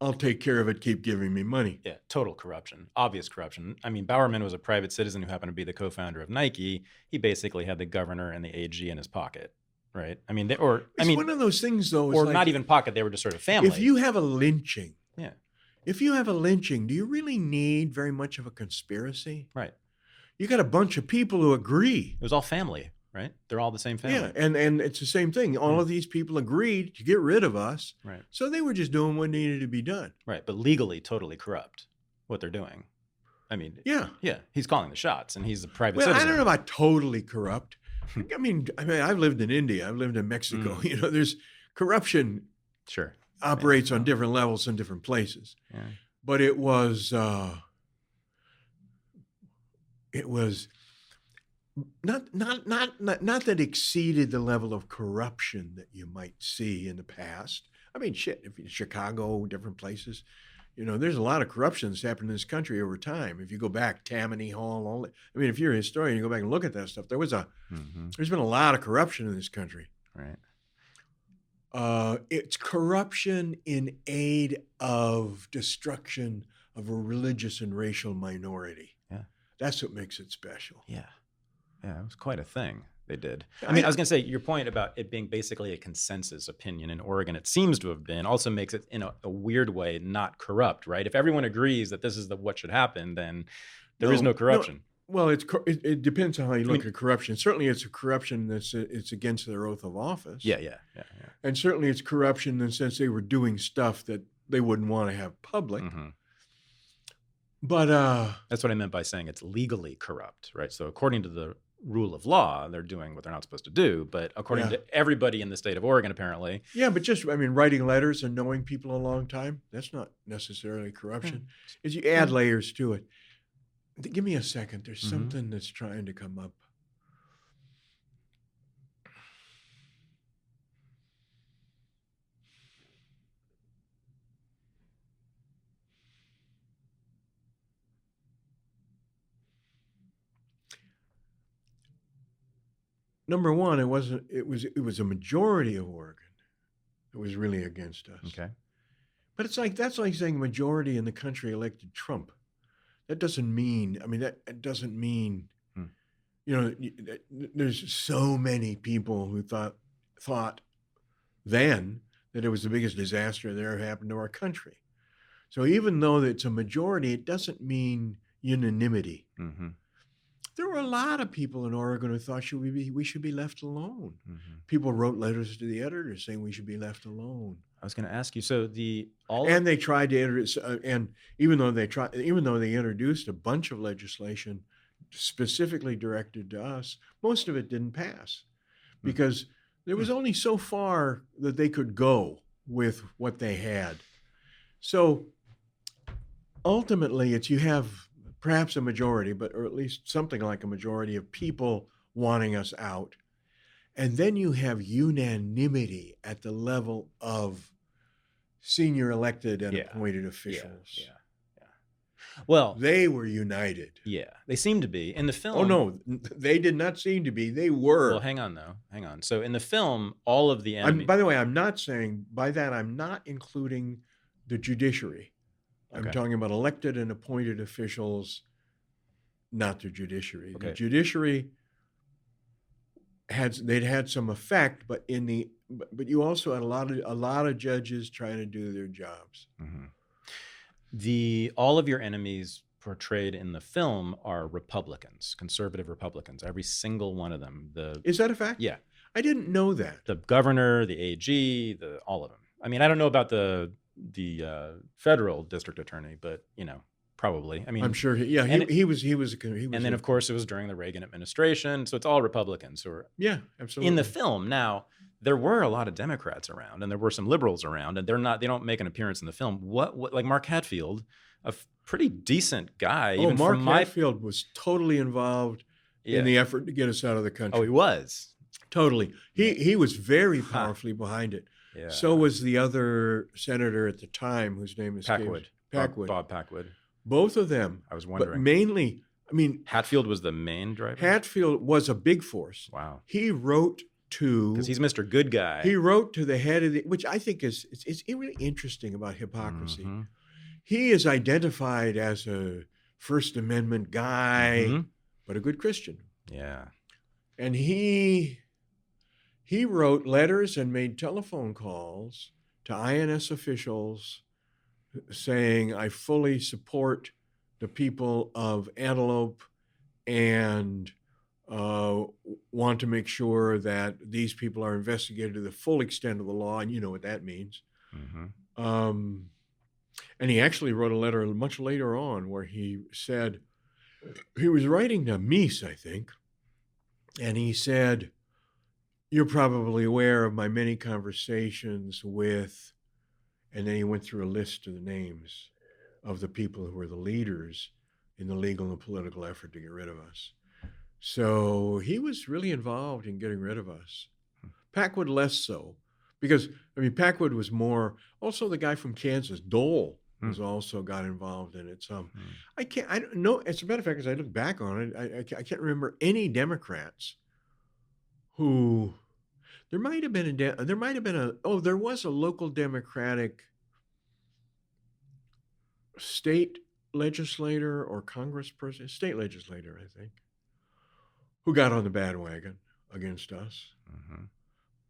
I'll take care of it, keep giving me money. Yeah, total corruption, obvious corruption. I mean, Bowerman was a private citizen who happened to be the co-founder of Nike. He basically had the governor and the AG in his pocket, right? I mean, it's one of those things, though. Or not even pocket, they were just sort of family. If you have a lynching, do you really need very much of a conspiracy? Right. You got a bunch of people who agree. It was all family, right? They're all the same family. Yeah, and it's the same thing. All of these people agreed to get rid of us. Right. So they were just doing what needed to be done. Right, but legally totally corrupt what they're doing. I mean, yeah, he's calling the shots, and he's a private citizen. I don't know about totally corrupt. I mean, I've lived in India. I've lived in Mexico. There's corruption. Sure. Operates on different levels in different places. Yeah. But it was not that exceeded the level of corruption that you might see in the past. I mean, shit, if you Chicago, different places, there's a lot of corruption that's happened in this country over time. If you go back, Tammany Hall, if you're a historian, you go back and look at that stuff. There's been a lot of corruption in this country. Right. It's corruption in aid of destruction of a religious and racial minority. Yeah. That's what makes it special. Yeah. Yeah, it was quite a thing they did. I mean, I was going to say, your point about it being basically a consensus opinion in Oregon, it seems to have been, also makes it, in a weird way, not corrupt, right? If everyone agrees that this is what should happen, then there is no corruption. Well, it depends on how you look at corruption. Certainly, it's a corruption it's against their oath of office. Yeah. And certainly, it's corruption in the sense they were doing stuff that they wouldn't want to have public. But that's what I meant by saying it's legally corrupt, right? So according to the rule of law. They're doing what they're not supposed to do. But according to everybody in the state of Oregon, apparently. Yeah, but just, I mean, writing letters and knowing people a long time, that's not necessarily corruption. Is you add layers to it. Give me a second. There's something that's trying to come up. Number one, it was a majority of Oregon that was really against us. Okay. But that's like saying a majority in the country elected Trump. That doesn't mean, that doesn't mean, there's so many people who thought then that it was the biggest disaster that ever happened to our country. So even though it's a majority, it doesn't mean unanimity. Mm-hmm. There were a lot of people in Oregon who thought we should be left alone. Mm-hmm. People wrote letters to the editor saying we should be left alone. I was going to ask you. So they tried to introduce, and even though they introduced a bunch of legislation specifically directed to us, most of it didn't pass because there was only so far that they could go with what they had. So ultimately, you have perhaps a majority, or at least something like a majority of people wanting us out. And then you have unanimity at the level of senior elected and appointed officials. Yeah. Well, they were united. Yeah, they seem to be. In the film... Oh, no, they did not seem to be. They were. Well, hang on. So in the film, all of the enemies... By the way, I'm not saying, by that, I'm not including the judiciary. I'm talking about elected and appointed officials, not the judiciary. Okay. The judiciary had some effect, but you also had a lot of judges trying to do their jobs. Mm-hmm. All of your enemies portrayed in the film are Republicans, conservative Republicans. Every single one of them. Is that a fact? Yeah, I didn't know that. The governor, the AG, all of them. I mean, I don't know about the federal district attorney, but probably. I mean, I'm sure. He was. And then, of course, it was during the Reagan administration, so it's all Republicans who are. Yeah, absolutely. In the film, now there were a lot of Democrats around, and there were some liberals around, and they don't make an appearance in the film. What like Mark Hatfield, a pretty decent guy. Oh, Mark Hatfield was totally involved in the effort to get us out of the country. Oh, he was. Totally. He was very powerfully behind it. Yeah. So was the other senator at the time, whose name is Packwood. Bob Packwood. Both of them. I was wondering. But mainly, Hatfield was the main driver? Hatfield was a big force. Wow. He wrote to... Because he's Mr. Good Guy. He wrote to the head of which I think is really interesting about hypocrisy. Mm-hmm. He is identified as a First Amendment guy, but a good Christian. Yeah. And he wrote letters and made telephone calls to INS officials saying, I fully support the people of Antelope and want to make sure that these people are investigated to the full extent of the law. And you know what that means. Mm-hmm. And he actually wrote a letter much later on where he said, he was writing to Mies, I think, and he said, you're probably aware of my many conversations with, and then he went through a list of the names of the people who were the leaders in the legal and political effort to get rid of us. So he was really involved in getting rid of us. Packwood less so, because, Packwood was more, also the guy from Kansas, Dole, was also got involved in it some. I don't know, as a matter of fact, as I look back on it, I can't remember any Democrats who... There was a local Democratic state legislator or congressperson, state legislator, I think, who got on the bandwagon against us.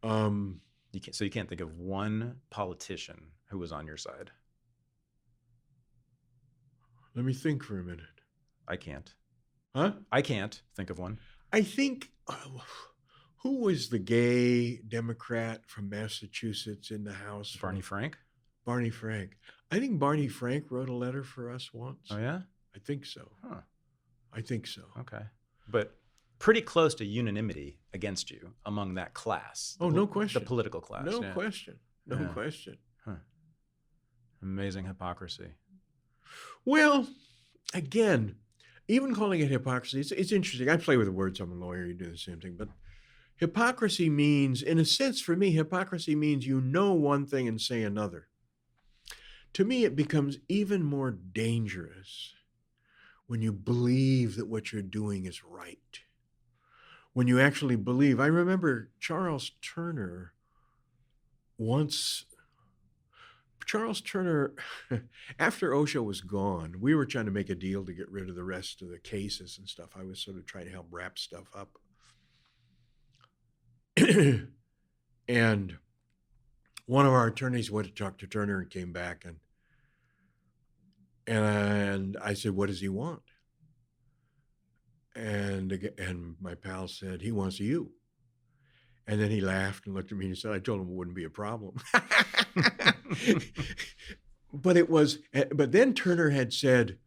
Mm-hmm. You can't think of one politician who was on your side? Let me think for a minute. I can't. Huh? I can't think of one. I think... who was the gay Democrat from Massachusetts in the House? Barney Frank? Barney Frank. I think Barney Frank wrote a letter for us once. Oh, yeah? I think so. Huh. I think so. Okay. But pretty close to unanimity against you among that class. Oh, no question. The political class. No question. No question. Huh. Amazing hypocrisy. Well, again, even calling it hypocrisy, it's interesting. I play with the words. I'm a lawyer. You do the same thing. But hypocrisy means, in a sense, for me, hypocrisy means you know one thing and say another. To me, it becomes even more dangerous when you believe that what you're doing is right. When you actually believe. I remember Charles Turner, after Osho was gone, we were trying to make a deal to get rid of the rest of the cases and stuff. I was sort of trying to help wrap stuff up. And one of our attorneys went to talk to Turner and came back, and I said, "What does he want?" And my pal said, "He wants you." And then he laughed and looked at me and said, "I told him it wouldn't be a problem." But then Turner had said,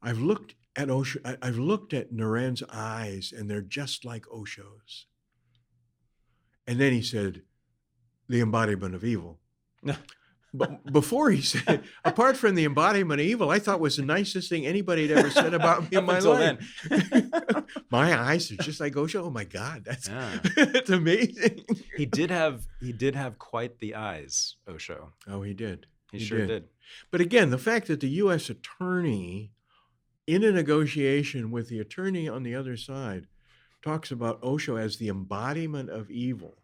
"I've looked at Osho, I've looked at Niren's eyes, and they're just like Osho's." And then he said, "The embodiment of evil." But before he said, apart from the embodiment of evil, I thought was the nicest thing anybody had ever said about me in my life. My eyes are just like Osho. Oh my God, that's amazing. He did have quite the eyes, Osho. Oh, he did. He sure did. But again, the fact that the U.S. attorney, in a negotiation with the attorney on the other side, talks about Osho as the embodiment of evil,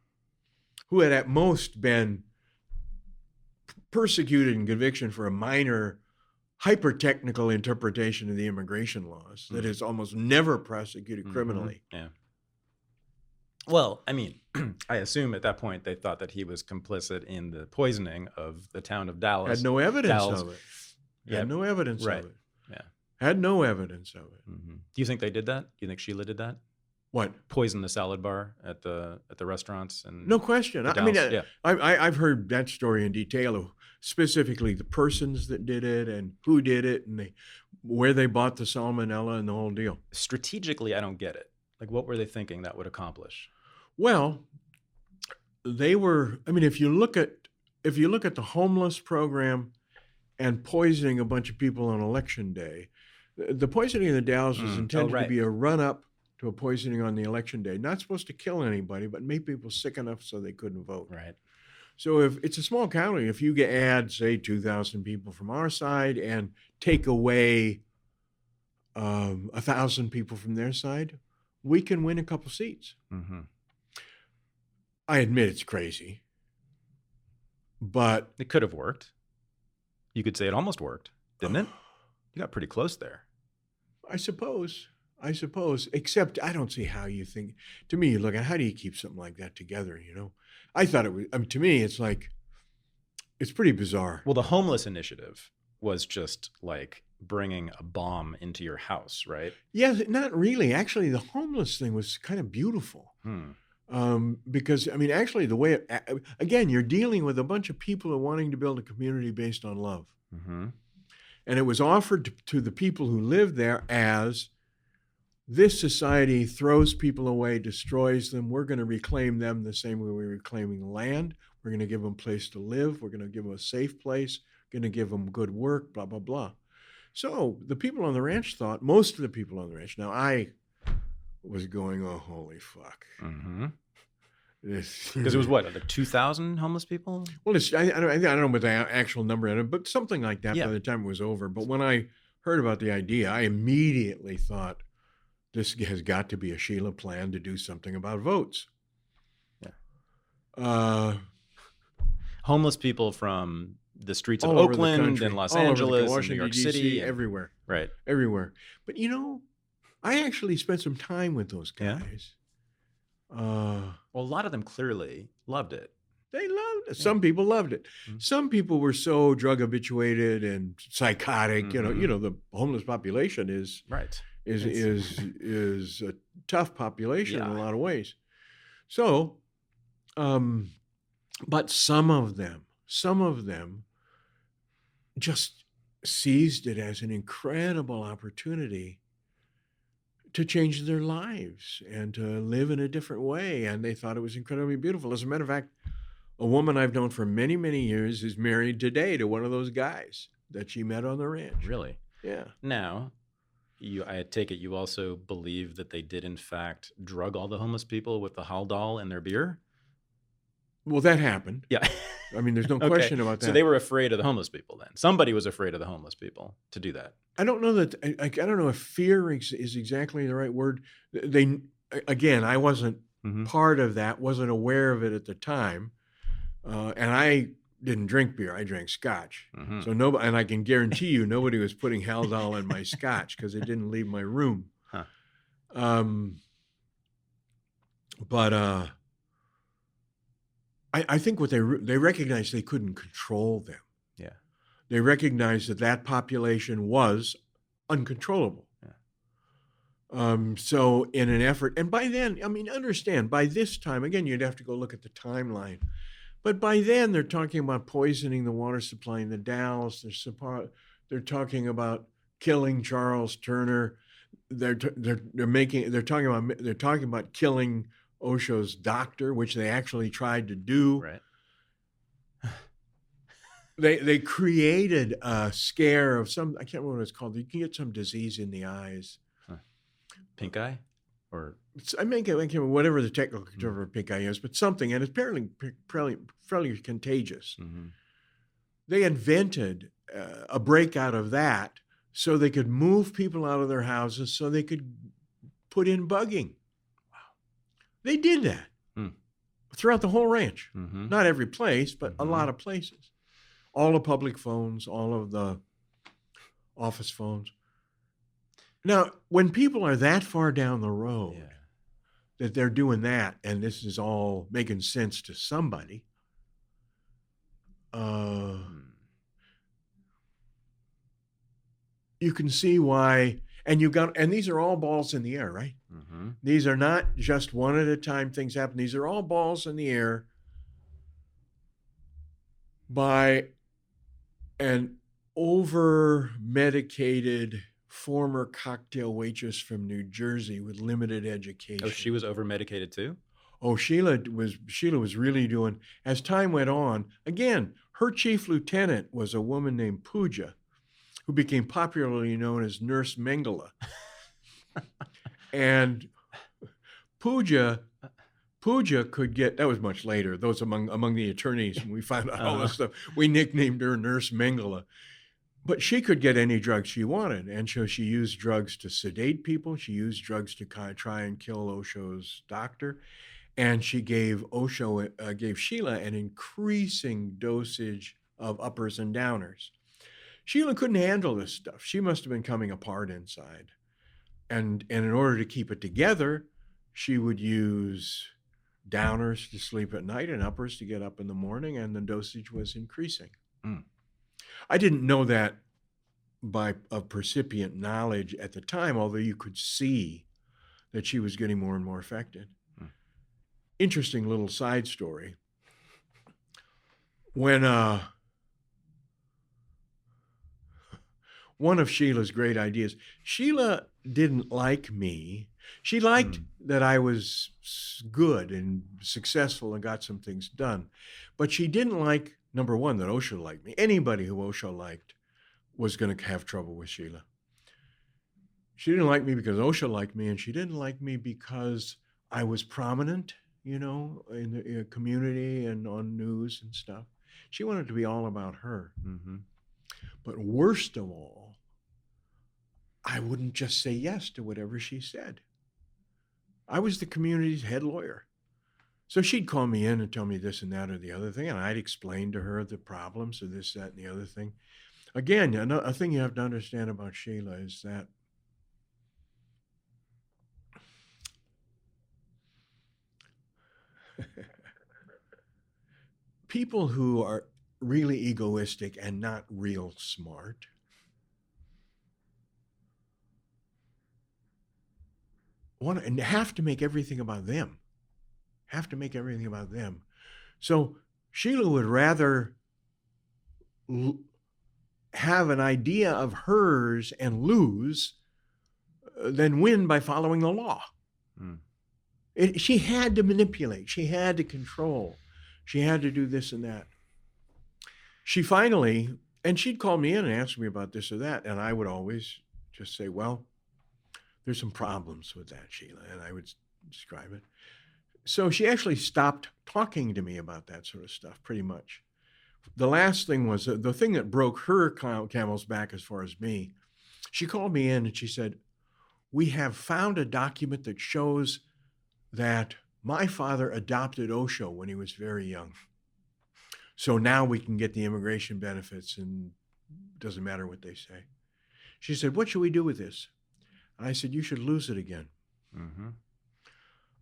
who had at most been persecuted and conviction for a minor hyper-technical interpretation of the immigration laws that is almost never prosecuted criminally. Yeah. Well, I mean, I assume at that point they thought that he was complicit in the poisoning of the town of Dallas. Had no evidence of it. Had no evidence of it. Yeah. Had no evidence of it. Mm-hmm. Do you think they did that? Do you think Sheila did that? What? Poison the salad bar at the restaurants? And no question. I mean, I've heard that story in detail of specifically the persons that did it and who did it and where they bought the salmonella and the whole deal. Strategically, I don't get it. Like, what were they thinking that would accomplish? Well, they were. I mean, if you look at the homeless program and poisoning a bunch of people on election day, the poisoning of the Dalles was intended to be a run-up to a poisoning on the election day. Not supposed to kill anybody, but make people sick enough so they couldn't vote. Right. So if it's a small county, if you add, say, 2,000 people from our side and take away 1,000 people from their side, we can win a couple seats. Mm-hmm. I admit it's crazy, but it could have worked. You could say it almost worked, didn't it? You got pretty close there. I suppose, except I don't see how you think. To me, look at how do you keep something like that together, you know? I thought it was, I mean, to me, it's like, it's pretty bizarre. Well, the homeless initiative was just like bringing a bomb into your house, right? Yeah, not really. Actually, the homeless thing was kind of beautiful. Because, I mean, actually, the way, again, you're dealing with a bunch of people who are wanting to build a community based on love. Mm-hmm. And it was offered to the people who live there as, this society throws people away, destroys them. We're going to reclaim them the same way we're reclaiming land. We're going to give them a place to live. We're going to give them a safe place. Going to give them good work, blah, blah, blah. So the people on the ranch thought, most of the people on the ranch, now I was going, oh, holy fuck. Mm-hmm. Because it was what, like 2,000 homeless people? Well, I don't know what the actual number is, but something like that by the time it was over. But when I heard about the idea, I immediately thought, this has got to be a Sheila plan to do something about votes. Yeah. Homeless people from the streets of Oakland and Los Angeles and New York City. Everywhere. Right. Everywhere. But, you know, I actually spent some time with those guys. Well, a lot of them clearly loved it. They loved it. Some people loved it. Mm-hmm. Some people were so drug habituated and psychotic. Mm-hmm. You know, the homeless population is is a tough population in a lot of ways. So, but some of them just seized it as an incredible opportunity to change their lives and to live in a different way. And they thought it was incredibly beautiful. As a matter of fact, a woman I've known for many, many years is married today to one of those guys that she met on the ranch. Really? Yeah. Now, I take it you also believe that they did in fact drug all the homeless people with the Haldol in their beer? Well, that happened. Yeah. I mean, there's no Okay. question about that. So they were afraid of the homeless people then. Somebody was afraid of the homeless people to do that. I don't know that, I don't know if fear is exactly the right word. Again, I wasn't part of that, wasn't aware of it at the time. And I didn't drink beer. I drank scotch. So nobody, and I can guarantee you nobody was putting Haldol in my scotch because it didn't leave my room. Huh. I think what they recognized they couldn't control them. Yeah. They recognized that population was uncontrollable. Yeah. So in an effort, and by then, I mean, understand, by this time, again, you'd have to go look at the timeline. But by then, they're talking about poisoning the water supply in the Dalles. They're talking about killing Charles Turner. They're talking about killing Osho's doctor, which they actually tried to do. Right. They created a scare of some, I can't remember what it's called. You can get some disease in the eyes. Huh. Pink eye? Or I can't remember whatever the technical term for pink eye is, but something, and it's apparently fairly contagious. They invented a break out of that so they could move people out of their houses so they could put in bugging. Wow. They did that throughout the whole ranch. Not every place, but a lot of places. All the public phones, all of the office phones. Now, when people are that far down the road that they're doing that, and this is all making sense to somebody, you can see why. And these are all balls in the air, right? These are not just one at a time things happen. These are all balls in the air by an over-medicated former cocktail waitress from New Jersey with limited education. Oh, she was over-medicated too? Oh, Sheila was really doing, as time went on, again, her chief lieutenant was a woman named Pooja, who became popularly known as Nurse Mengele. And Pooja could get, that was much later, those among the attorneys, when we found out all this stuff, we nicknamed her Nurse Mengele. But she could get any drugs she wanted, and so she used drugs to sedate people. She used drugs to try and kill Osho's doctor, and she gave Sheila an increasing dosage of uppers and downers. Sheila couldn't handle this stuff. She must have been coming apart inside, and in order to keep it together, she would use downers to sleep at night and uppers to get up in the morning, and the dosage was increasing. I didn't know that of percipient knowledge at the time, although you could see that she was getting more and more affected. Interesting little side story. When one of Sheila's great ideas, Sheila didn't like me. She liked that I was good and successful and got some things done, but she didn't like, number one, that Osho liked me. Anybody who Osho liked was going to have trouble with Sheila. She didn't like me because Osho liked me, and she didn't like me because I was prominent, in the community and on news and stuff. She wanted it to be all about her. But worst of all, I wouldn't just say yes to whatever she said. I was the community's head lawyer. So she'd call me in and tell me this and that or the other thing, and I'd explain to her the problems of this, that, and the other thing. Again, a thing you have to understand about Sheila is that people who are really egoistic and not real smart and have to make everything about them. So Sheila would rather have an idea of hers and lose than win by following the law. Mm. She had to manipulate. She had to control. She had to do this and that. She finally, and she'd call me in and ask me about this or that, and I would always just say, well, there's some problems with that, Sheila, and I would describe it. So she actually stopped talking to me about that sort of stuff, pretty much. The last thing was the thing that broke her camel's back as far as me. She called me in and she said, we have found a document that shows that my father adopted Osho when he was very young. So now we can get the immigration benefits and it doesn't matter what they say. She said, what should we do with this? And I said, you should lose it again. Mm-hmm.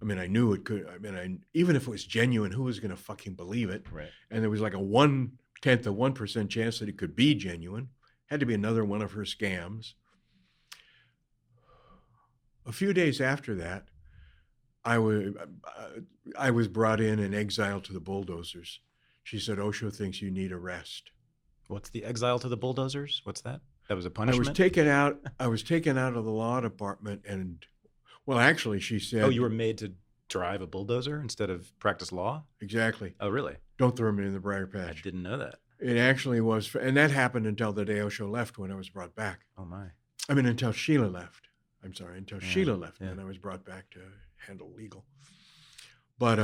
I mean, I knew it could. I mean, even if it was genuine, who was going to fucking believe it? Right. And there was like a 1/10 of 1% chance that it could be genuine. Had to be another one of her scams. A few days after that, I was brought in and exiled to the bulldozers. She said, Osho thinks you need a rest. What's the exile to the bulldozers? What's that? That was a punishment? I was taken out of the law department and, well, actually, she said... Oh, you were made to drive a bulldozer instead of practice law? Exactly. Oh, really? Don't throw me in the briar patch. I didn't know that. It actually was, and that happened until the day Osho left when I was brought back. Oh, my. I mean, until Sheila left. I'm sorry, until Sheila left, yeah. and I was brought back to handle legal. But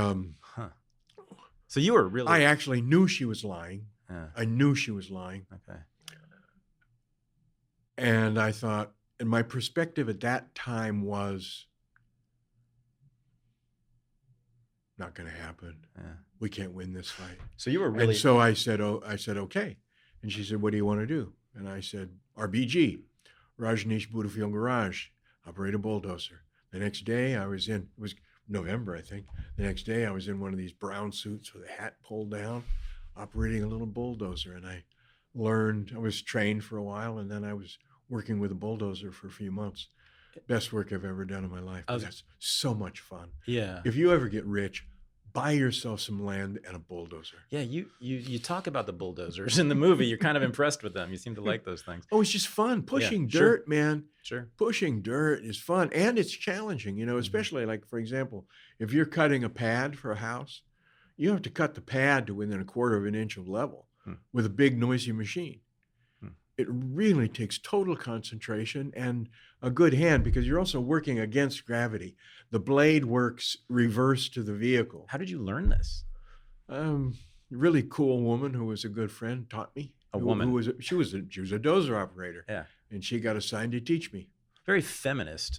So you were really... I actually knew she was lying. Yeah. I knew she was lying. Okay. And I thought, and my perspective at that time was, not going to happen. Yeah. We can't win this fight. So you were really... And so I said, okay. And she said, what do you want to do? And I said, RBG, Rajneesh Buddhafield Garage, operate a bulldozer. The next day I was in, it was November, I think. The next day I was in one of these brown suits with a hat pulled down, operating a little bulldozer. And I was trained for a while, and then I was working with a bulldozer for a few months. Best work I've ever done in my life. That's so much fun. Yeah. If you ever get rich, buy yourself some land and a bulldozer. Yeah, you talk about the bulldozers in the movie. You're kind of impressed with them. You seem to like those things. Oh, it's just fun. Pushing sure. dirt, man. Sure. Pushing dirt is fun, and it's challenging, especially like, for example, if you're cutting a pad for a house, you have to cut the pad to within 1/4 of an inch of level with a big noisy machine. It really takes total concentration and a good hand because you're also working against gravity. The blade works reverse to the vehicle. How did you learn this? Really cool woman who was a good friend taught me. She was a dozer operator. Yeah. And she got assigned to teach me. Very feminist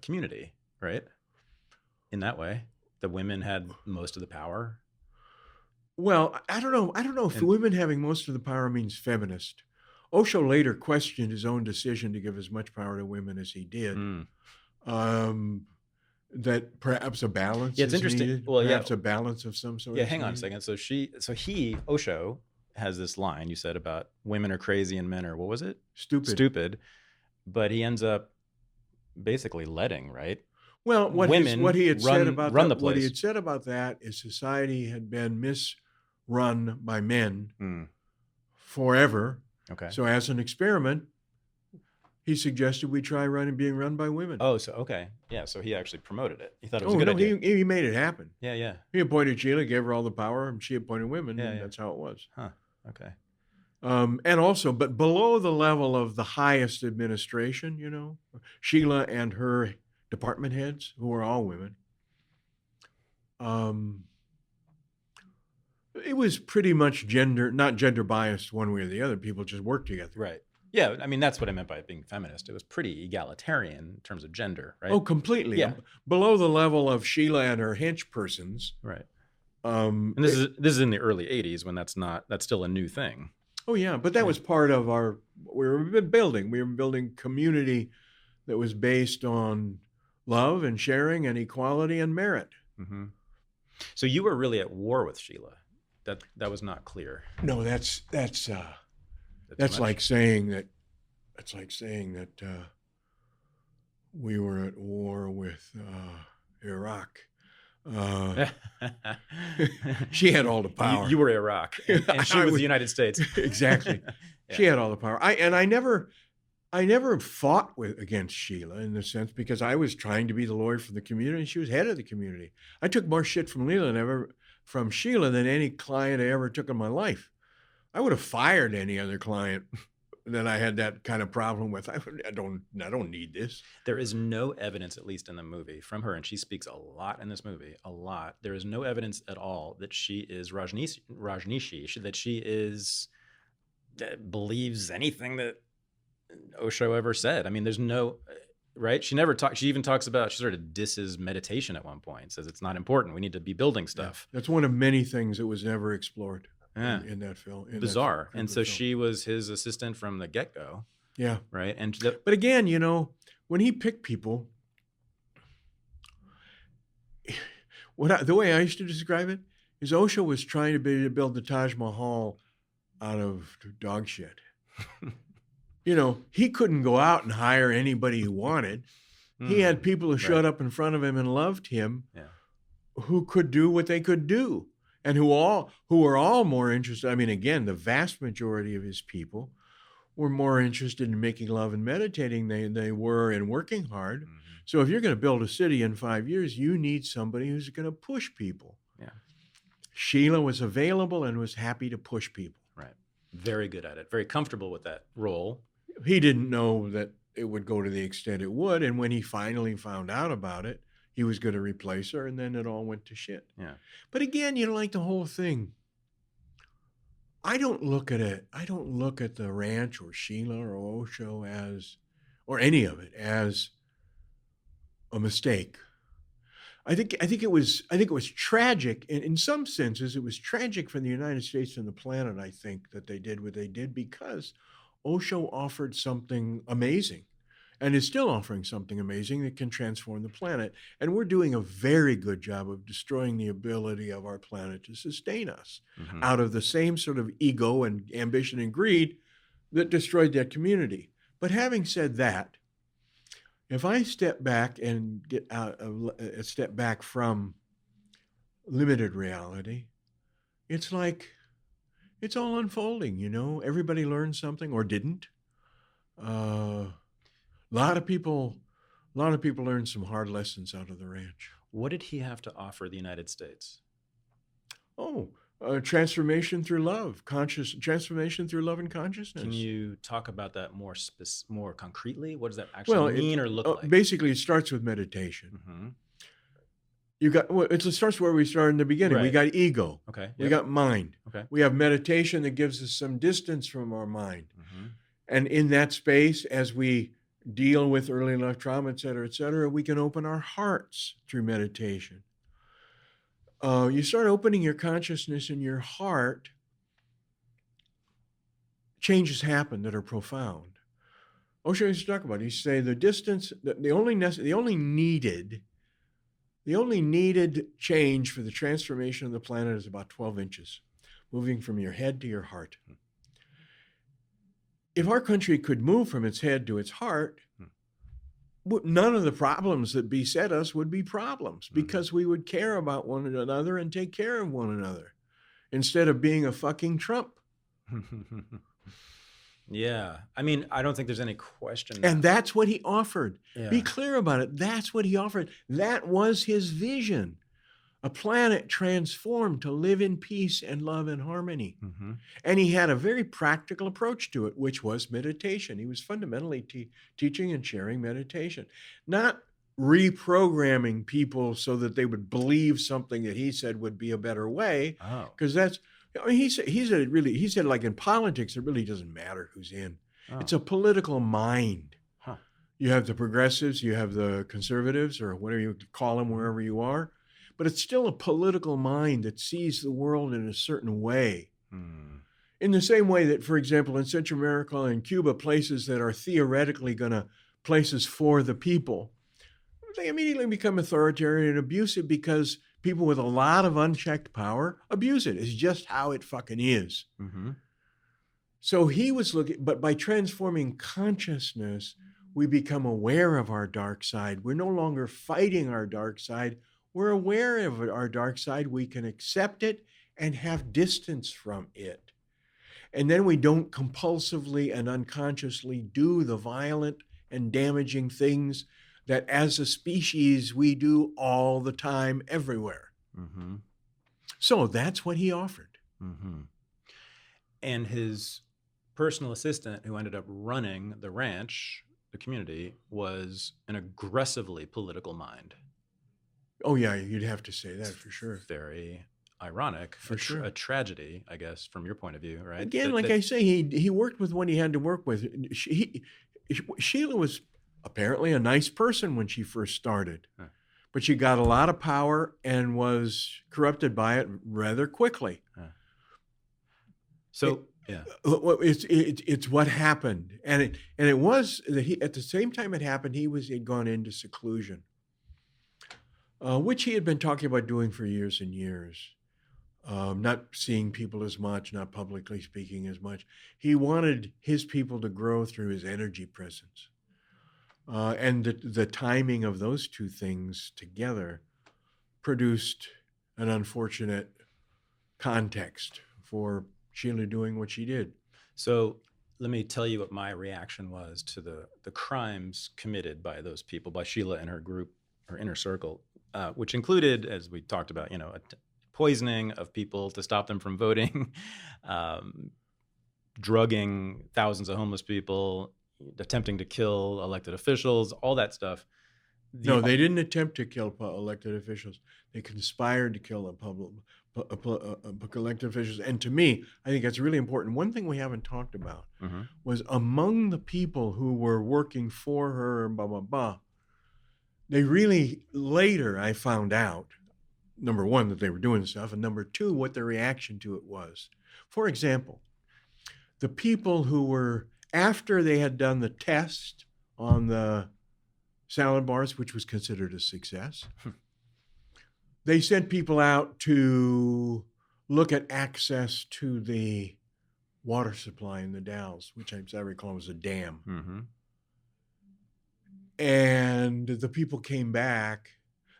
community, right? In that way, the women had most of the power. Well, I don't know if women having most of the power means feminist. Osho later questioned his own decision to give as much power to women as he did. That perhaps a balance is interesting. Needed. Well, perhaps a balance of some sort. Yeah, hang on a second. So Osho has this line you said about women are crazy and men are, what was it? Stupid. But he ends up basically letting, right? Well, what he had said about that is society had been misrun by men forever. Okay. So as an experiment, he suggested we try being run by women. Oh, so okay. Yeah, so he actually promoted it. He thought it was a good idea. He made it happen. Yeah. He appointed Sheila, gave her all the power, and she appointed women, and that's how it was. Huh. Okay. And also, but below the level of the highest administration, Sheila and her department heads, who were all women, it was pretty much not gender biased one way or the other. People just worked together. Right. Yeah. I mean, that's what I meant by being feminist. It was pretty egalitarian in terms of gender, right? Oh, completely. Yeah. Below the level of Sheila and her hench persons. Right. And this is in the early 80s when that's still a new thing. Oh yeah. But that was part of we were building community that was based on love and sharing and equality and merit. Mm-hmm. So you were really at war with Sheila. That was not clear. No, that's like saying that. That's like saying that we were at war with Iraq. She had all the power. You were Iraq, and she was the United States. Exactly. Yeah. She had all the power. I never. I never fought against Sheila in the sense because I was trying to be the lawyer for the community and she was head of the community. I took more shit from Sheila than any client I ever took in my life. I would have fired any other client that I had that kind of problem with. I don't need this. There is no evidence, at least in the movie, from her, and she speaks a lot in this movie, a lot. There is no evidence at all that she is Rajneeshi, that she is believes anything that Osho ever said. I mean, there's no, right? She never talks. She even talks about, she sort of disses meditation at one point, says it's not important. We need to be building stuff. Yeah. That's one of many things that was never explored in that film. Bizarre. And so she was his assistant from the get-go. Yeah. Right. But again, you know, when he picked people, the way I used to describe it is Osho was trying to build the Taj Mahal out of dog shit. You know, he couldn't go out and hire anybody he wanted. He had people who showed up in front of him and loved him, who could do what they could do, and who were all more interested. I mean, again, the vast majority of his people were more interested in making love and meditating than they were in working hard. Mm-hmm. So if you're going to build a city in 5 years, you need somebody who's going to push people. Yeah. Sheila was available and was happy to push people. Right. Very good at it. Very comfortable with that role. He didn't know that it would go to the extent it would. And when he finally found out about it, he was going to replace her, and then it all went to shit. Yeah. But again, you know, like the whole thing, I don't look at the ranch or Sheila or Osho or any of it as a mistake. I think it was tragic. In some senses, it was tragic for the United States and the planet, I think, that they did what they did, because Osho offered something amazing and is still offering something amazing that can transform the planet. And we're doing a very good job of destroying the ability of our planet to sustain us out of the same sort of ego and ambition and greed that destroyed that community. But having said that, if I step back and step back from limited reality, it's like it's all unfolding, you know. Everybody learned something or didn't. A lot of people learned some hard lessons out of the ranch. What did he have to offer the United States? Transformation through love, transformation through love and consciousness. Can you talk about that more concretely? What does that actually mean or look like? Basically, it starts with meditation. Mm-hmm. It starts where we started in the beginning. Right. We got ego. Okay. Yep. We got mind. Okay. We have meditation that gives us some distance from our mind. Mm-hmm. And in that space, as we deal with early life trauma, et cetera, we can open our hearts through meditation. You start opening your consciousness in your heart, changes happen that are profound. Osho used to talk about it. He used to say the distance, the only needed change for the transformation of the planet is about 12 inches, moving from your head to your heart. If our country could move from its head to its heart, none of the problems that beset us would be problems, because we would care about one another and take care of one another instead of being a fucking Trump. Yeah. I mean, I don't think there's any question. And that's what he offered. Yeah. Be clear about it. That's what he offered. That was his vision. A planet transformed to live in peace and love and harmony. Mm-hmm. And he had a very practical approach to it, which was meditation. He was fundamentally teaching and sharing meditation, not reprogramming people so that they would believe something that he said would be a better way. Because that's, I mean, he said like in politics, it really doesn't matter who's in. It's a political mind. You have the progressives, you have the conservatives, or whatever you call them, wherever you are. But it's still a political mind that sees the world in a certain way. In the same way that, for example, in Central America and Cuba, places that are theoretically places for the people, they immediately become authoritarian and abusive because people with a lot of unchecked power abuse it. It's just how it fucking is. Mm-hmm. So he was looking, but by transforming consciousness, we become aware of our dark side. We're no longer fighting our dark side. We're aware of our dark side. We can accept it and have distance from it. And then we don't compulsively and unconsciously do the violent and damaging things that as a species we do all the time everywhere. Mm-hmm. So that's what he offered. Mm-hmm. And his personal assistant, who ended up running the ranch, the community, was an aggressively political mind. Oh, yeah, you'd have to say that for sure. Very ironic. For sure. A tragedy, I guess, from your point of view, right? Again, I say, he worked with what he had to work with. Sheila was apparently a nice person when she first started, but she got a lot of power and was corrupted by it rather quickly. So it's what happened, and it was that at the same time it happened, he'd gone into seclusion, which he had been talking about doing for years and years. Not seeing people as much, not publicly speaking as much. He wanted his people to grow through his energy presence. And the timing of those two things together produced an unfortunate context for Sheila doing what she did. So let me tell you what my reaction was to the crimes committed by those people, by Sheila and her group, her inner circle, which included, as we talked about, poisoning of people to stop them from voting, drugging thousands of homeless people, attempting to kill elected officials, all that stuff. No, they didn't attempt to kill elected officials. They conspired to kill elected officials. And to me, I think that's really important. One thing we haven't talked about was among the people who were working for her, they really, later I found out, number one, that they were doing stuff, and number two, what their reaction to it was. For example, the people who were, after they had done the test on the salad bars, which was considered a success, they sent people out to look at access to the water supply in the Dalles, which as I recall was a dam. Mm-hmm. And the people came back.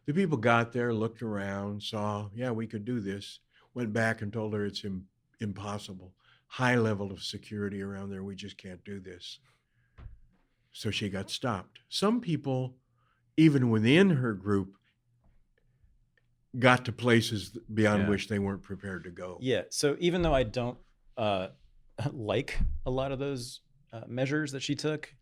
The people got there, looked around, saw, yeah, we could do this, went back and told her it's impossible. High level of security around there. We just can't do this. So she got stopped. Some people, even within her group, got to places beyond which they weren't prepared to go. Yeah. So even though I don't like a lot of those measures that she took,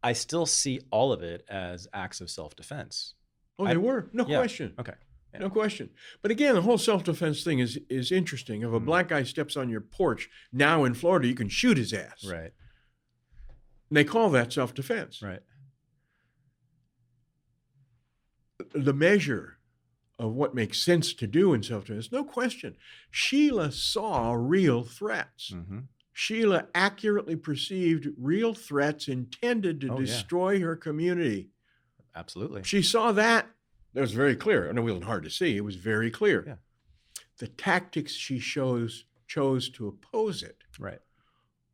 I still see all of it as acts of self-defense. Oh, they were? No question. Okay. Yeah. No question. But again, the whole self-defense thing is interesting. If a black guy steps on your porch, now in Florida, you can shoot his ass. Right. And they call that self-defense. Right. The measure of what makes sense to do in self-defense, no question. Sheila saw real threats. Mm-hmm. Sheila accurately perceived real threats intended to destroy her community. Absolutely. She saw that. That was very clear. I know it wasn't hard to see. It was very clear. Yeah. The tactics she chose to oppose it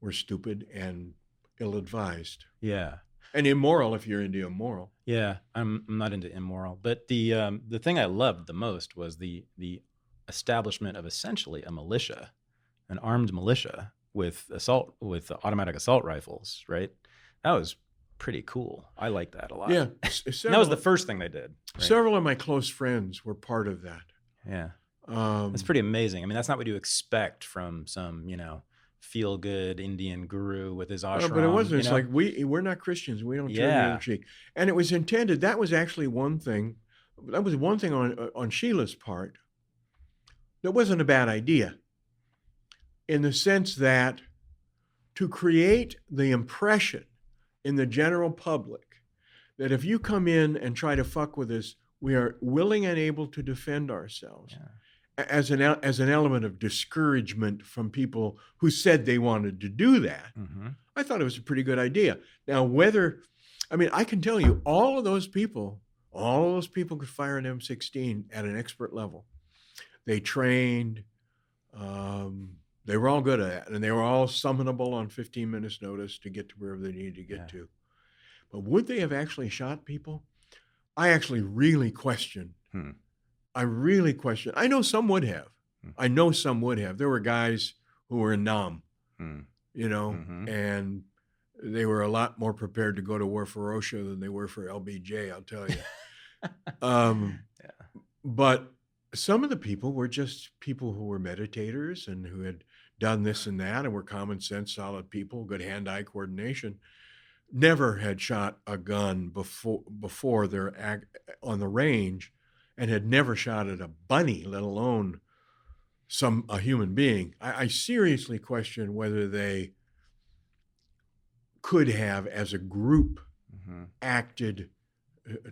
were stupid and ill-advised. Yeah. And immoral if you're into immoral. Yeah, I'm not into immoral. But the thing I loved the most was the establishment of essentially a militia, an armed militia with automatic assault rifles, right? That was pretty cool. I like that a lot. Yeah. That was the first thing they did. Right? Several of my close friends were part of that. Yeah. That's pretty amazing. I mean, that's not what you expect from some, feel-good Indian guru with his ashram. But it wasn't. It's like, we're not Christians. We don't turn the other cheek. And it was intended. That was actually one thing. That was one thing on Sheila's part. That wasn't a bad idea. In the sense that to create the impression in the general public that if you come in and try to fuck with us, we are willing and able to defend ourselves. Yeah. As an element of discouragement from people who said they wanted to do that, I thought it was a pretty good idea. Now, I can tell you, all of those people could fire an M16 at an expert level. They trained, they were all good at it, and they were all summonable on 15 minutes notice to get to wherever they needed to get to. But would they have actually shot people? I actually really question. I really question. I know some would have. There were guys who were numb you know, and they were a lot more prepared to go to war for Osho than they were for LBJ, I'll tell you. But some of the people were just people who were meditators and who had done this and that and were common sense, solid people, good hand-eye coordination, never had shot a gun before they're on the range, and had never shot at a bunny, let alone a human being. I seriously question whether they could have, as a group, acted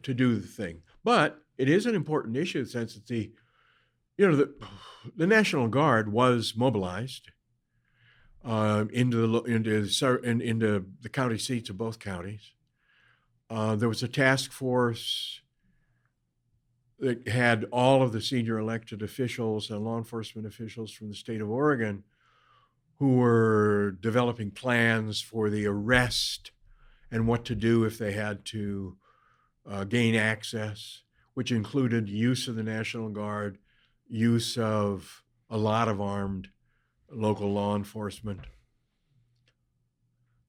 to do the thing. But it is an important issue in the sense that the National Guard was mobilized into the county seats of both counties. There was a task force that had all of the senior elected officials and law enforcement officials from the state of Oregon who were developing plans for the arrest and what to do if they had to gain access, which included use of the National Guard, use of a lot of armed local law enforcement.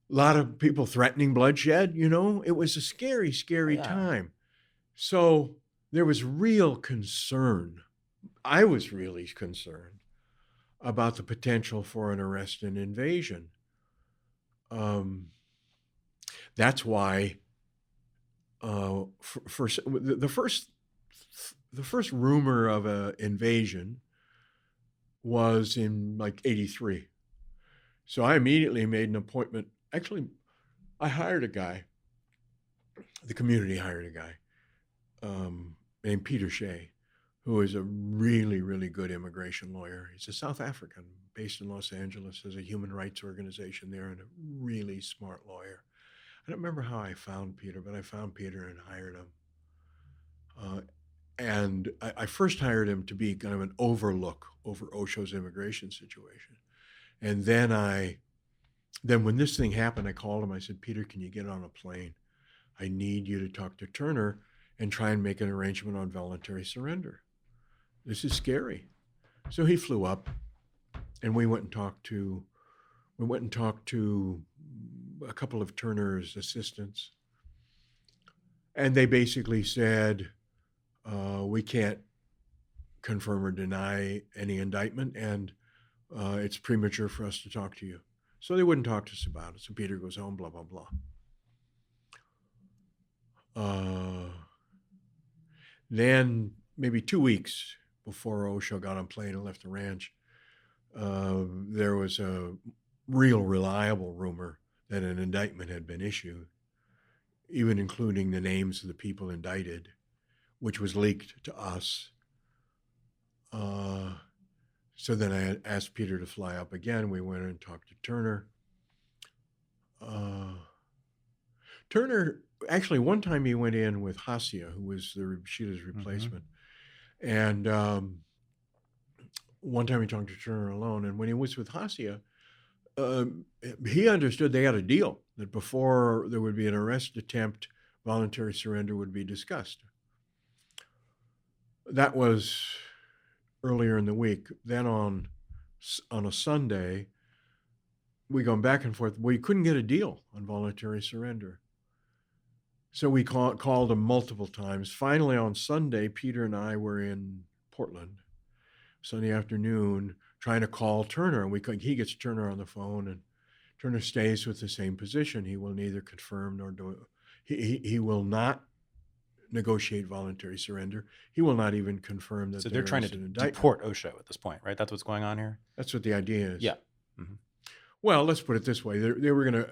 A lot of people threatening bloodshed, it was a scary, scary time. So there was real concern. I was really concerned about the potential for an arrest and invasion. That's why the first rumor of an invasion was in like 1983. So I immediately made an appointment. Actually, I hired a guy. The community hired a guy named Peter Shea, who is a really, really good immigration lawyer. He's a South African based in Los Angeles, has a human rights organization there, and a really smart lawyer. I don't remember how I found Peter, but I found Peter and hired him. And I first hired him to be kind of an overlook over Osho's immigration situation. And then when this thing happened, I called him. I said, Peter, can you get on a plane? I need you to talk to Turner and try and make an arrangement on voluntary surrender. This is scary. So he flew up, and we went and talked to a couple of Turner's assistants. And they basically said, we can't confirm or deny any indictment, and it's premature for us to talk to you. So they wouldn't talk to us about it. So Peter goes home, blah, blah, blah. Then maybe 2 weeks before Osho got on a plane and left the ranch, there was a real reliable rumor that an indictment had been issued, even including the names of the people indicted, which was leaked to us. So then I asked Peter to fly up again. We went and talked to Turner. Turner, actually, one time he went in with Hasia, who was Sheeta's replacement. And one time he talked to Turner alone. And when he was with Hasia, he understood they had a deal that before there would be an arrest attempt, voluntary surrender would be discussed. That was earlier in the week. Then on a Sunday, we gone back and forth. We couldn't get a deal on voluntary surrender. So we called him multiple times. Finally, on Sunday, Peter and I were in Portland, Sunday afternoon, trying to call Turner. And he gets Turner on the phone, and Turner stays with the same position. He will neither confirm nor do it. He will not negotiate voluntary surrender. He will not even confirm that. So they're trying to deport Osho at this point, right? That's what's going on here. That's what the idea is. Yeah. Well, let's put it this way: they were going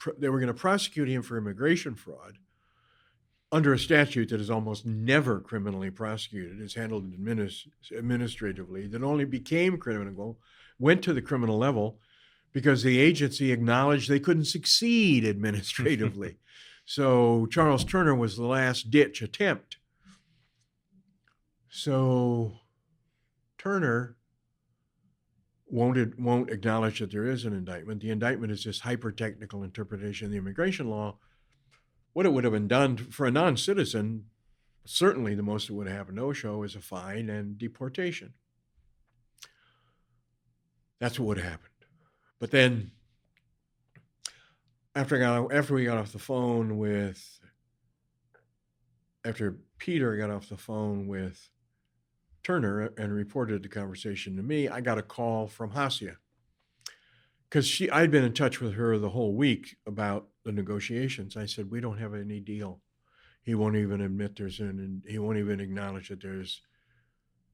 to prosecute him for immigration fraud under a statute that is almost never criminally prosecuted. It's handled administratively. That only became criminal, went to the criminal level, because the agency acknowledged they couldn't succeed administratively. So Charles Turner was the last ditch attempt. So Turner won't acknowledge that there is an indictment. The indictment is this hyper-technical interpretation of the immigration law. What it would have been done for a non-citizen, certainly the most that would have happened to Osho, is a fine and deportation. That's what would have happened. But then after we got off the phone with, after Peter got off the phone with Turner and reported the conversation to me, I got a call from Hasia. Because I'd been in touch with her the whole week about the negotiations. I said, we don't have any deal. He won't even admit he won't even acknowledge that there's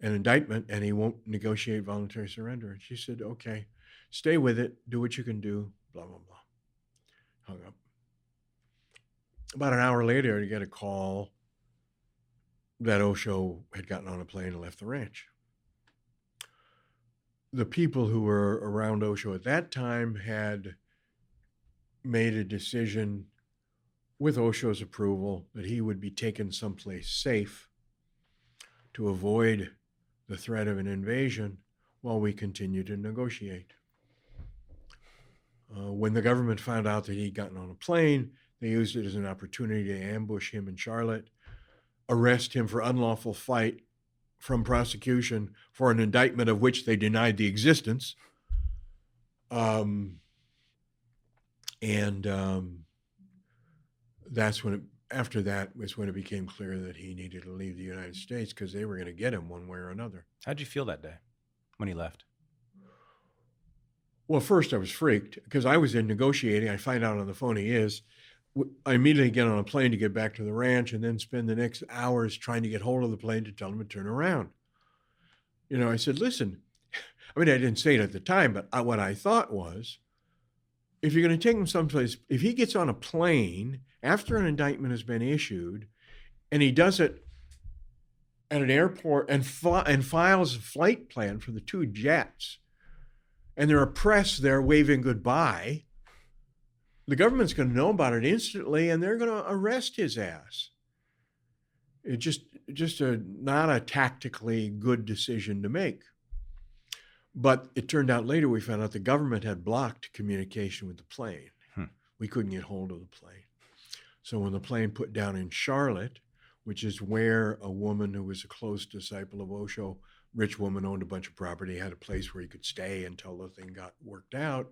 an indictment, and he won't negotiate voluntary surrender. And she said, okay, stay with it, do what you can do, blah, blah, blah. Hung up. About an hour later, I get a call that Osho had gotten on a plane and left the ranch. The people who were around Osho at that time had made a decision with Osho's approval that he would be taken someplace safe to avoid the threat of an invasion while we continued to negotiate. When the government found out that he'd gotten on a plane, they used it as an opportunity to ambush him in Charlotte, arrest him for unlawful flight from prosecution for an indictment of which they denied the existence. That's when, after that was when it became clear that he needed to leave the United States because they were going to get him one way or another. How'd you feel that day when he left? Well, first I was freaked because I was in negotiating. I find out on the phone he is. I immediately get on a plane to get back to the ranch and then spend the next hours trying to get hold of the plane to tell him to turn around. You know, I said, listen, I mean, I didn't say it at the time, but what I thought was, if you're going to take him someplace, if he gets on a plane after an indictment has been issued and he does it at an airport and files a flight plan for the two jets, and there are press there waving goodbye, the government's going to know about it instantly, and they're going to arrest his ass. It's just not a tactically good decision to make. But it turned out later we found out the government had blocked communication with the plane. We couldn't get hold of the plane. So when the plane put down in Charlotte, which is where a woman who was a close disciple of Osho, rich woman, owned a bunch of property, had a place where he could stay until the thing got worked out,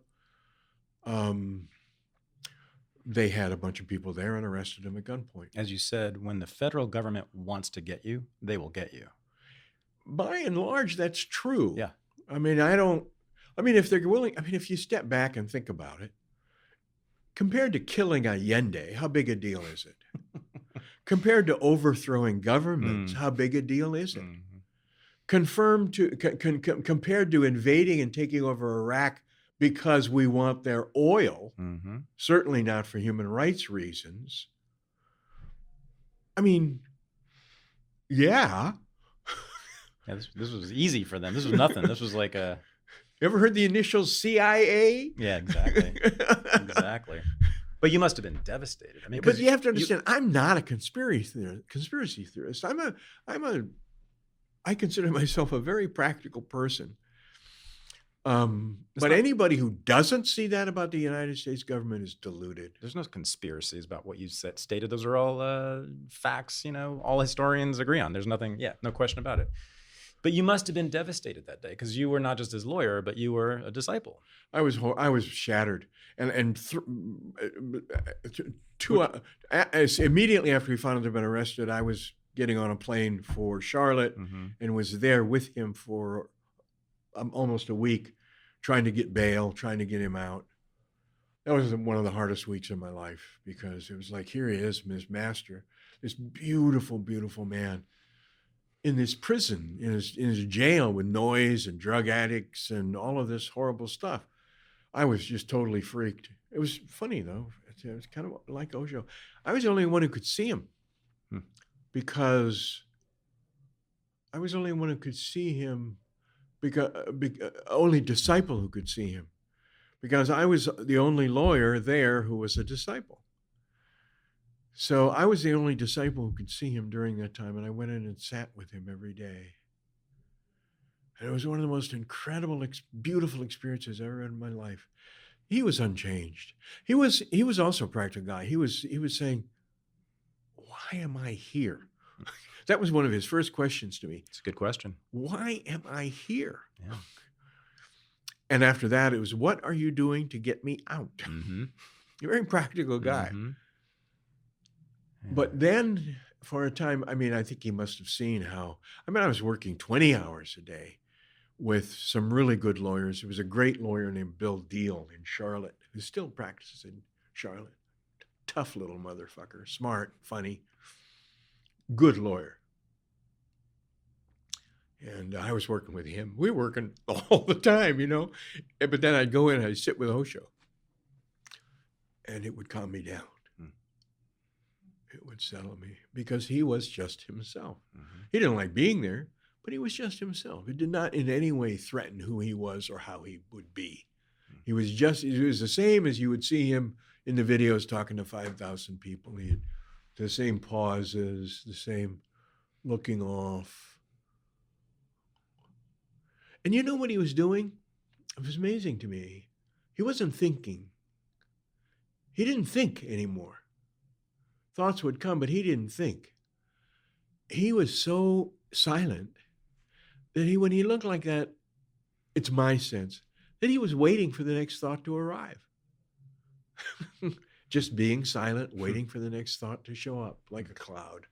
they had a bunch of people there and arrested him at gunpoint. As you said, when the federal government wants to get you, they will get you. By and large, that's true. Yeah. I mean, if they're willing, if you step back and think about it, compared to killing Allende, how big a deal is it? Compared to overthrowing governments, how big a deal is it? Compared to invading and taking over Iraq because we want their oil, certainly not for human rights reasons. I mean, yeah. Yeah, this was easy for them. This was nothing. This was like a... You ever heard the initials CIA? Yeah, exactly. Exactly. But you must have been devastated. I mean, but you have to understand, I'm not a conspiracy theorist. I consider myself a very practical person. But anybody who doesn't see that about the United States government is deluded. There's no conspiracies about what you stated. Those are all facts, all historians agree on. There's nothing, no question about it. But you must have been devastated that day because you were not just his lawyer, but you were a disciple. I was shattered. Immediately after we found out they'd been arrested, I was getting on a plane for Charlotte and was there with him for almost a week, trying to get bail, trying to get him out. That was one of the hardest weeks of my life because it was like, here he is, his master, this beautiful, beautiful man in this prison, in his jail with noise and drug addicts and all of this horrible stuff. I was just totally freaked. It was funny, though. It was kind of like Osho. I was the only one who could see him because I was the only one who could see him, because only disciple who could see him, because I was the only lawyer there who was a disciple. So I was the only disciple who could see him during that time, and I went in and sat with him every day. And it was one of the most incredible, beautiful experiences I ever had in my life. He was unchanged. He was also a practical guy. He was saying, why am I here? That was one of his first questions to me. It's a good question. Why am I here? Yeah. And after that, it was, what are you doing to get me out? Mm-hmm. You're a very practical guy. Mm-hmm. Yeah. But then for a time, I mean, I think he must have seen how, I mean, I was working 20 hours a day with some really good lawyers. There was a great lawyer named Bill Deal in Charlotte, who still practices in Charlotte. Tough little motherfucker, smart, funny, good lawyer. And I was working with him. We were working all the time, you know. But then I'd go in and I'd sit with Osho. And it would calm me down. It would settle me because he was just himself. Mm-hmm. He didn't like being there, but he was just himself. It did not in any way threaten who he was or how he would be. Mm-hmm. He was the same as you would see him in the videos talking to 5,000 people. He had the same pauses, the same looking off. And you know what he was doing? It was amazing to me. He wasn't thinking. He didn't think anymore. Thoughts would come, but he didn't think. He was so silent that when he looked like that, it's my sense, that he was waiting for the next thought to arrive. Just being silent, waiting for the next thought to show up like a cloud.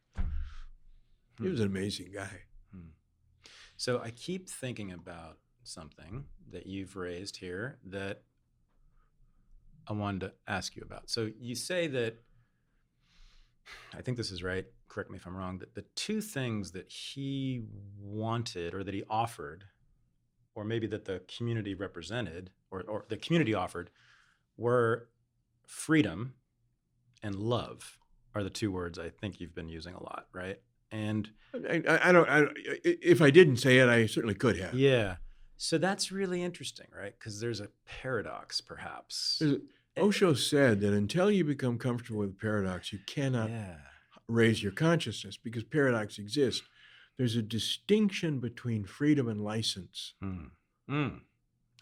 He was an amazing guy. So I keep thinking about something that you've raised here that I wanted to ask you about. So you say that, I think this is right, correct me if I'm wrong, that the two things that he wanted or that he offered, or maybe that the community represented or the community offered, were freedom and love are the two words I think you've been using a lot, right? And I don't, if I didn't say it, I certainly could have. Yeah. So that's really interesting, right? Because there's a paradox, perhaps. Osho said that until you become comfortable with paradox, you cannot raise your consciousness because paradox exists. There's a distinction between freedom and license.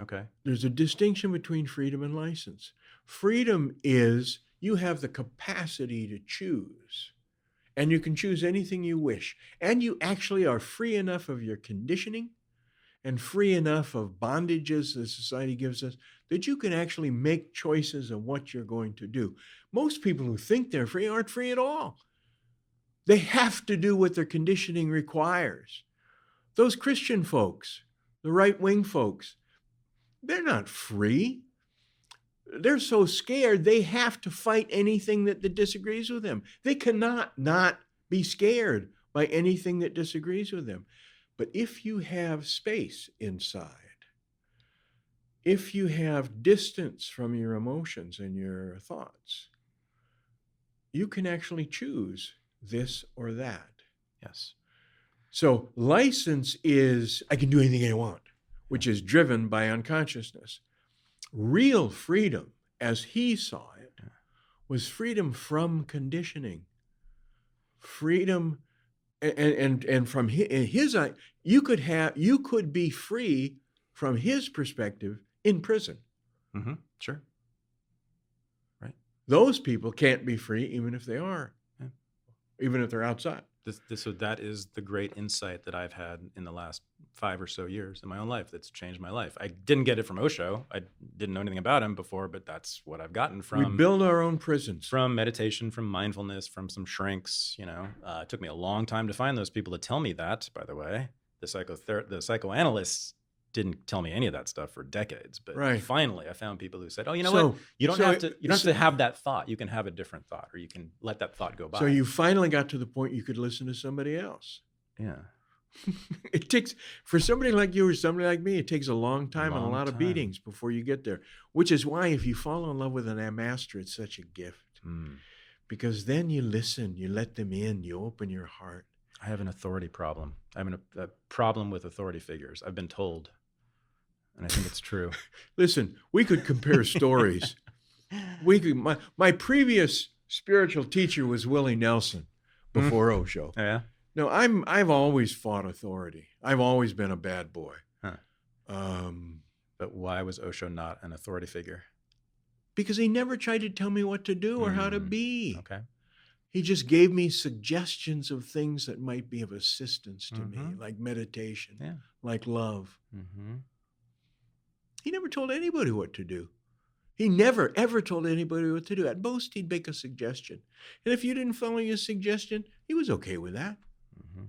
Okay. There's a distinction between freedom and license. Freedom is you have the capacity to choose, and you can choose anything you wish. And you actually are free enough of your conditioning and free enough of bondages that society gives us that you can actually make choices of what you're going to do. Most people who think they're free aren't free at all. They have to do what their conditioning requires. Those Christian folks, the right-wing folks, they're not free. They're so scared they have to fight anything that disagrees with them. They cannot not be scared by anything that disagrees with them. But if you have space inside, if you have distance from your emotions and your thoughts, you can actually choose this or that. Yes. So license is, I can do anything I want, which is driven by unconsciousness. Real freedom, as he saw it, was freedom from conditioning. Freedom, and from his eye, you could be free from his perspective in prison. Mm-hmm. Sure. Right. Those people can't be free even if they are, even if they're outside. So that is the great insight that I've had in the last 5 or so years in my own life that's changed my life. I didn't get it from Osho. I didn't know anything about him before, but that's what I've gotten from... We build our own prisons. From meditation, from mindfulness, from some shrinks, It took me a long time to find those people to tell me that, by the way. The psychoanalysts didn't tell me any of that stuff for decades, but finally I found people who said, "Oh, you know what? You don't have to have that thought. You can have a different thought, or you can let that thought go by." So you finally got to the point you could listen to somebody else. Yeah. It takes, for somebody like you or somebody like me, it takes a long time and a lot of beatings before you get there. Which is why if you fall in love with a master, it's such a gift. Because then you listen, you let them in, you open your heart. I have an authority problem. I have a problem with authority figures. I've been told. And I think it's true. Listen, we could compare stories. My previous spiritual teacher was Willie Nelson before Osho. Oh, yeah? No, I've always fought authority. I've always been a bad boy. But why was Osho not an authority figure? Because he never tried to tell me what to do or how to be. Okay. He just gave me suggestions of things that might be of assistance to me, like meditation, like love. He never told anybody what to do. He never, ever told anybody what to do. At most, he'd make a suggestion. And if you didn't follow his suggestion, he was okay with that. Mm-hmm.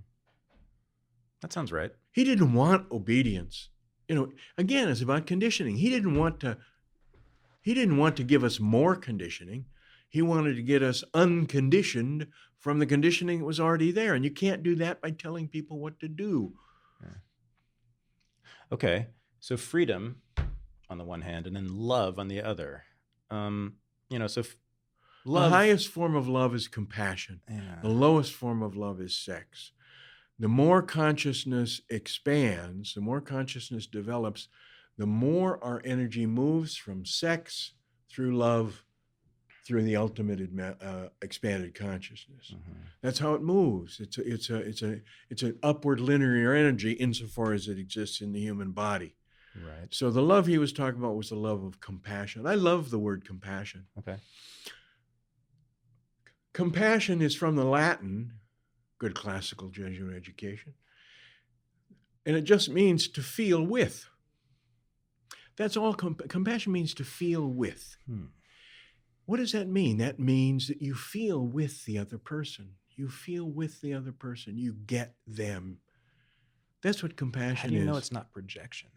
That sounds right. He didn't want obedience. Again, it's about conditioning. He didn't want to give us more conditioning. He wanted to get us unconditioned from the conditioning that was already there. And you can't do that by telling people what to do. Okay. So freedom on the one hand, and then love on the other. Love. The highest form of love is compassion. Yeah. The lowest form of love is sex. The more consciousness expands, the more consciousness develops, the more our energy moves from sex through love, through the ultimate expanded consciousness. Mm-hmm. That's how it moves. It's an upward linear energy insofar as it exists in the human body. Right. So the love he was talking about was the love of compassion. I love the word compassion. Okay. Compassion is from the Latin, good classical Jesuit education, and it just means to feel with. That's all compassion means, to feel with. What does that mean? That means that you feel with the other person. You feel with the other person. You get them. That's what compassion is. How do you know it's not projection?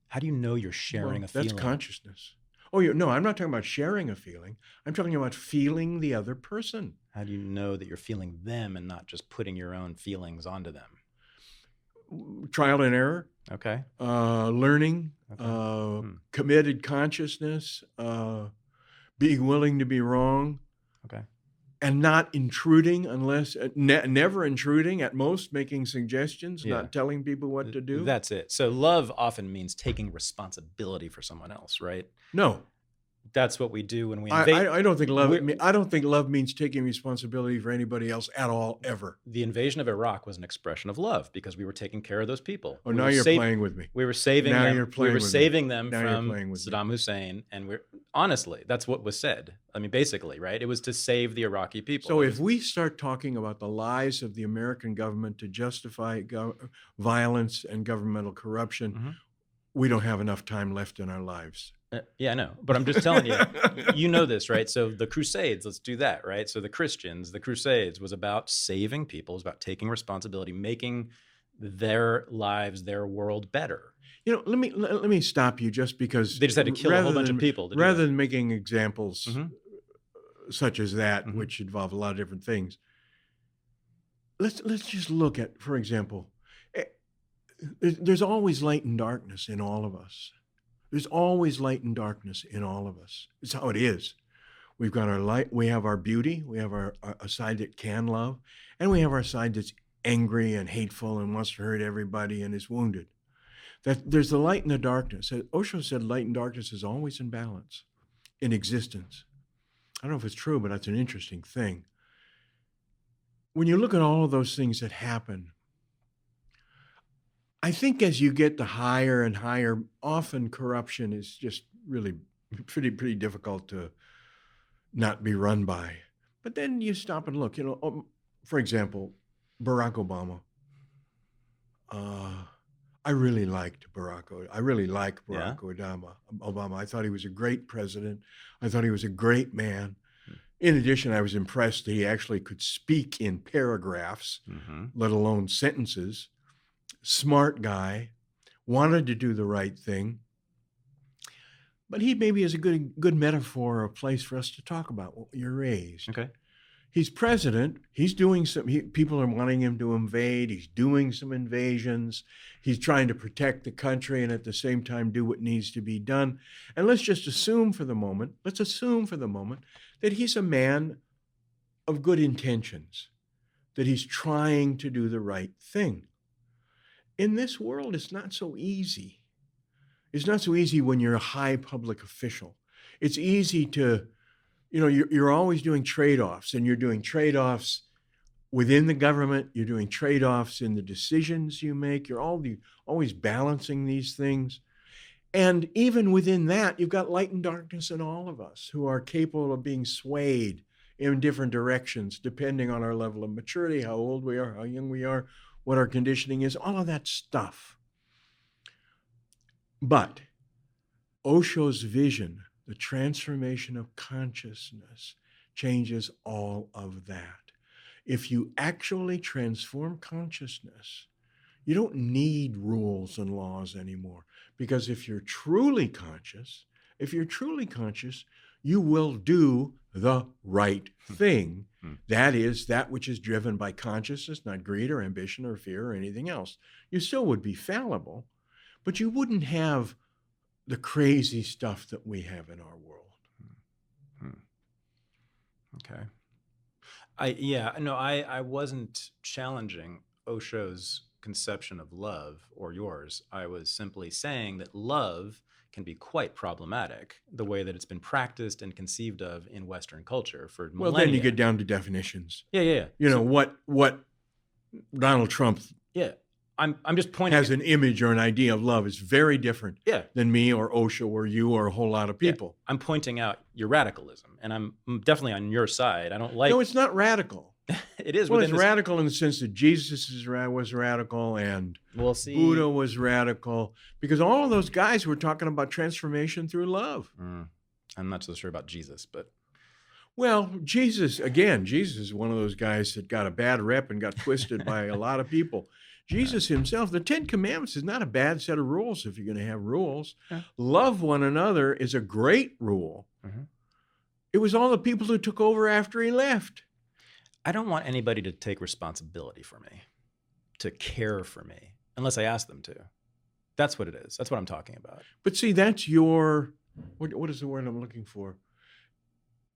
How do you know you're sharing a feeling? That's consciousness. Oh, no, I'm not talking about sharing a feeling. I'm talking about feeling the other person. How do you know that you're feeling them and not just putting your own feelings onto them? Trial and error. Okay. Learning. Okay. Committed consciousness. Being willing to be wrong. Okay. And not intruding, unless never intruding, at most making suggestions, not telling people what to do. That's it. So love often means taking responsibility for someone else, right? No. That's what we do when we invade. I don't think love. I don't think love means taking responsibility for anybody else at all, ever. The invasion of Iraq was an expression of love because we were taking care of those people. Oh, now you're playing with me. We were saving now them. You're playing we were with saving me. them now from Saddam Hussein, and honestly, that's what was said. I mean, basically, right? It was to save the Iraqi people. So if we start talking about the lies of the American government to justify violence and governmental corruption, we don't have enough time left in our lives. Yeah, I know. But I'm just telling you, you know this, right? So the Crusades, let's do that, right? So the Crusades was about saving people, it was about taking responsibility, making their lives, their world better. Let me stop you just because they just had to kill a whole bunch of people. Rather than making examples such as that, which involve a lot of different things, let's just look at, for example, there's always light and darkness in all of us. There's always light and darkness in all of us. It's how it is. We've got our light, we have our beauty, we have a side that can love, and we have our side that's angry and hateful and wants to hurt everybody and is wounded. That there's the light and the darkness. Osho said light and darkness is always in balance, in existence. I don't know if it's true, but that's an interesting thing. When you look at all of those things that happen, I think as you get to higher and higher, often corruption is just really pretty difficult to not be run by. But then you stop and look, for example, Barack Obama. I really liked Barack. I really like Barack Obama. I thought he was a great president. I thought he was a great man. In addition, I was impressed that he actually could speak in paragraphs, let alone sentences. Smart guy, wanted to do the right thing. But he maybe is a good metaphor or a place for us to talk about what you're raised. Okay. He's president. He's doing people are wanting him to invade. He's doing some invasions. He's trying to protect the country and at the same time do what needs to be done. And let's assume for the moment that he's a man of good intentions, that he's trying to do the right thing. In this world, it's not so easy. It's not so easy when you're a high public official. It's easy to, you're always doing trade-offs, and you're doing trade-offs within the government. You're doing trade-offs in the decisions you make. You're always balancing these things. And even within that, you've got light and darkness in all of us who are capable of being swayed in different directions, depending on our level of maturity, how old we are, how young we are, what our conditioning is, all of that stuff. But Osho's vision, the transformation of consciousness, changes all of that. If you actually transform consciousness, you don't need rules and laws anymore. Because if you're truly conscious, you will do the right thing. That is that which is driven by consciousness, not greed or ambition or fear or anything else. You still would be fallible, but you wouldn't have the crazy stuff that we have in our world. Okay. I wasn't challenging Osho's conception of love or yours. I was simply saying that love can be quite problematic, the way that it's been practiced and conceived of in Western culture for millennia. Well, then you get down to definitions. Yeah. You know, what Donald Trump I'm just pointing has an image or an idea of love is very different than me or Osho or you or a whole lot of people. I'm pointing out your radicalism, and I'm definitely on your side. I don't like... No, it's not radical. It is. Well, it's radical in the sense that Jesus was radical and Buddha was radical, because all of those guys were talking about transformation through love. I'm not so sure about Jesus, but... Well, Jesus is one of those guys that got a bad rep and got twisted by a lot of people. Jesus himself, the 10 Commandments is not a bad set of rules if you're going to have rules. Love one another is a great rule. It was all the people who took over after he left. I don't want anybody to take responsibility for me, to care for me, unless I ask them to. That's what it is. That's what I'm talking about. But see, that's your, what is the word I'm looking for?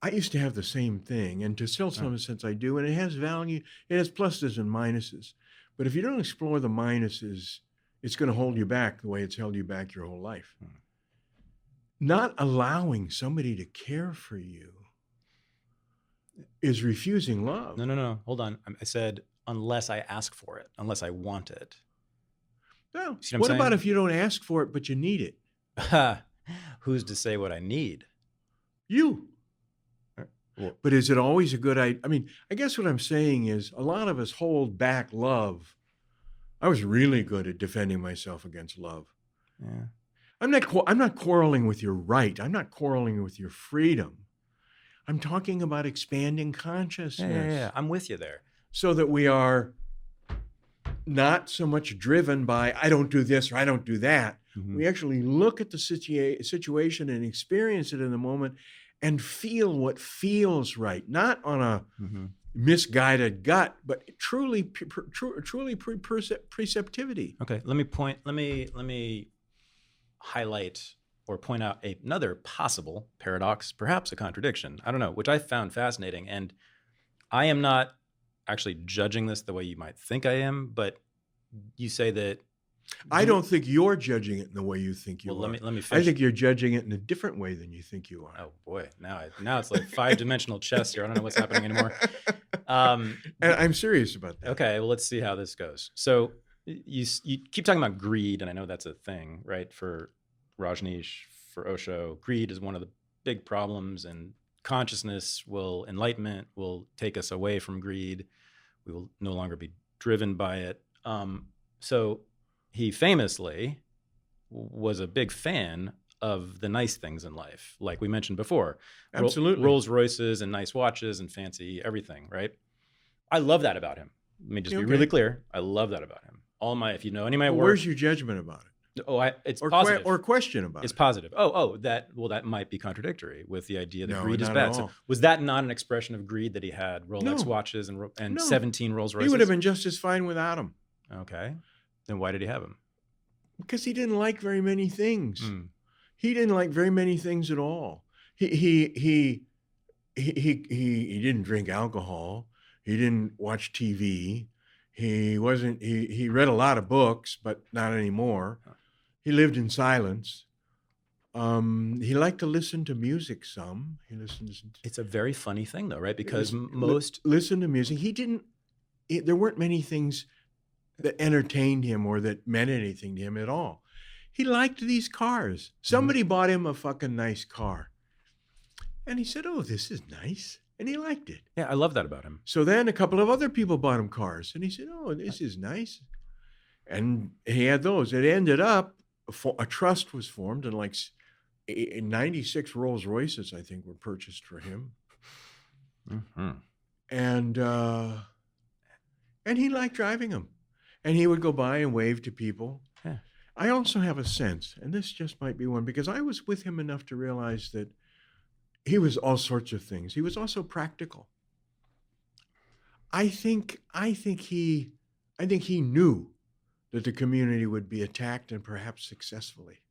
I used to have the same thing, and to some sense I do, and it has value. It has pluses and minuses. But if you don't explore the minuses, it's going to hold you back the way it's held you back your whole life. Not allowing somebody to care for you is refusing love. No. Hold on. I said, unless I ask for it, unless I want it. Well, what about if you don't ask for it, but you need it? Who's to say what I need? You. But is it always a good idea? I mean, I guess what I'm saying is a lot of us hold back love. I was really good at defending myself against love. Yeah. I'm not quarreling with your right. I'm not quarreling with your freedom. I'm talking about expanding consciousness. Yeah. I'm with you there. So that we are not so much driven by, I don't do this or I don't do that. We actually look at the situation and experience it in the moment and feel what feels right, not on a misguided gut, but truly preceptivity. Okay, let me highlight or point out another possible paradox, perhaps a contradiction, I don't know, which I found fascinating. And I am not actually judging this the way you might think I am, but you say that... I don't think you're judging it in the way you think you are. Let me finish. I think you're judging it in a different way than you think you are. Oh boy, now it's like 5-dimensional chess here. I don't know what's happening anymore. And I'm serious about that. Okay, well, let's see how this goes. So you keep talking about greed, and I know that's a thing, right? For Rajneesh, for Osho, greed is one of the big problems, and enlightenment will take us away from greed. We will no longer be driven by it. So he famously was a big fan of the nice things in life, like we mentioned before. Absolutely. Rolls Royces and nice watches and fancy everything, right? I love that about him. Let me just be really clear. I love that about him. If you know any of my work... Where's your judgment about it? It's positive. Or question about it. It's positive. That might be contradictory with the idea that greed is bad. So was that not an expression of greed that he had Rolex watches and 17 Rolls Royces? He would have been just as fine without them. Okay. Then why did he have them? Because he didn't like very many things. He didn't like very many things at all. He didn't drink alcohol. He didn't watch TV. He read a lot of books, but not anymore. He lived in silence. He liked to listen to music some. It's a very funny thing though, right? Because listen to music. There weren't many things that entertained him or that meant anything to him at all. He liked these cars. Somebody bought him a fucking nice car. And he said, oh, this is nice. And he liked it. Yeah, I love that about him. So then a couple of other people bought him cars. And he said, oh, this is nice. And he had those. It ended up a trust was formed, and like 96 Rolls Royces, I think, were purchased for him. Mm-hmm. And he liked driving them. And he would go by and wave to people. Yeah. I also have a sense, and this just might be one, because I was with him enough to realize that he was all sorts of things. He was also practical. I think he knew that the community would be attacked, and perhaps successfully.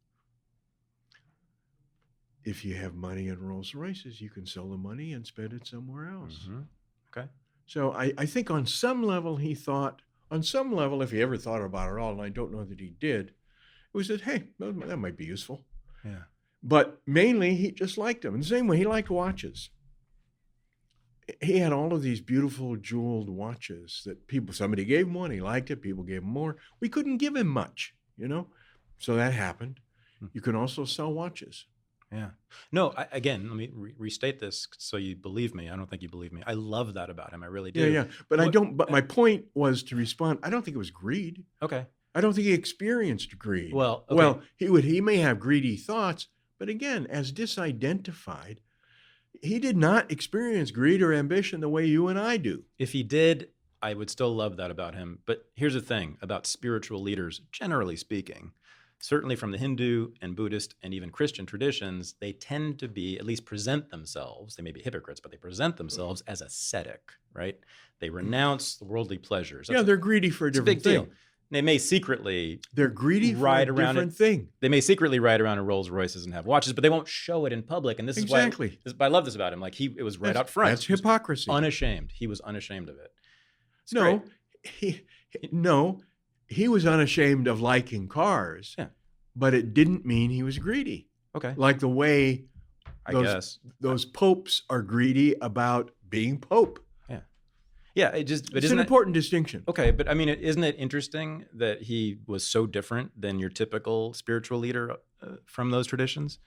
If you have money in Rolls Royces, you can sell the money and spend it somewhere else. Mm-hmm. Okay. So I think on some level he thought, if he ever thought about it all, and I don't know that he did, it was that, hey, that might be useful. Yeah. But mainly he just liked them. In the same way, he liked watches. He had all of these beautiful jeweled watches that somebody gave him one, he liked it, people gave him more. We couldn't give him much, So that happened. You can also sell watches. Yeah. No, again, let me restate this so you believe me. I don't think you believe me. I love that about him. I really do. Yeah. But but my point was to respond, I don't think it was greed. Okay. I don't think he experienced greed. Well, okay. Well, he may have greedy thoughts, but again, as disidentified, he did not experience greed or ambition the way you and I do. If he did, I would still love that about him. But here's the thing about spiritual leaders, generally speaking. Certainly from the Hindu and Buddhist and even Christian traditions, they tend to be, at least present themselves, they may be hypocrites, but they present themselves as ascetic, right? They renounce the worldly pleasures. They're greedy for a different thing. Deal. They may secretly They're greedy for a different thing. They may secretly ride around in Rolls Royces and have watches, but they won't show it in public. And this is why I love this about him. Like it was right out front. That's hypocrisy. Unashamed. He was unashamed of it. He was unashamed of liking cars. Yeah. But it didn't mean he was greedy. Okay. Like the way those popes are greedy about being pope. Yeah. Yeah. It's an important distinction. Okay. But I mean, isn't it interesting that he was so different than your typical spiritual leader from those traditions?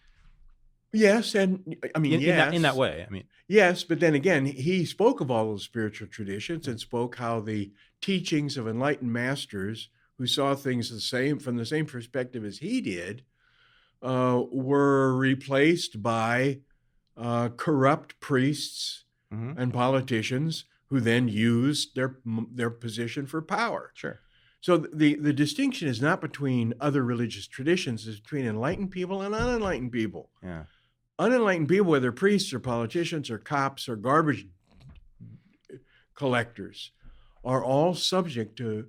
Yes. And I mean, in that way. I mean, yes. But then again, he spoke of all those spiritual traditions and spoke how the teachings of enlightened masters who saw things from the same perspective as he did, were replaced by corrupt priests and politicians who then used their position for power. Sure. So the distinction is not between other religious traditions, it's between enlightened people and unenlightened people. Yeah. Unenlightened people, whether priests or politicians or cops or garbage collectors, are all subject to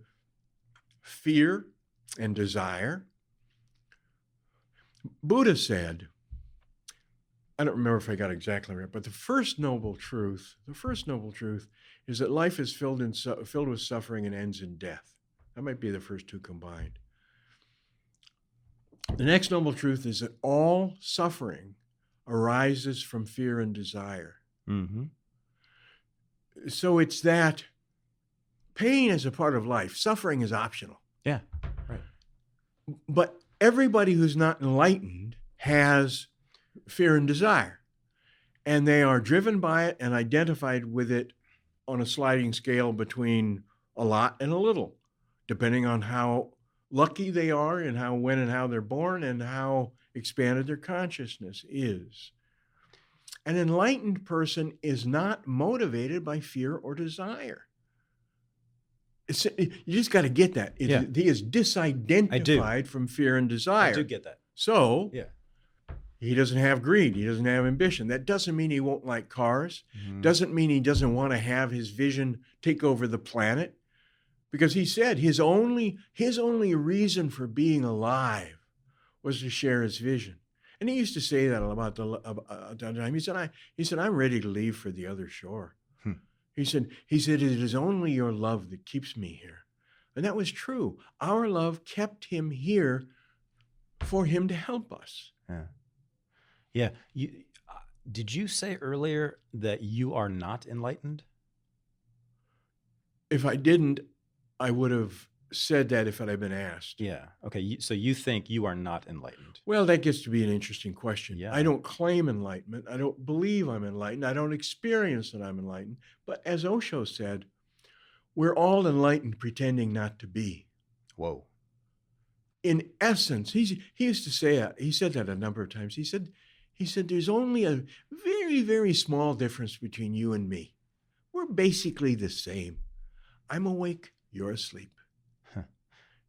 fear and desire. Buddha said, I don't remember if I got it exactly right, but the first noble truth is that life is filled with suffering and ends in death. That might be the first two combined. The next noble truth is that all suffering arises from fear and desire. Mm-hmm. So it's that pain is a part of life. Suffering is optional. Yeah, right. But everybody who's not enlightened has fear and desire. And they are driven by it and identified with it on a sliding scale between a lot and a little, depending on how lucky they are and when and how they're born and how expanded their consciousness is. An enlightened person is not motivated by fear or desire. You just got to get that. He is disidentified from fear and desire. I do get that. So he doesn't have greed. He doesn't have ambition. That doesn't mean he won't like cars. Mm-hmm. Doesn't mean he doesn't want to have his vision take over the planet. Because he said his only reason for being alive was to share his vision. And he used to say that about the time. He said, I'm ready to leave for the other shore. He said, it is only your love that keeps me here. And that was true. Our love kept him here for him to help us. Yeah. Did you say earlier that you are not enlightened? If I didn't, I would have said that if it had been asked. Yeah. Okay. So you think you are not enlightened? Well, that gets to be an interesting question. Yeah. I don't claim enlightenment. I don't believe I'm enlightened. I don't experience that I'm enlightened. But as Osho said, we're all enlightened pretending not to be. Whoa. in essence, he used to say it. He said that a number of times. He said, there's only a very, very small difference between you and me. We're basically the same. I'm awake, you're asleep. Huh.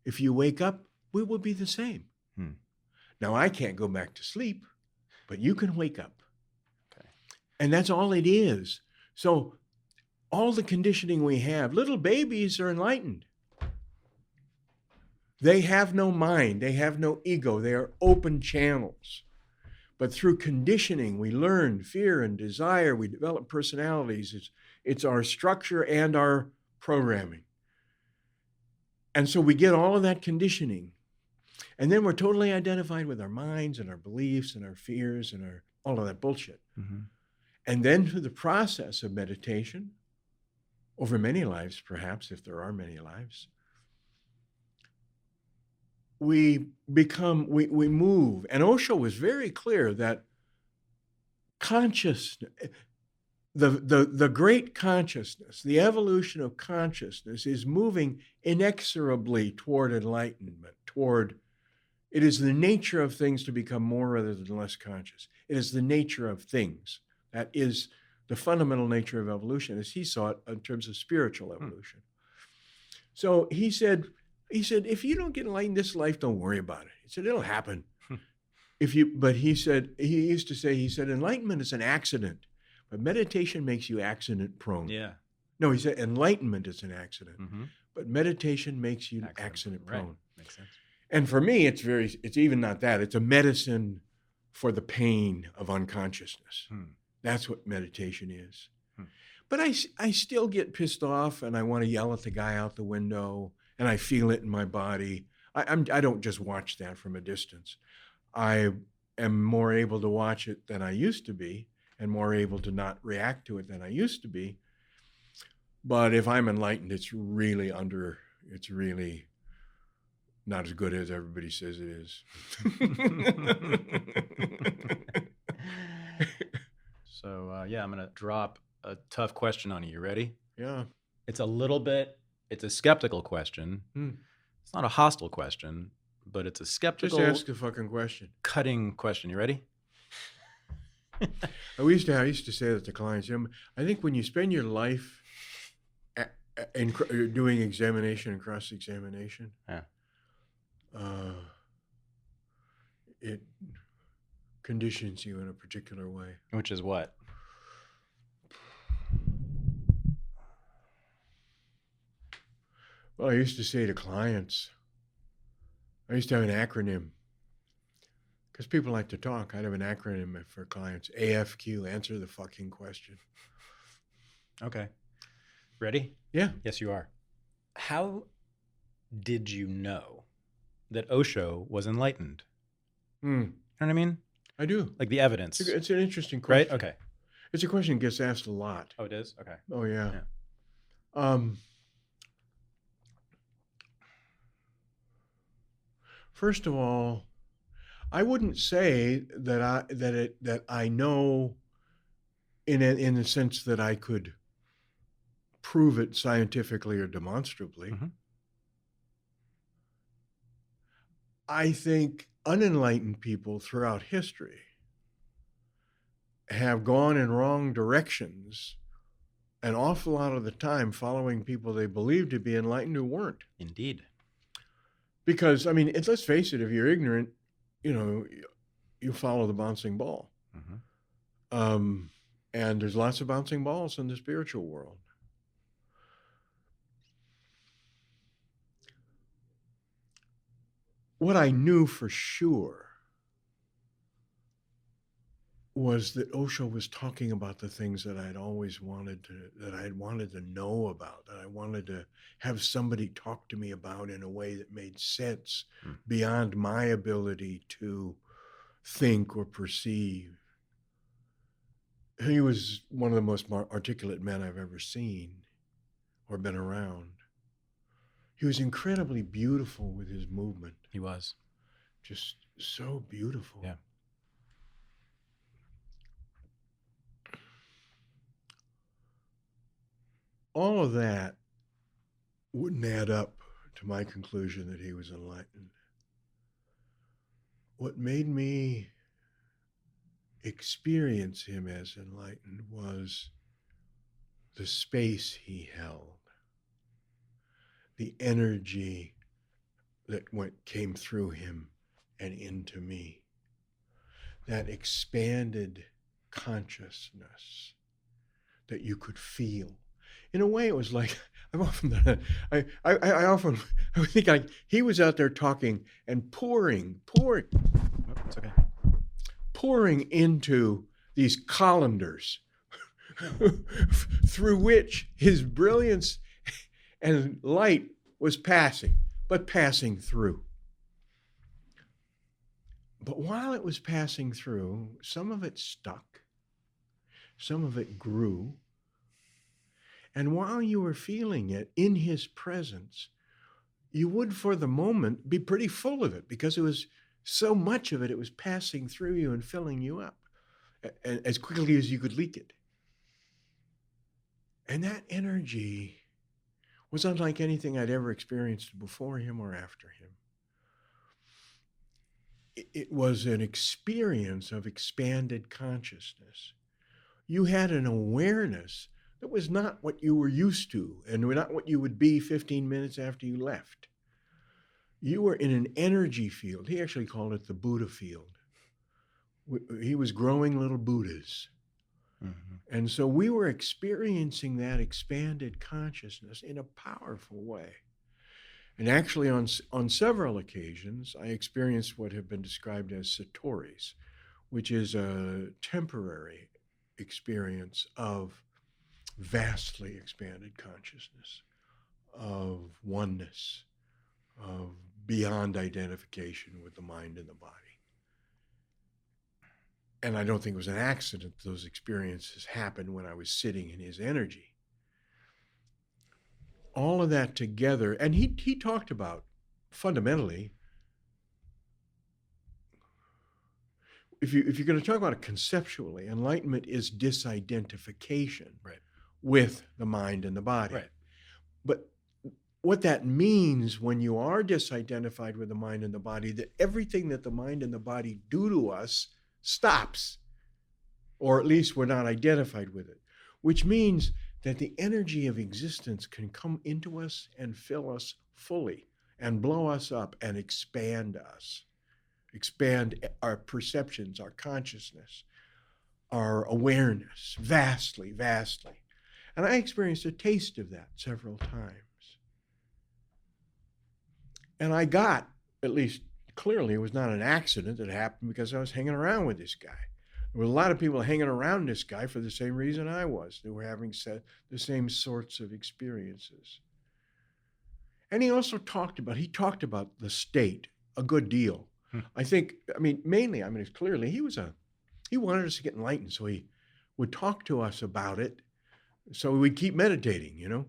If you wake up, we will be the same. Now, I can't go back to sleep, but you can wake up. Okay. And that's all it is. So all the conditioning we have, little babies are enlightened. They have no mind. They have no ego. They are open channels. But through conditioning, we learn fear and desire. We develop personalities. It's our structure and our programming. And so we get all of that conditioning. And then we're totally identified with our minds and our beliefs and our fears and all of that bullshit. Mm-hmm. And then through the process of meditation, over many lives, perhaps, if there are many lives, we move. And Osho was very clear that consciousness, the great consciousness, the evolution of consciousness is moving inexorably toward enlightenment, it is the nature of things to become more rather than less conscious. It is the nature of things. That is the fundamental nature of evolution, as he saw it in terms of spiritual evolution. So he said, if you don't get enlightened this life, don't worry about it. He said, it'll happen. But he used to say, enlightenment is an accident, but meditation makes you accident prone. Yeah. No, he said, enlightenment is an accident, but meditation makes you accident prone. Right. Makes sense. And for me, it's even not that. It's a medicine for the pain of unconsciousness. That's what meditation is. But I still get pissed off and I want to yell at the guy out the window and I feel it in my body. I don't just watch that from a distance. I am more able to watch it than I used to be and more able to not react to it than I used to be. But if I'm enlightened, it's really not as good as everybody says it is. So, I'm going to drop a tough question on you. You ready? Yeah. It's a skeptical question. It's not a hostile question, but it's a skeptical. Just ask a fucking question. Cutting question. You ready? I used to say that to clients. I think when you spend your life doing examination and cross-examination, it conditions you in a particular way. Which is what? Well, I used to say to clients, I used to have an acronym. Because people like to talk, I'd have an acronym for clients. AFQ, answer the fucking question. Okay. Ready? Yeah. Yes, you are. How did you know that Osho was enlightened? You know what I mean? I do. Like the evidence. It's an interesting question. Right? Okay. It's a question that gets asked a lot. Oh, it is? Okay. Oh, yeah. First of all, I wouldn't say that I know in the sense that I could prove it scientifically or demonstrably. I think unenlightened people throughout history have gone in wrong directions an awful lot of the time, following people they believed to be enlightened who weren't. Indeed. Because, let's face it, if you're ignorant, you follow the bouncing ball. And there's lots of bouncing balls in the spiritual world. What I knew for sure was that Osho was talking about the things that I'd always wanted to know about, that I wanted to have somebody talk to me about in a way that made sense beyond my ability to think or perceive. He was one of the most articulate men I've ever seen or been around. He was incredibly beautiful with his movement. He was. Just so beautiful. Yeah. All of that wouldn't add up to my conclusion that he was enlightened. what made me experience him as enlightened was the space he held, the energy that came through him and into me, that expanded consciousness that you could feel. In a way, it was like, I've often done it. I would think like he was out there talking and pouring It's okay. pouring into these colanders through which his brilliance and light was passing, but passing through. But while it was passing through, some of it stuck, some of it grew. And while you were feeling it in his presence, you would, for the moment, be pretty full of it because it was so much of it, it was passing through you and filling you up as quickly as you could leak it. And that energy was unlike anything I'd ever experienced before him or after him. It was an experience of expanded consciousness. You had an awareness that was not what you were used to and not what you would be 15 minutes after you left. You were in an energy field. He actually called it the Buddha field. He was growing little Buddhas. Mm-hmm. And so we were experiencing that expanded consciousness in a powerful way. And actually on several occasions, I experienced what have been described as satoris, which is a temporary experience of vastly expanded consciousness, of oneness, of beyond identification with the mind and the body. And I don't think it was an accident those experiences happened when I was sitting in his energy. All of that together, and he talked about, fundamentally, if you're going to talk about it conceptually, enlightenment is disidentification with the mind and the body. Right. But what that means when you are disidentified with the mind and the body, that everything that the mind and the body do to us stops, or at least we're not identified with it, which means that the energy of existence can come into us and fill us fully and blow us up and expand us, expand our perceptions, our consciousness, our awareness, vastly, vastly. And I experienced a taste of that several times. And I got, at least clearly, it was not an accident that happened because I was hanging around with this guy. There were a lot of people hanging around this guy for the same reason I was. They were having the same sorts of experiences. And he also talked about the state a good deal. Mainly, clearly, he wanted us to get enlightened, so he would talk to us about it, so we'd keep meditating,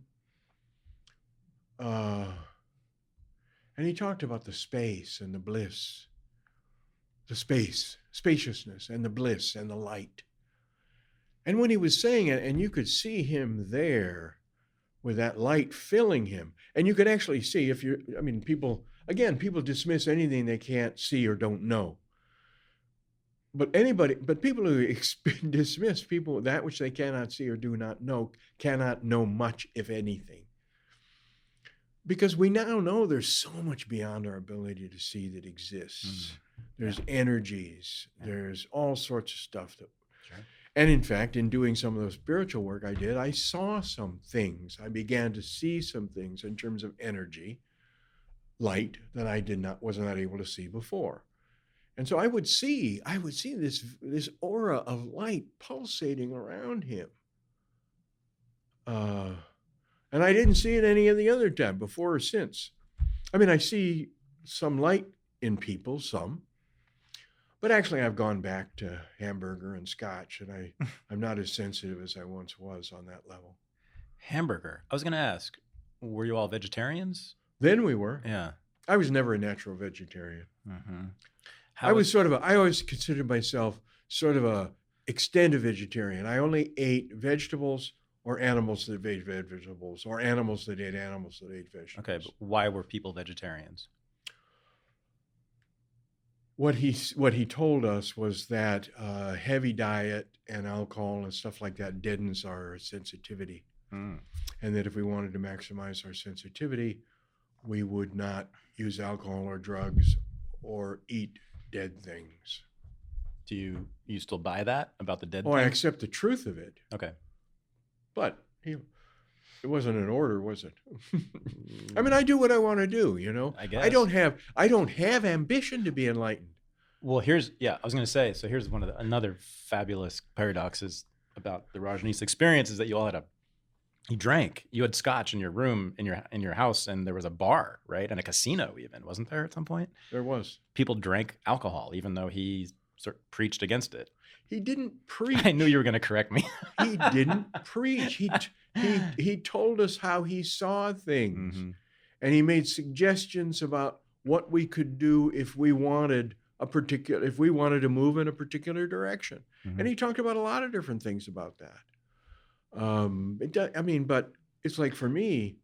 And he talked about the space and the bliss, spaciousness and the bliss and the light. And when he was saying it, and you could see him there with that light filling him, and you could actually see people dismiss anything they can't see or don't know. But people who dismiss that which they cannot see or do not know, cannot know much, if anything. Because we now know there's so much beyond our ability to see that exists. There's energies, there's all sorts of stuff that. Sure. And in fact, in doing some of the spiritual work I did, I saw some things. I began to see some things in terms of energy, light, that I was not able to see before. And so I would see this aura of light pulsating around him. And I didn't see it any of the other time, before or since. I see some light in people, some. But actually, I've gone back to hamburger and scotch, and I'm not as sensitive as I once was on that level. Hamburger. I was going to ask, were you all vegetarians? Then we were. Yeah. I was never a natural vegetarian. Mm-hmm. I always considered myself sort of a extended vegetarian. I only ate vegetables or animals that ate vegetables, or animals that ate animals that ate vegetables. Okay, but why were people vegetarians? what he told us was that heavy diet and alcohol and stuff like that deadens our sensitivity, and that if we wanted to maximize our sensitivity, we would not use alcohol or drugs or eat dead things. Do you still buy that about the dead Oh, thing? I accept the truth of it. Okay. But it wasn't an order, was it? I mean, I do what I want to do, you know. I guess. I don't have ambition to be enlightened. Well, I was going to say, so here's another fabulous paradoxes about the Rajneesh experience is that you drank, you had scotch in your room, in your house, and there was a bar, right? And a casino even, wasn't there at some point? There was. People drank alcohol, even though he sort of preached against it. He didn't preach. I knew you were going to correct me. He didn't preach. He told us how he saw things. Mm-hmm. And he made suggestions about what we could do if we wanted to move in a particular direction. Mm-hmm. And he talked about a lot of different things about that. But it's like, for me,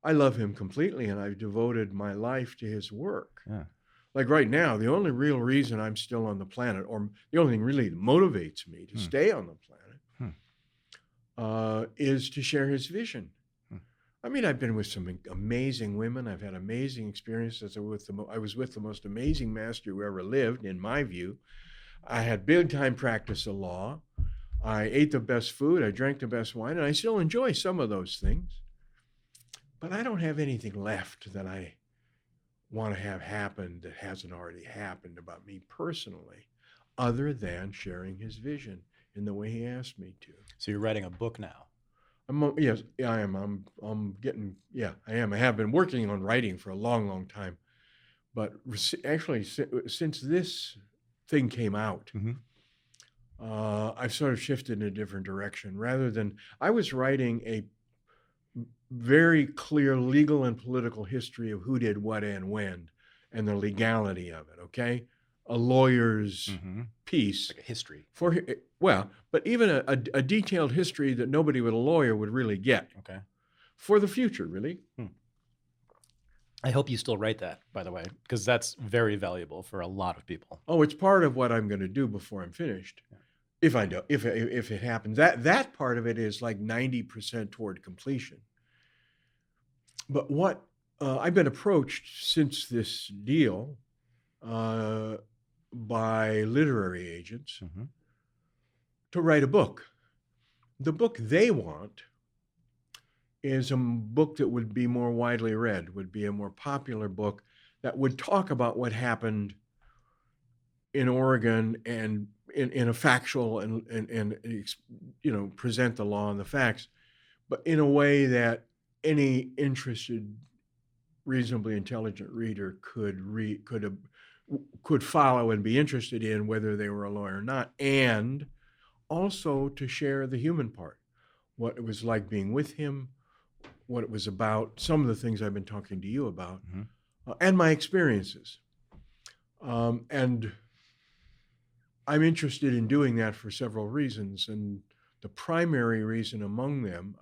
I love him completely, and I've devoted my life to his work. Yeah. Like right now, the only real reason I'm still on the planet, or the only thing really that motivates me to stay on the planet, is to share his vision. I mean, I've been with some amazing women. I've had amazing experiences. I was with the most amazing master who ever lived, in my view. I had big-time practice of law. I ate the best food. I drank the best wine, and I still enjoy some of those things. But I don't have anything left that I want to have happen that hasn't already happened about me personally, other than sharing his vision in the way he asked me to. So you're writing a book now? Yes, I am. I am. I have been working on writing for a long, long time. But actually, since this thing came out, I've sort of shifted in a different direction. I was writing a very clear legal and political history of who did what and when, and the legality of it, okay? A lawyer's piece. Like a history. But even a detailed history that nobody with a lawyer would really get. Okay. For the future, really. I hope you still write that, by the way, because that's very valuable for a lot of people. Oh, it's part of what I'm going to do before I'm finished. Yeah. If I do, if it happens. That part of it is like 90% toward completion. But what I've been approached since this deal by literary agents to write a book. The book they want is a book that would be more widely read, would be a more popular book that would talk about what happened in Oregon and in a factual and present the law and the facts, but in a way that any interested, reasonably intelligent reader could follow and be interested in, whether they were a lawyer or not, and also to share the human part, what it was like being with him, what it was about, some of the things I've been talking to you about, and my experiences. And I'm interested in doing that for several reasons, and the primary reason among them,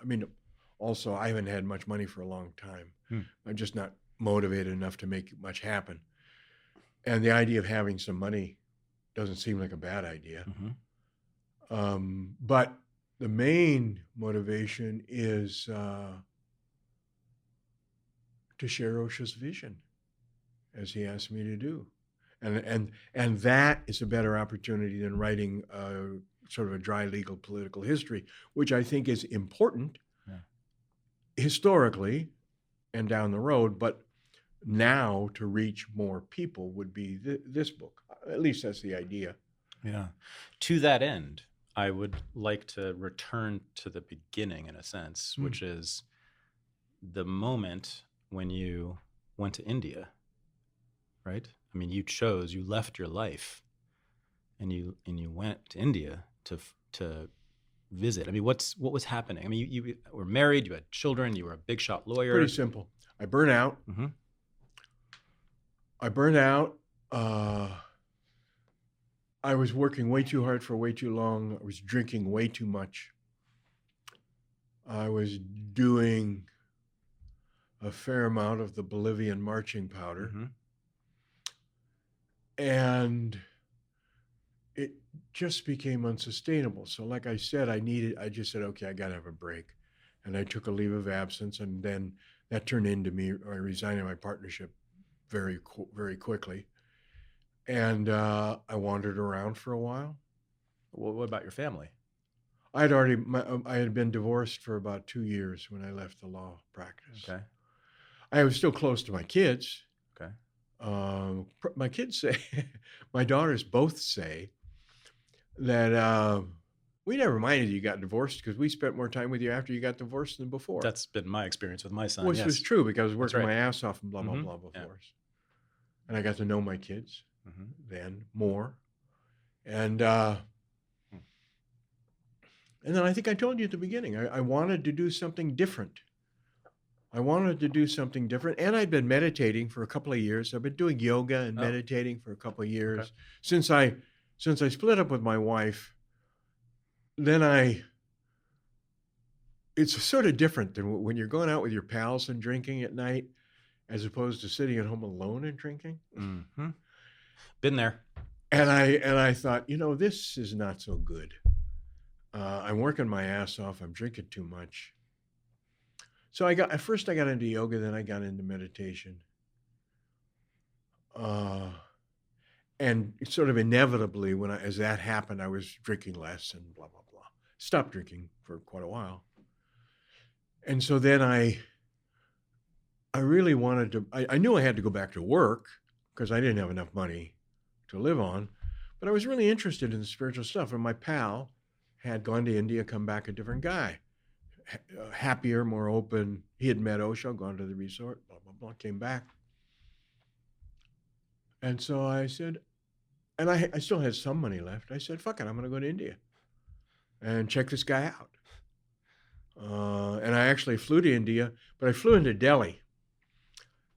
also, I haven't had much money for a long time. I'm just not motivated enough to make much happen. And the idea of having some money doesn't seem like a bad idea. But the main motivation is to share Osho's vision, as he asked me to do. And that is a better opportunity than writing sort of a dry legal political history, which I think is important historically and down the road, but now to reach more people would be this book. At least that's the idea. Yeah. To that end, I would like to return to the beginning in a sense, which is the moment when you went to India, right? I mean, you left your life and you went to India to visit. I mean, what was happening? I mean, you were married, you had children, you were a big shot lawyer. Pretty simple. I burned out. I was working way too hard for way too long. I was drinking way too much. I was doing a fair amount of the Bolivian marching powder. And it just became unsustainable. So like I said, I just said, okay, I got to have a break. And I took a leave of absence, and then that turned into me resigning my partnership very quickly. And I wandered around for a while. Well, what about your family? I had been divorced for about 2 years when I left the law practice. Okay. I was still close to my kids. Okay. My kids say, my daughters both say that we never minded you got divorced because we spent more time with you after you got divorced than before. That's been my experience with my son. Which was true because I was working right. my ass off and blah, blah, blah before. Yeah. And I got to know my kids then more. And then I think I told you at the beginning, I wanted to do something different. And I'd been meditating for a couple of years. I've been doing yoga and meditating for a couple of years. Okay. Since I split up with my wife, then it's sort of different than when you're going out with your pals and drinking at night, as opposed to sitting at home alone and drinking. Mm-hmm. Been there. And I thought, this is not so good. I'm working my ass off. I'm drinking too much. So at first I got into yoga, then I got into meditation. And sort of inevitably, as that happened, I was drinking less and blah, blah, blah. Stopped drinking for quite a while. And so then I really wanted to, I knew I had to go back to work because I didn't have enough money to live on, but I was really interested in the spiritual stuff. And my pal had gone to India, come back a different guy, happier, more open. He had met Osho, gone to the resort, blah, blah, blah, came back. And so I said, and I still had some money left. I said, fuck it, I'm going to go to India and check this guy out. And I actually flew to India, but I flew into Delhi.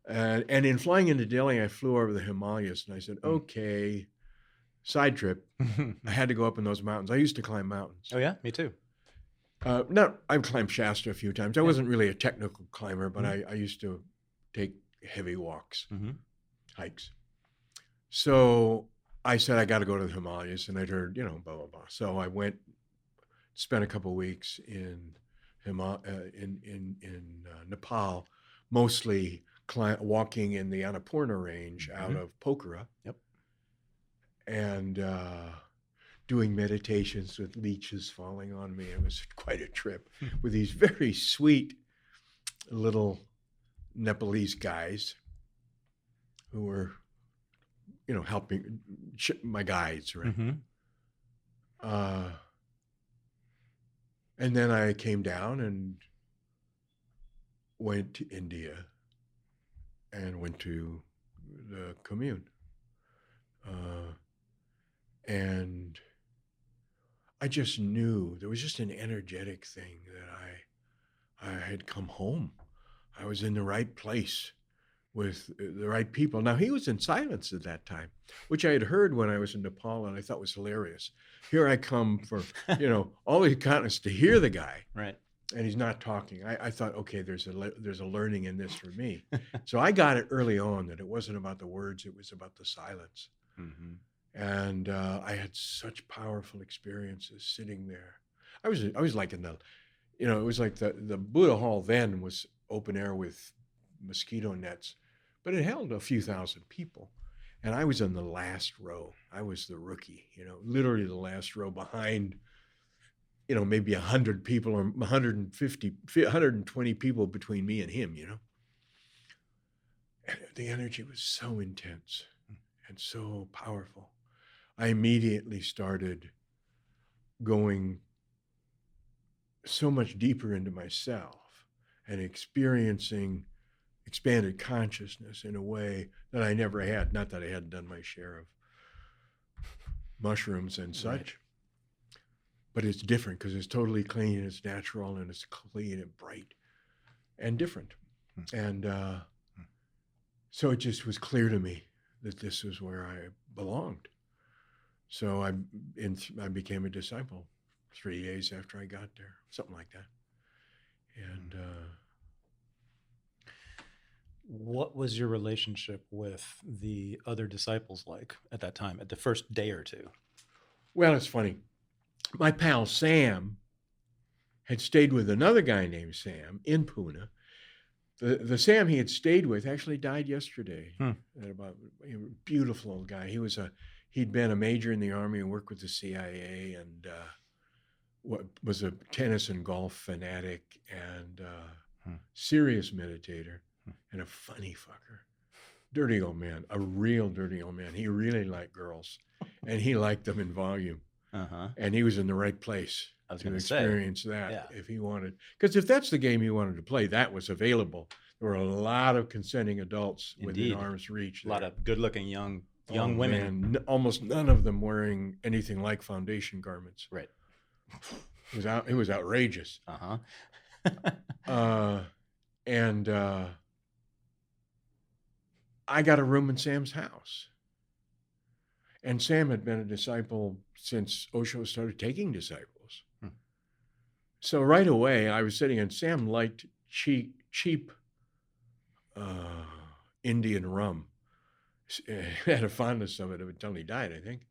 And in flying into Delhi, I flew over the Himalayas, and I said, okay, side trip. I had to go up in those mountains. I used to climb mountains. Oh, yeah? Me too. I've climbed Shasta a few times. I wasn't really a technical climber, but I used to take heavy walks, hikes. So I said, I got to go to the Himalayas, and I'd heard, blah, blah, blah. So I went, spent a couple of weeks in Nepal, mostly walking in the Annapurna range out of Pokhara. Yep. And doing meditations with leeches falling on me. It was quite a trip with these very sweet little Nepalese guys who were, helping my guides, right? And then I came down and went to India and went to the commune. And I just knew there was just an energetic thing that I had come home. I was in the right place with the right people. Now, he was in silence at that time, which I had heard when I was in Nepal, and I thought was hilarious. Here I come for, all he got is to hear the guy. Right. And he's not talking. I thought, okay, there's a learning in this for me. So I got it early on that it wasn't about the words, it was about the silence. And I had such powerful experiences sitting there. I was like in the, it was like the Buddha Hall then was open air with mosquito nets, but it held a few thousand people. And I was in the last row. I was the rookie, literally the last row behind, maybe 100 people or 120 people between me and him, And the energy was so intense and so powerful. I immediately started going so much deeper into myself and experiencing expanded consciousness in a way that I never had. Not that I hadn't done my share of mushrooms and such, right. But it's different because it's totally clean and it's natural and it's clean and bright and different. And so it just was clear to me that this is where I belonged. So I became a disciple 3 days after I got there, something like that. And What was your relationship with the other disciples like at that time, at the first day or two? Well, it's funny. My pal Sam had stayed with another guy named Sam in Pune. The Sam he had stayed with actually died yesterday. Beautiful old guy. He'd been a major in the Army and worked with the CIA, and was a tennis and golf fanatic, and serious meditator, and a funny fucker. Dirty old man, a real dirty old man. He really liked girls, and he liked them in volume. And he was in the right place to experience that if he wanted. Because if that's the game he wanted to play, that was available. There were a lot of consenting adults within arm's reach. A lot of good-looking young women. Man, almost none of them wearing anything like foundation garments. Right. It was outrageous. And I got a room in Sam's house. And Sam had been a disciple since Osho started taking disciples. So right away, I was sitting, and Sam liked cheap Indian rum. He had a fondness of it until he died, I think.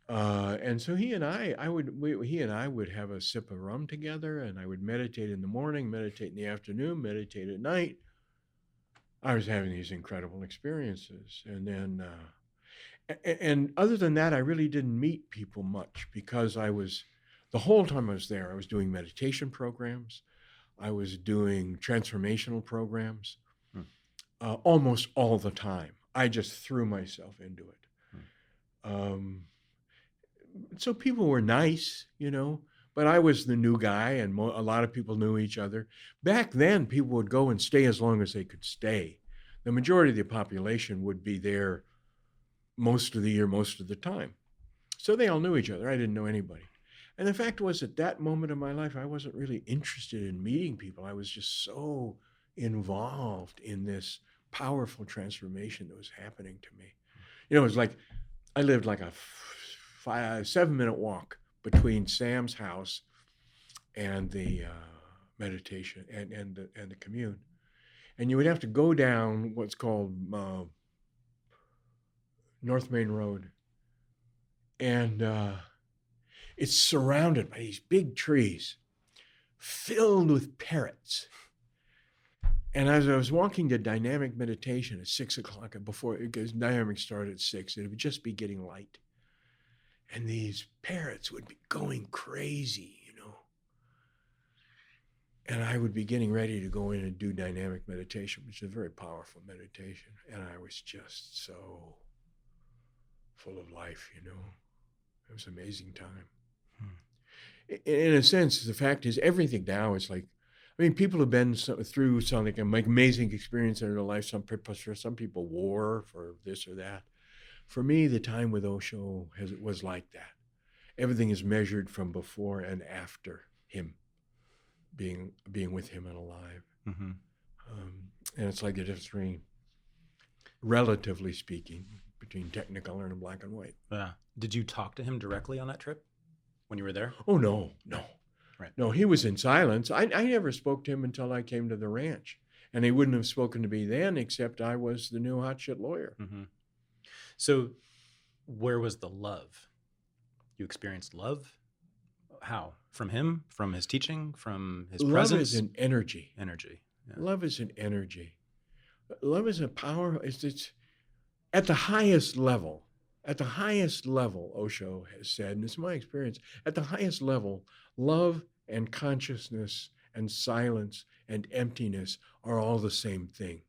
And so he and I would have a sip of rum together, and I would meditate in the morning, meditate in the afternoon, meditate at night. I was having these incredible experiences. And then, and other than that, I really didn't meet people much, because the whole time I was there, I was doing meditation programs. I was doing transformational programs almost all the time. I just threw myself into it. So people were nice, but I was the new guy, and a lot of people knew each other. Back then, people would go and stay as long as they could stay. The majority of the population would be there most of the year, most of the time. So they all knew each other. I didn't know anybody. And the fact was, at that moment in my life, I wasn't really interested in meeting people. I was just so involved in this powerful transformation that was happening to me. It was like I lived like a 7-minute walk between Sam's house and the meditation and the commune. And you would have to go down what's called North Main Road. And it's surrounded by these big trees filled with parrots. And as I was walking to dynamic meditation at 6 o'clock, because dynamic started at 6, it would just be getting light. And these parrots would be going crazy, And I would be getting ready to go in and do dynamic meditation, which is a very powerful meditation. And I was just so full of life, It was an amazing time. In a sense, the fact is, everything now is like, people have been through something, an amazing experience in their life. Some people war for this or that. For me, the time with Osho was like that. Everything is measured from before and after him, being with him and alive. And it's like the difference between, relatively speaking, between technicolor and black and white. Yeah. Did you talk to him directly on that trip when you were there? Oh, no. Right. No, he was in silence. I never spoke to him until I came to the ranch. And he wouldn't have spoken to me then, except I was the new hotshot lawyer. So where was the love? You experienced love? How? From him? From his teaching? From his presence? Love is an energy. Energy. Yeah. Love is an energy. Love is a power. It's at the highest level. At the highest level, Osho has said, and it's my experience, at the highest level, love and consciousness and silence and emptiness are all the same thing.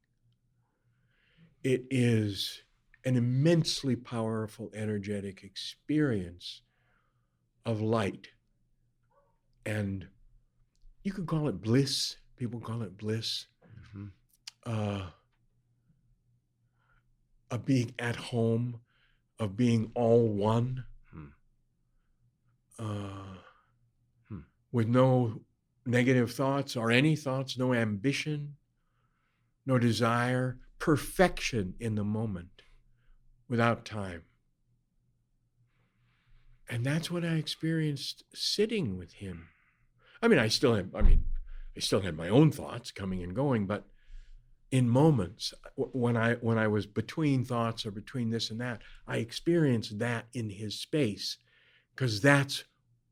It is an immensely powerful, energetic experience of light. And you could call it bliss. People call it bliss. Of being at home, of being all one, with no negative thoughts or any thoughts, no ambition, no desire, perfection in the moment, without time. And that's what I experienced sitting with him. I still had my own thoughts coming and going, but in moments when I was between thoughts or between this and that, I experienced that in his space because that's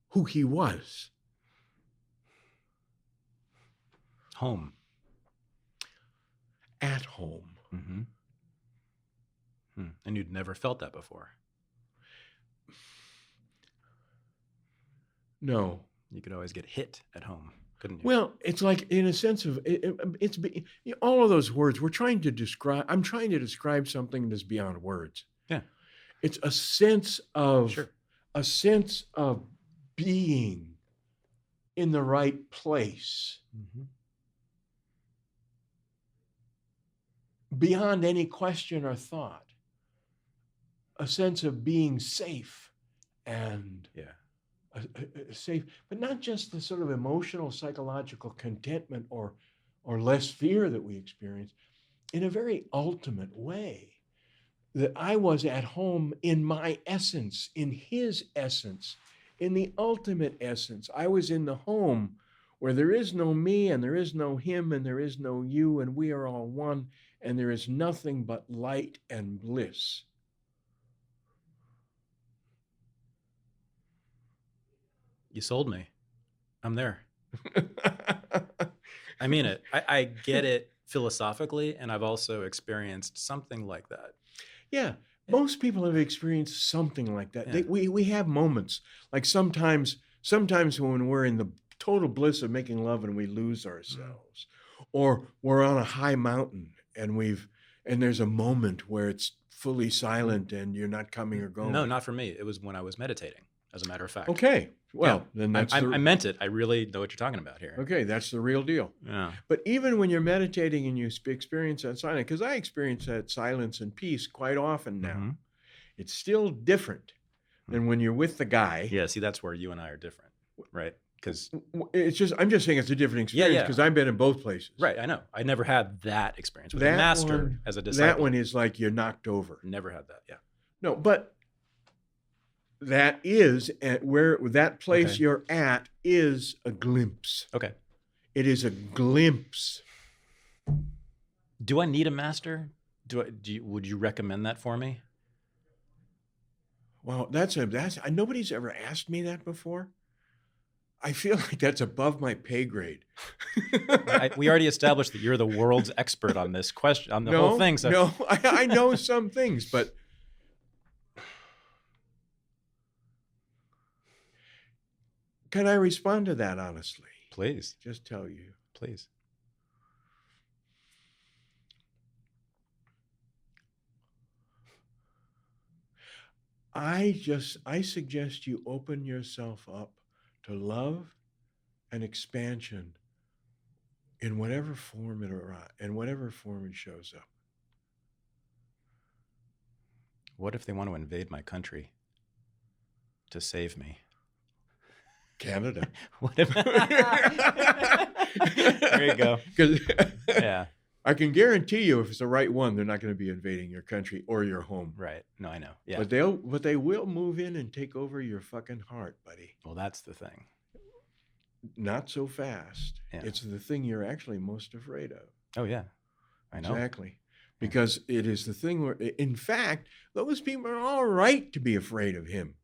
who he was. Home. At home. Mm-hmm. And you'd never felt that before. No. You could always get hit at home, couldn't you? Well, it's like in a sense of it's all of those words. I'm trying to describe something that's beyond words. Yeah. It's a sense of Sure. a sense of being in the right place. Mm-hmm. Beyond any question or thought. A sense of being safe and safe, but not just the sort of emotional, psychological contentment or less fear that we experience, in a very ultimate way, that I was at home in my essence, in his essence, in the ultimate essence. I was in the home where there is no me and there is no him and there is no you and we are all one and there is nothing but light and bliss. You sold me. I'm there. I mean it. I get it philosophically, and I've also experienced something like that. Yeah. Most people have experienced something like that. Yeah. We have moments, like sometimes when we're in the total bliss of making love and we lose ourselves, or we're on a high mountain and there's a moment where it's fully silent and you're not coming or going. No, not for me. It was when I was meditating, as a matter of fact. Okay. Well, then that's I meant it. I really know what you're talking about here. Okay, that's the real deal. Yeah. But even when you're meditating and you experience that silence, because I experience that silence and peace quite often now, Mm-hmm. It's still different than when you're with the guy. Yeah, see, that's where you and I are different, right? Because I'm just saying it's a different experience because I've been in both places. Right, I know. I never had that experience with a master as a disciple. That one is like you're knocked over. Never had that, yeah. No, but that is where that place you're at is a glimpse. Okay. It is a glimpse. Do I need a master? Would you recommend that for me? Well, nobody's ever asked me that before. I feel like that's above my pay grade. We already established that you're the world's expert on this question, on the whole thing. So. No, I know some things, but can I respond to that honestly? Please. Just tell you. Please. I suggest you open yourself up to love and expansion in whatever form it shows up. What if they want to invade my country to save me? Canada. What if? There you go. Yeah. I can guarantee you, if it's the right one, they're not going to be invading your country or your home. Right. No, I know. Yeah. But they will move in and take over your fucking heart, buddy. Well, that's the thing. Not so fast. Yeah. It's the thing you're actually most afraid of. Oh, yeah. I know. Exactly. Because it is the thing where, in fact, those people are all right to be afraid of him.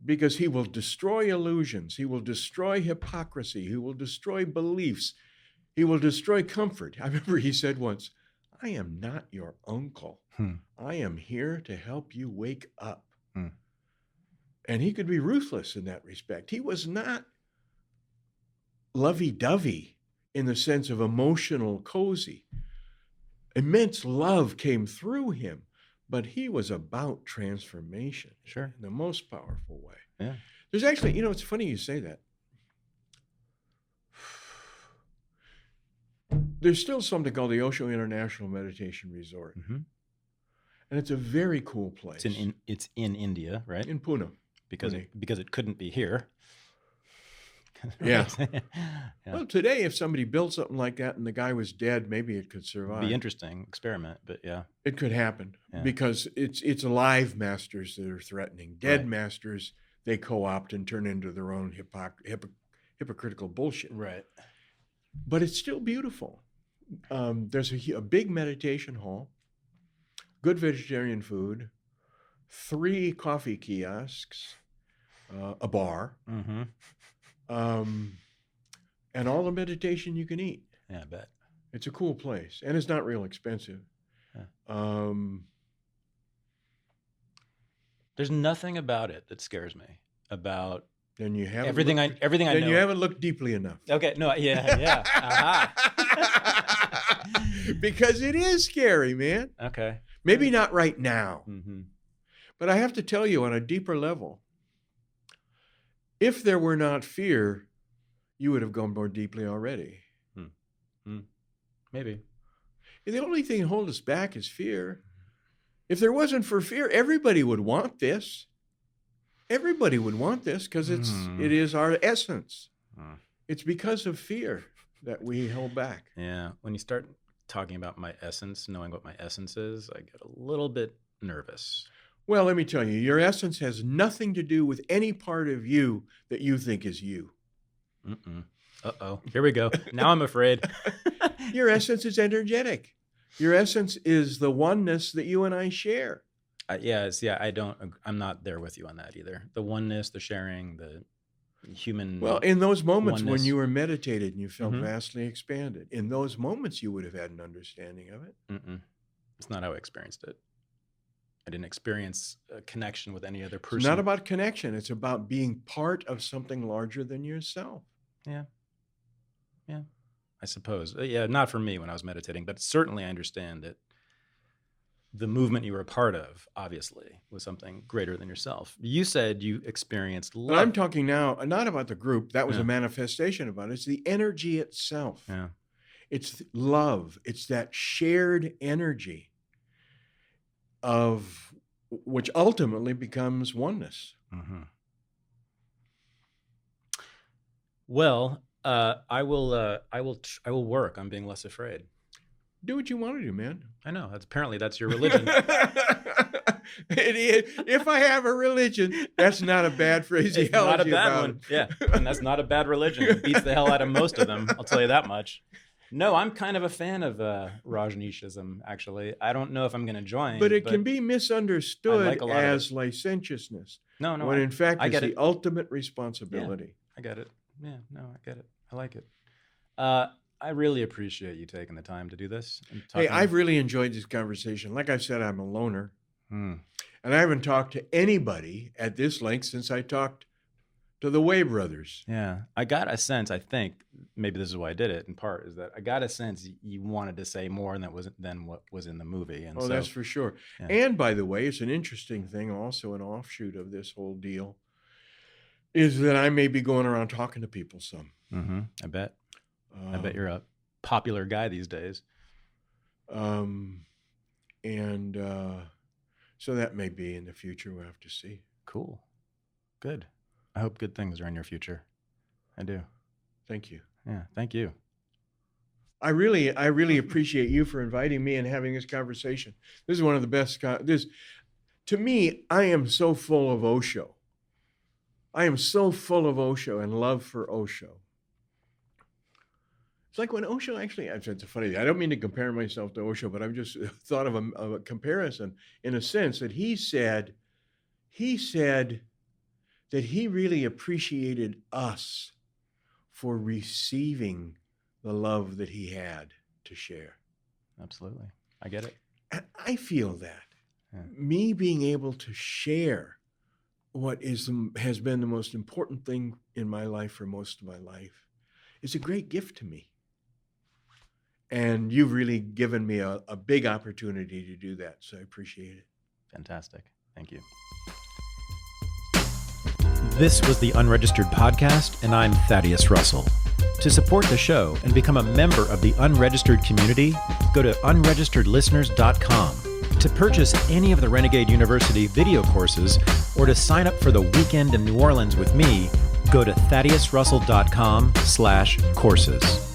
Because he will destroy illusions. He will destroy hypocrisy. He will destroy beliefs. He will destroy comfort. I remember he said once, I am not your uncle. I am here to help you wake up. And he could be ruthless in that respect. He was not lovey-dovey in the sense of emotional cozy. Immense love came through him, but he was about transformation. Sure. In the most powerful way. Yeah. There's actually, it's funny you say that. There's still something called the Osho International Meditation Resort. Mm-hmm. And it's a very cool place. It's in India, right? In Pune. Because it couldn't be here. Yeah. Well, today, if somebody built something like that and the guy was dead, maybe it could survive. It'd be interesting experiment, but yeah. It could happen because it's alive masters that are threatening. Dead masters, they co-opt and turn into their own hypocritical bullshit. Right. But it's still beautiful. There's a big meditation hall, good vegetarian food, 3 coffee kiosks, a bar, Mm-hmm. and all the meditation you can eat. Yeah, I bet. It's a cool place, and it's not real expensive. Yeah. There's nothing about it that scares me. About then you haven't everything I know. Then you haven't looked deeply enough. Okay, no, yeah. Aha. Because it is scary, man. Okay. Maybe not right now, Mm-hmm. but I have to tell you on a deeper level, if there were not fear, you would have gone more deeply already. Maybe. The only thing that holds us back is fear. If there wasn't for fear, everybody would want this. Everybody would want this because it is our essence. It's because of fear that we held back. Yeah. When you start talking about my essence, knowing what my essence is, I get a little bit nervous. Well, let me tell you, your essence has nothing to do with any part of you that you think is you. Uh-oh. Here we go. Now I'm afraid. Your essence is energetic. Your essence is the oneness that you and I share. I'm not there with you on that either. The oneness, the sharing, the human. Well, in those moments oneness. when you were meditated and you felt vastly expanded, in those moments you would have had an understanding of it. It's not how I experienced it. I didn't experience a connection with any other person. It's not about connection. It's about being part of something larger than yourself. Yeah. I suppose. Not for me when I was meditating, but certainly I understand that the movement you were a part of, obviously, was something greater than yourself. You said you experienced love. But I'm talking now not about the group. That was a manifestation about it. It's the energy itself. Yeah. It's love. It's that shared energy of which ultimately becomes oneness. Well, I will work on being less afraid. Do what you want to do, man. I know. Apparently that's your religion. If I have a religion, that's not a bad phraseology. It's not a bad one. Yeah, and that's not a bad religion. It beats the hell out of most of them. I'll tell you that much. No, I'm kind of a fan of Rajneeshism, actually. I don't know if I'm going to join. But it can be misunderstood like as licentiousness. No. When in fact I it's get the it. ultimate responsibility. Yeah, I get it. Yeah, no, I get it. I like it. I really appreciate you taking the time to do this. Hey, I've really enjoyed this conversation. Like I said, I'm a loner. And I haven't talked to anybody at this length since I talked to the Way brothers. Yeah. I got a sense, I think, maybe this is why I did it in part, is that I got a sense you wanted to say more than what was in the movie. And that's for sure. Yeah. And by the way, it's an interesting thing, also an offshoot of this whole deal, is that I may be going around talking to people some. I bet. I bet you're a popular guy these days. So that may be in the future. We'll have to see. Cool. Good. I hope good things are in your future. I do. Thank you. Yeah, thank you. I really appreciate you for inviting me and having this conversation. This is one of the best. To me, I am so full of Osho. I am so full of Osho and love for Osho. It's like when Osho actually, it's funny, I don't mean to compare myself to Osho, but I've just thought of a comparison in a sense that he said that he really appreciated us for receiving the love that he had to share. Absolutely. I get it. And I feel that. Yeah. Me being able to share what has been the most important thing in my life for most of my life is a great gift to me. And you've really given me a big opportunity to do that, so I appreciate it. Fantastic. Thank you. This was the Unregistered Podcast, and I'm Thaddeus Russell. To support the show and become a member of the Unregistered community, go to unregisteredlisteners.com. To purchase any of the Renegade University video courses or to sign up for the weekend in New Orleans with me, go to thaddeusrussell.com/courses.